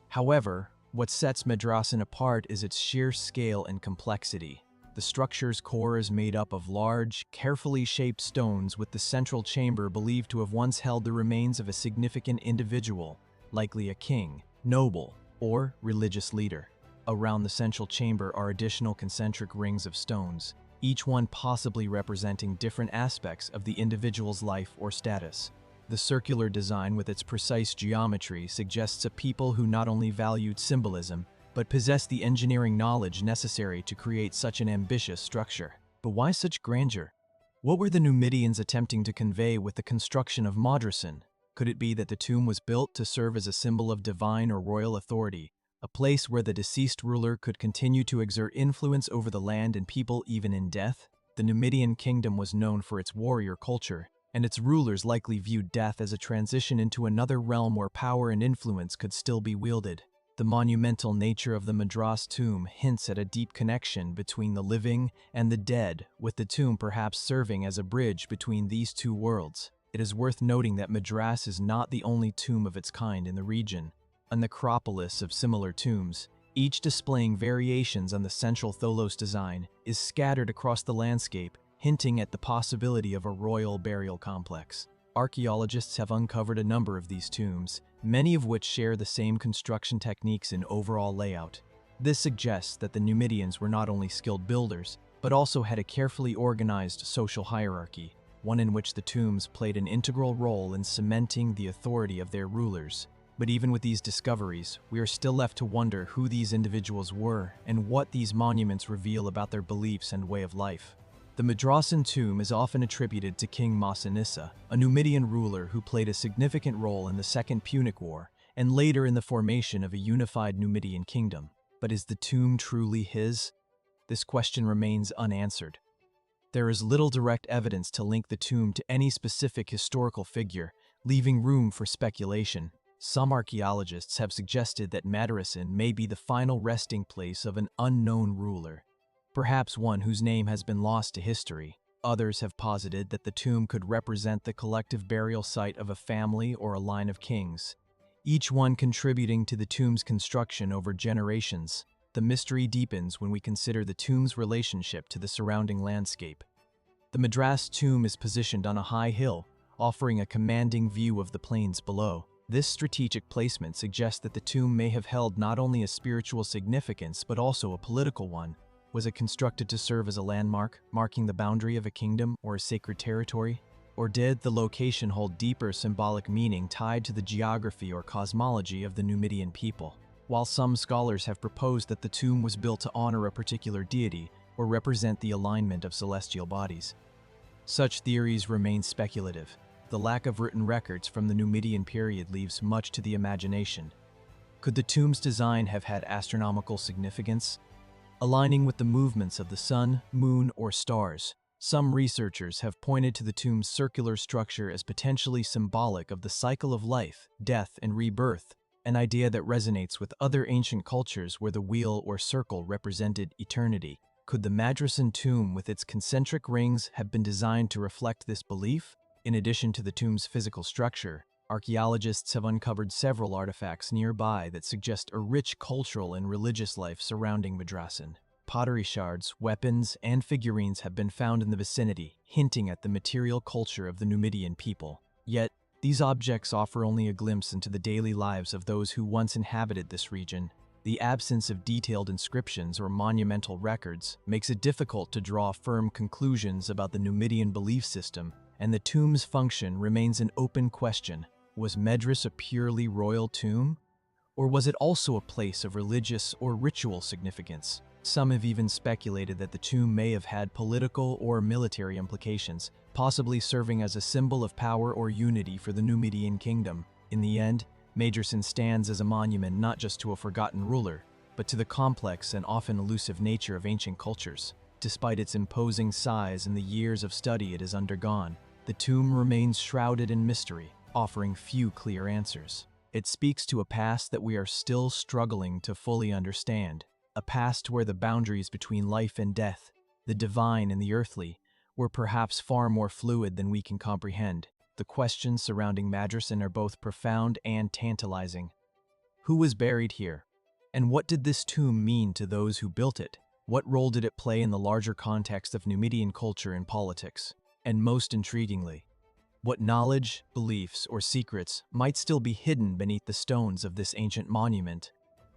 However, what sets Madrasan apart is its sheer scale and complexity. The structure's core is made up of large, carefully shaped stones, with the central chamber believed to have once held the remains of a significant individual, likely a king, noble, or religious leader. Around the central chamber are additional concentric rings of stones, each one possibly representing different aspects of the individual's life or status. The circular design with its precise geometry suggests a people who not only valued symbolism, but possessed the engineering knowledge necessary to create such an ambitious structure. But why such grandeur? What were the Numidians attempting to convey with the construction of Madrasan? Could it be that the tomb was built to serve as a symbol of divine or royal authority, a place where the deceased ruler could continue to exert influence over the land and people even in death? The Numidian kingdom was known for its warrior culture, and its rulers likely viewed death as a transition into another realm where power and influence could still be wielded. The monumental nature of the Madras tomb hints at a deep connection between the living and the dead, with the tomb perhaps serving as a bridge between these two worlds. It is worth noting that Madras is not the only tomb of its kind in the region. A necropolis of similar tombs, each displaying variations on the central tholos design, is scattered across the landscape, hinting at the possibility of a royal burial complex. Archaeologists have uncovered a number of these tombs, many of which share the same construction techniques and overall layout. This suggests that the Numidians were not only skilled builders, but also had a carefully organized social hierarchy, one in which the tombs played an integral role in cementing the authority of their rulers. But even with these discoveries, we are still left to wonder who these individuals were and what these monuments reveal about their beliefs and way of life. The Madrasan tomb is often attributed to King Masinissa, a Numidian ruler who played a significant role in the Second Punic War and later in the formation of a unified Numidian kingdom. But is the tomb truly his? This question remains unanswered. There is little direct evidence to link the tomb to any specific historical figure, leaving room for speculation. Some archaeologists have suggested that Madrasan may be the final resting place of an unknown ruler, perhaps one whose name has been lost to history. Others have posited that the tomb could represent the collective burial site of a family or a line of kings, each one contributing to the tomb's construction over generations. The mystery deepens when we consider the tomb's relationship to the surrounding landscape. The Madras tomb is positioned on a high hill, offering a commanding view of the plains below. This strategic placement suggests that the tomb may have held not only a spiritual significance but also a political one. Was it constructed to serve as a landmark, marking the boundary of a kingdom or a sacred territory? Or did the location hold deeper symbolic meaning tied to the geography or cosmology of the Numidian people? While some scholars have proposed that the tomb was built to honor a particular deity or represent the alignment of celestial bodies, such theories remain speculative. The lack of written records from the Numidian period leaves much to the imagination. Could the tomb's design have had astronomical significance, aligning with the movements of the sun, moon, or stars? Some researchers have pointed to the tomb's circular structure as potentially symbolic of the cycle of life, death, and rebirth, an idea that resonates with other ancient cultures where the wheel or circle represented eternity. Could the Madrasan tomb with its concentric rings have been designed to reflect this belief? In addition to the tomb's physical structure, archaeologists have uncovered several artifacts nearby that suggest a rich cultural and religious life surrounding Madrasan. Pottery shards, weapons, and figurines have been found in the vicinity, hinting at the material culture of the Numidian people. Yet, these objects offer only a glimpse into the daily lives of those who once inhabited this region. The absence of detailed inscriptions or monumental records makes it difficult to draw firm conclusions about the Numidian belief system, and the tomb's function remains an open question. Was Medrus a purely royal tomb? Or was it also a place of religious or ritual significance? Some have even speculated that the tomb may have had political or military implications, possibly serving as a symbol of power or unity for the Numidian kingdom. In the end, Madrasan stands as a monument not just to a forgotten ruler, but to the complex and often elusive nature of ancient cultures. Despite its imposing size and the years of study it has undergone, the tomb remains shrouded in mystery, offering few clear answers. It speaks to a past that we are still struggling to fully understand, a past where the boundaries between life and death, the divine and the earthly, were perhaps far more fluid than we can comprehend. The questions surrounding Madrasan are both profound and tantalizing. Who was buried here? And what did this tomb mean to those who built it? What role did it play in the larger context of Numidian culture and politics? And most intriguingly, what knowledge, beliefs, or secrets might still be hidden beneath the stones of this ancient monument,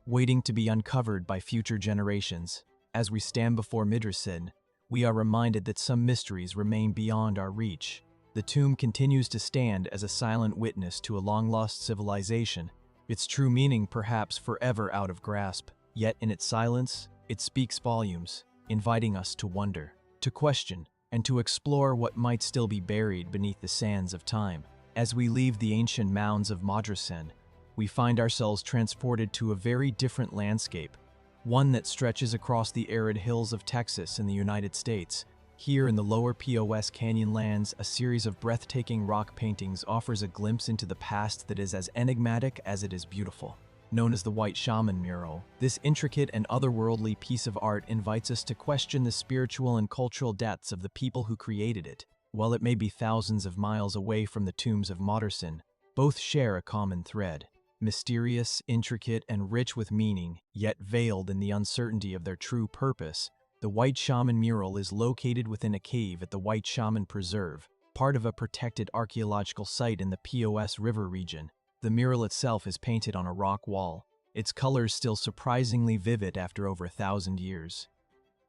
waiting to be uncovered by future generations? As we stand before Midrasin, we are reminded that some mysteries remain beyond our reach. The tomb continues to stand as a silent witness to a long-lost civilization, its true meaning perhaps forever out of grasp. Yet in its silence, it speaks volumes, inviting us to wonder, to question, and to explore what might still be buried beneath the sands of time. As we leave the ancient mounds of Madrasan, we find ourselves transported to a very different landscape, one that stretches across the arid hills of Texas in the United States. Here in the lower POS Canyonlands, a series of breathtaking rock paintings offers a glimpse into the past that is as enigmatic as it is beautiful. Known as the White Shaman mural, this intricate and otherworldly piece of art invites us to question the spiritual and cultural depths of the people who created it. While it may be thousands of miles away from the tombs of Madrasan, both share a common thread. Mysterious, intricate, and rich with meaning, yet veiled in the uncertainty of their true purpose, the White Shaman mural is located within a cave at the White Shaman Preserve, part of a protected archaeological site in the POS River region. The mural itself is painted on a rock wall, its colors still surprisingly vivid after over 1,000 years.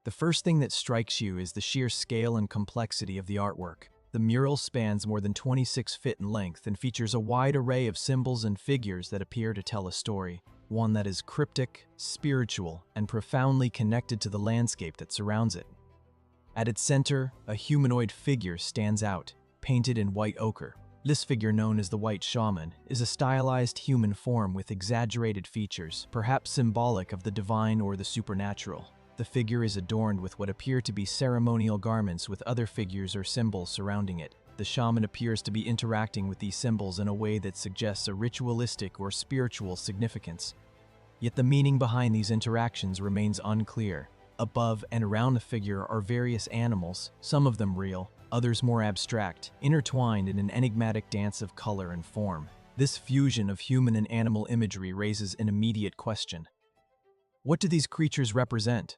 The first thing that strikes you is the sheer scale and complexity of the artwork. The mural spans more than 26 feet in length and features a wide array of symbols and figures that appear to tell a story, one that is cryptic, spiritual, and profoundly connected to the landscape that surrounds it. At its center, a humanoid figure stands out, painted in white ochre. This figure, known as the White Shaman, is a stylized human form with exaggerated features, perhaps symbolic of the divine or the supernatural. The figure is adorned with what appear to be ceremonial garments with other figures or symbols surrounding it. The shaman appears to be interacting with these symbols in a way that suggests a ritualistic or spiritual significance. Yet the meaning behind these interactions remains unclear. Above and around the figure are various animals, some of them real, others more abstract, intertwined in an enigmatic dance of color and form. This fusion of human and animal imagery raises an immediate question. What do these creatures represent?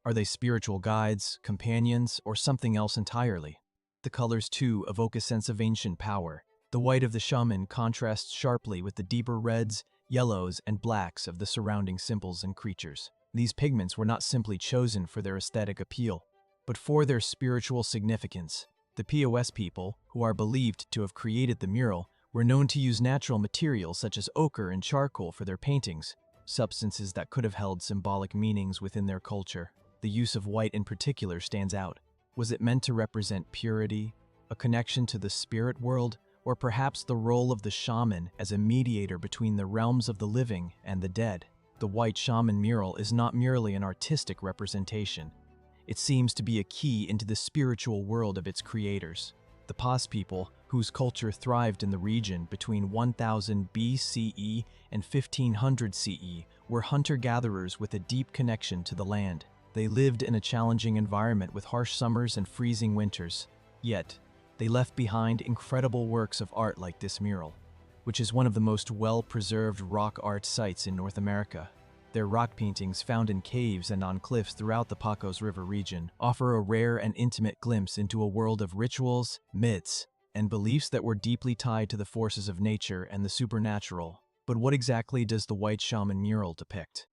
Are they spiritual guides, companions, or something else entirely? The colors, too, evoke a sense of ancient power. The white of the shaman contrasts sharply with the deeper reds, yellows, and blacks of the surrounding symbols and creatures. These pigments were not simply chosen for their aesthetic appeal, but for their spiritual significance. The POS people, who are believed to have created the mural, were known to use natural materials such as ochre and charcoal for their paintings, substances that could have held symbolic meanings within their culture. The use of white in particular stands out. Was it meant to represent purity, a connection to the spirit world, or perhaps the role of the shaman as a mediator between the realms of the living and the dead? The White Shaman mural is not merely an artistic representation. It seems to be a key into the spiritual world of its creators. The POS people, whose culture thrived in the region between 1000 BCE and 1500 CE, were hunter-gatherers with a deep connection to the land. They lived in a challenging environment with harsh summers and freezing winters. Yet, they left behind incredible works of art like this mural, which is one of the most well-preserved rock art sites in North America. Their rock paintings, found in caves and on cliffs throughout the Pacos River region, offer a rare and intimate glimpse into a world of rituals, myths, and beliefs that were deeply tied to the forces of nature and the supernatural. But what exactly does the White Shaman mural depict?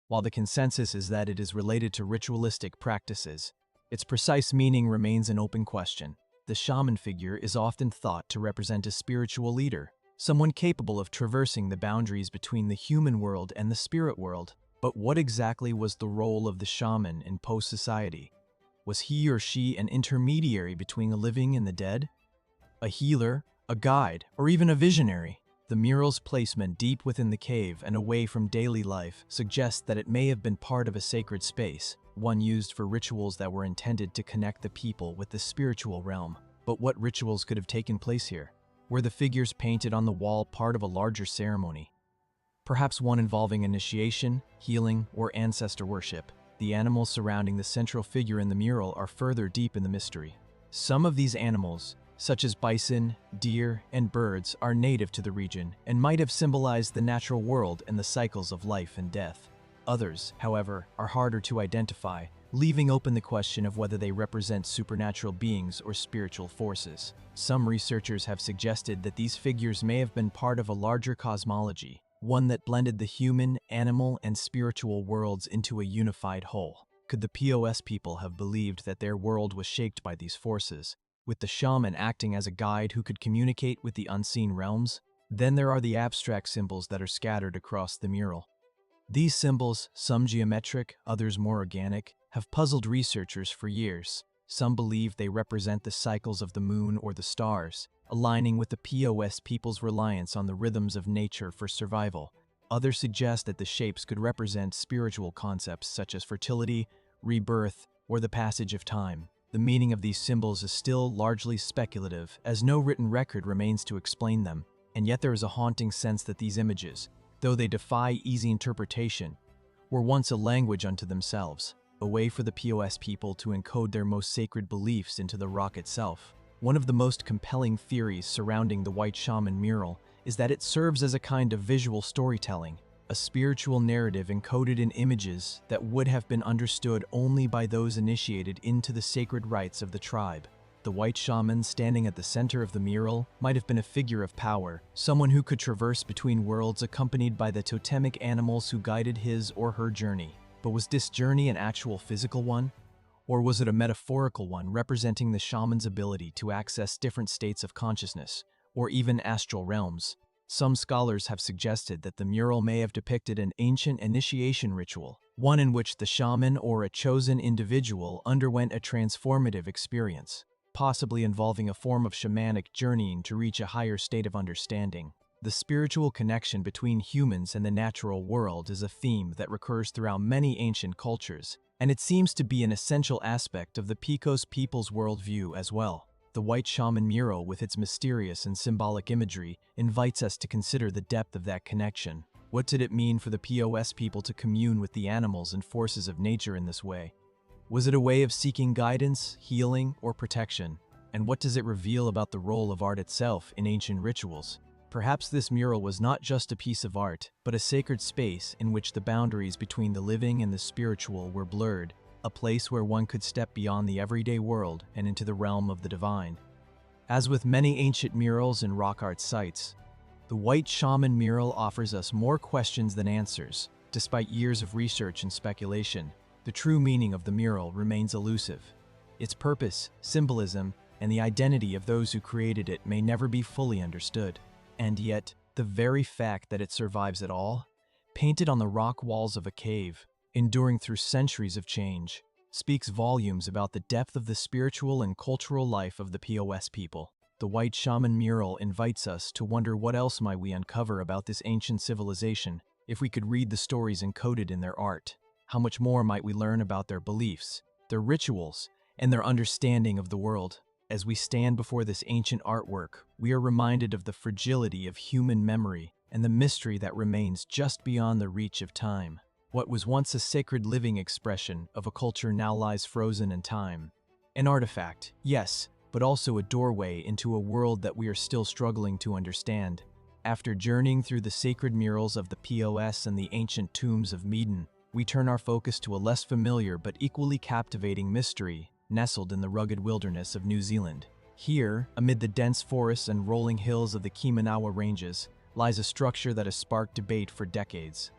While the consensus is that it is related to ritualistic practices, its precise meaning remains an open question. The shaman figure is often thought to represent a spiritual leader, someone capable of traversing the boundaries between the human world and the spirit world. But what exactly was the role of the shaman in post-society? Was he or she an intermediary between the living and the dead? A healer, a guide, or even a visionary? The mural's placement deep within the cave and away from daily life suggests that it may have been part of a sacred space, one used for rituals that were intended to connect the people with the spiritual realm. But what rituals could have taken place here? Were the figures painted on the wall part of a larger ceremony? Perhaps one involving initiation, healing, or ancestor worship. The animals surrounding the central figure in the mural are further deep in the mystery. Some of these animals, such as bison, deer, and birds, are native to the region and might have symbolized the natural world and the cycles of life and death. Others, however, are harder to identify, leaving open the question of whether they represent supernatural beings or spiritual forces. Some researchers have suggested that these figures may have been part of a larger cosmology, one that blended the human, animal, and spiritual worlds into a unified whole. Could the POS people have believed that their world was shaped by these forces, with the shaman acting as a guide who could communicate with the unseen realms? Then there are the abstract symbols that are scattered across the mural. These symbols, some geometric, others more organic, have puzzled researchers for years. Some believe they represent the cycles of the moon or the stars, aligning with the POS people's reliance on the rhythms of nature for survival. Others suggest that the shapes could represent spiritual concepts such as fertility, rebirth, or the passage of time. The meaning of these symbols is still largely speculative, as no written record remains to explain them, and yet there is a haunting sense that these images, though they defy easy interpretation, were once a language unto themselves, a way for the POS people to encode their most sacred beliefs into the rock itself. One of the most compelling theories surrounding the White Shaman mural is that it serves as a kind of visual storytelling, a spiritual narrative encoded in images that would have been understood only by those initiated into the sacred rites of the tribe. The white shaman standing at the center of the mural might have been a figure of power, someone who could traverse between worlds accompanied by the totemic animals who guided his or her journey. But was this journey an actual physical one? Or was it a metaphorical one representing the shaman's ability to access different states of consciousness, or even astral realms? Some scholars have suggested that the mural may have depicted an ancient initiation ritual, one in which the shaman or a chosen individual underwent a transformative experience, possibly involving a form of shamanic journeying to reach a higher state of understanding. The spiritual connection between humans and the natural world is a theme that recurs throughout many ancient cultures, and it seems to be an essential aspect of the Picos people's worldview as well. The White Shaman mural, with its mysterious and symbolic imagery, invites us to consider the depth of that connection. What did it mean for the POS people to commune with the animals and forces of nature in this way? Was it a way of seeking guidance, healing, or protection? And what does it reveal about the role of art itself in ancient rituals? Perhaps this mural was not just a piece of art, but a sacred space in which the boundaries between the living and the spiritual were blurred, a place where one could step beyond the everyday world and into the realm of the divine. As with many ancient murals and rock art sites, the White Shaman mural offers us more questions than answers. Despite years of research and speculation, the true meaning of the mural remains elusive. Its purpose, symbolism, and the identity of those who created it may never be fully understood. And yet, the very fact that it survives at all, painted on the rock walls of a cave, enduring through centuries of change, speaks volumes about the depth of the spiritual and cultural life of the POS people. The White Shaman mural invites us to wonder what else might we uncover about this ancient civilization if we could read the stories encoded in their art. How much more might we learn about their beliefs, their rituals, and their understanding of the world? As we stand before this ancient artwork, we are reminded of the fragility of human memory and the mystery that remains just beyond the reach of time. What was once a sacred living expression of a culture now lies frozen in time. An artifact, yes, but also a doorway into a world that we are still struggling to understand. After journeying through the sacred murals of the POS and the ancient tombs of Medan, we turn our focus to a less familiar but equally captivating mystery nestled in the rugged wilderness of New Zealand. Here, amid the dense forests and rolling hills of the Kimanawa Ranges, lies a structure that has sparked debate for decades: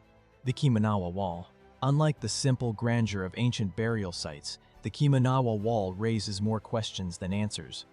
the Kimanawa Wall. Unlike the simple grandeur of ancient burial sites, the Kimanawa Wall raises more questions than answers,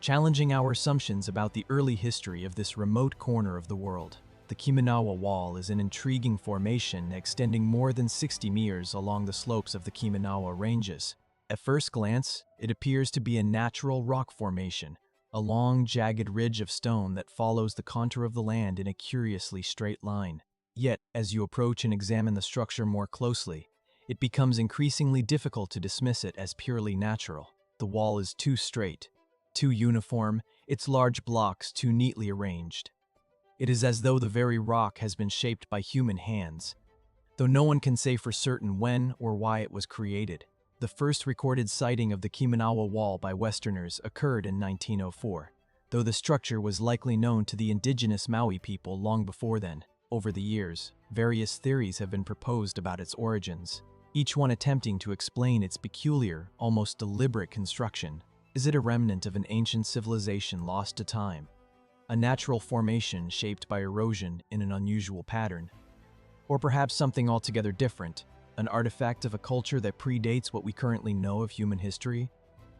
challenging our assumptions about the early history of this remote corner of the world. The Kimanawa Wall is an intriguing formation extending more than 60 meters along the slopes of the Kimanawa Ranges. At first glance, it appears to be a natural rock formation, a long, jagged ridge of stone that follows the contour of the land in a curiously straight line. Yet, as you approach and examine the structure more closely, it becomes increasingly difficult to dismiss it as purely natural. The wall is too straight, too uniform, its large blocks too neatly arranged. It is as though the very rock has been shaped by human hands, though no one can say for certain when or why it was created. The first recorded sighting of the Kimanawa Wall by Westerners occurred in 1904, though the structure was likely known to the indigenous Maui people long before then. Over the years, Various theories have been proposed about its origins, each one attempting to explain its peculiar, almost deliberate construction. Is it a remnant of an ancient civilization lost to time? A natural formation shaped by erosion in an unusual pattern? Or perhaps something altogether different, an artifact of a culture that predates what we currently know of human history?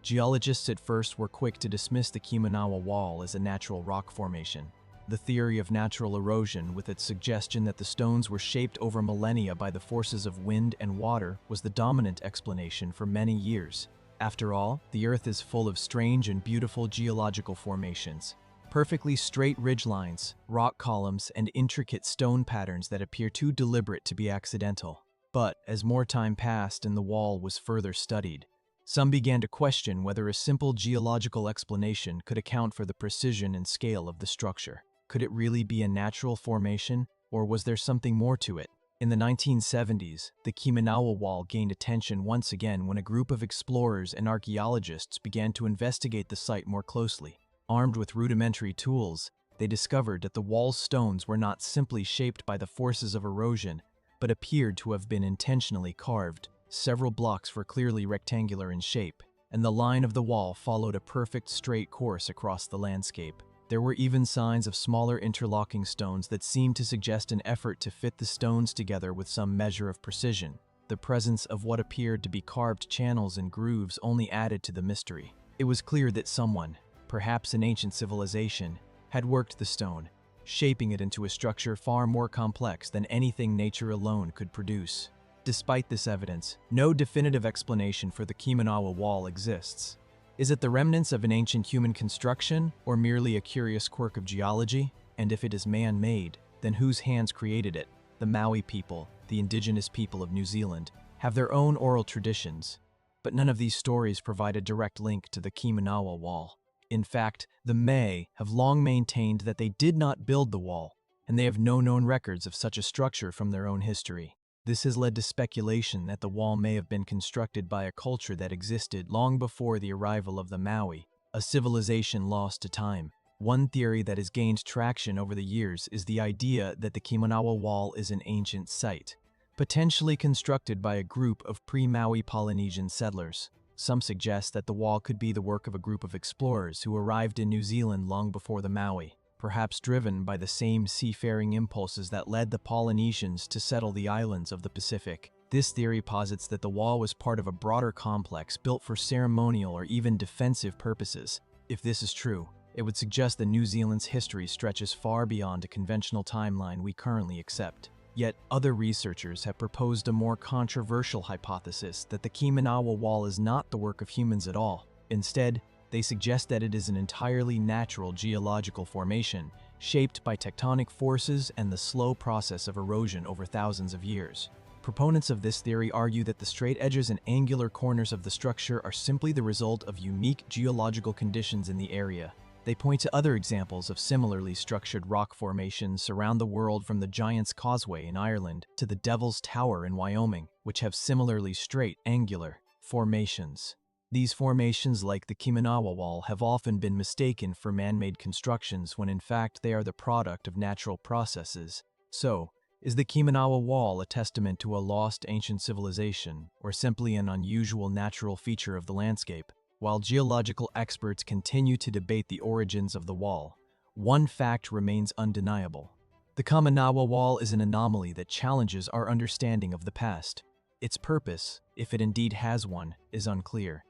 Geologists at first were quick to dismiss the Kimanawa Wall as a natural rock formation. The theory of natural erosion, with its suggestion that the stones were shaped over millennia by the forces of wind and water, was the dominant explanation for many years. After all, the Earth is full of strange and beautiful geological formations. Perfectly straight ridgelines, rock columns, and intricate stone patterns that appear too deliberate to be accidental. But as more time passed and the wall was further studied, some began to question whether a simple geological explanation could account for the precision and scale of the structure. Could it really be a natural formation, or was there something more to it? In the 1970s, the Kimanawa Wall gained attention once again when a group of explorers and archaeologists began to investigate the site more closely. Armed with rudimentary tools, they discovered that the wall's stones were not simply shaped by the forces of erosion, but appeared to have been intentionally carved. Several blocks were clearly rectangular in shape, and the line of the wall followed a perfect straight course across the landscape. There were even signs of smaller interlocking stones that seemed to suggest an effort to fit the stones together with some measure of precision. The presence of what appeared to be carved channels and grooves only added to the mystery. It was clear that someone, perhaps an ancient civilization, had worked the stone, shaping it into a structure far more complex than anything nature alone could produce. Despite this evidence, no definitive explanation for the Kimanawa Wall exists. Is it the remnants of an ancient human construction, or merely a curious quirk of geology? And if it is man-made, then whose hands created it? The Maui people, the indigenous people of New Zealand, have their own oral traditions, but none of these stories provide a direct link to the Kimanawa Wall. In fact, the May have long maintained that they did not build the wall, and they have no known records of such a structure from their own history. This has led to speculation that the wall may have been constructed by a culture that existed long before the arrival of the Maui, a civilization lost to time. One theory that has gained traction over the years is the idea that the Kimanawa Wall is an ancient site, potentially constructed by a group of pre-Maui Polynesian settlers. Some suggest that the wall could be the work of a group of explorers who arrived in New Zealand long before the Maui, perhaps driven by the same seafaring impulses that led the Polynesians to settle the islands of the Pacific. This theory posits that the wall was part of a broader complex built for ceremonial or even defensive purposes. If this is true, it would suggest that New Zealand's history stretches far beyond a conventional timeline we currently accept. Yet, other researchers have proposed a more controversial hypothesis that the Kimanawa Wall is not the work of humans at all. Instead, they suggest that it is an entirely natural geological formation, shaped by tectonic forces and the slow process of erosion over thousands of years. Proponents of this theory argue that the straight edges and angular corners of the structure are simply the result of unique geological conditions in the area. They point to other examples of similarly structured rock formations around the world, from the Giant's Causeway in Ireland to the Devil's Tower in Wyoming, which have similarly straight, angular formations. These formations, like the Kimanawa Wall, have often been mistaken for man-made constructions when in fact they are the product of natural processes. So, is the Kimanawa Wall a testament to a lost ancient civilization, or simply an unusual natural feature of the landscape? While geological experts continue to debate the origins of the wall, one fact remains undeniable. The Kimanawa Wall is an anomaly that challenges our understanding of the past. Its purpose, if it indeed has one, is unclear.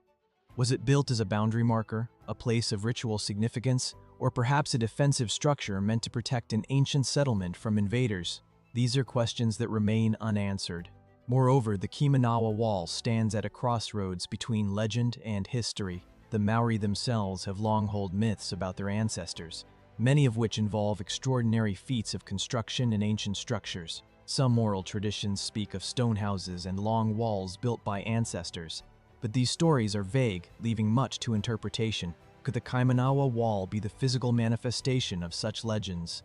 Was it built as a boundary marker, a place of ritual significance, or perhaps a defensive structure meant to protect an ancient settlement from invaders? These are questions that remain unanswered. Moreover, the Kimanawa Wall stands at a crossroads between legend and history. The Maori themselves have long held myths about their ancestors, many of which involve extraordinary feats of construction and ancient structures. Some oral traditions speak of stone houses and long walls built by ancestors, but these stories are vague, leaving much to interpretation. Could the Kimanawa Wall be the physical manifestation of such legends,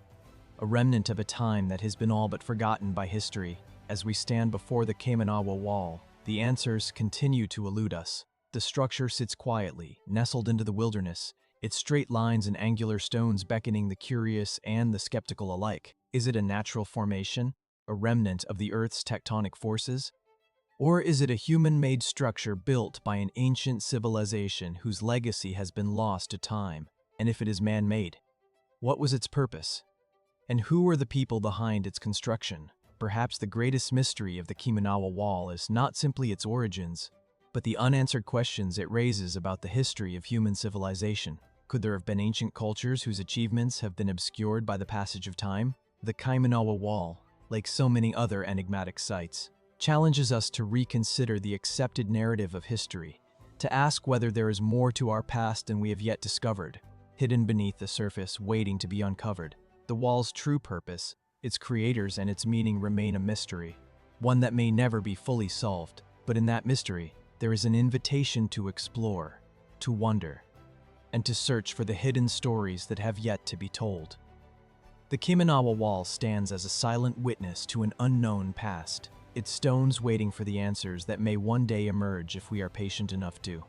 a remnant of a time that has been all but forgotten by history? As we stand before the Kimanawa Wall, the answers continue to elude us. The structure sits quietly, nestled into the wilderness, its straight lines and angular stones beckoning the curious and the skeptical alike. Is it a natural formation, a remnant of the Earth's tectonic forces? Or is it a human-made structure built by an ancient civilization whose legacy has been lost to time? And if it is man-made, what was its purpose? And who were the people behind its construction? Perhaps the greatest mystery of the Kimanawa Wall is not simply its origins, but the unanswered questions it raises about the history of human civilization. Could there have been ancient cultures whose achievements have been obscured by the passage of time? The Kimanawa Wall, like so many other enigmatic sites, challenges us to reconsider the accepted narrative of history, to ask whether there is more to our past than we have yet discovered, hidden beneath the surface, waiting to be uncovered. The wall's true purpose, its creators and its meaning remain a mystery, one that may never be fully solved. But in that mystery, there is an invitation to explore, to wonder, and to search for the hidden stories that have yet to be told. The Kimanawa Wall stands as a silent witness to an unknown past, its stones waiting for the answers that may one day emerge if we are patient enough to.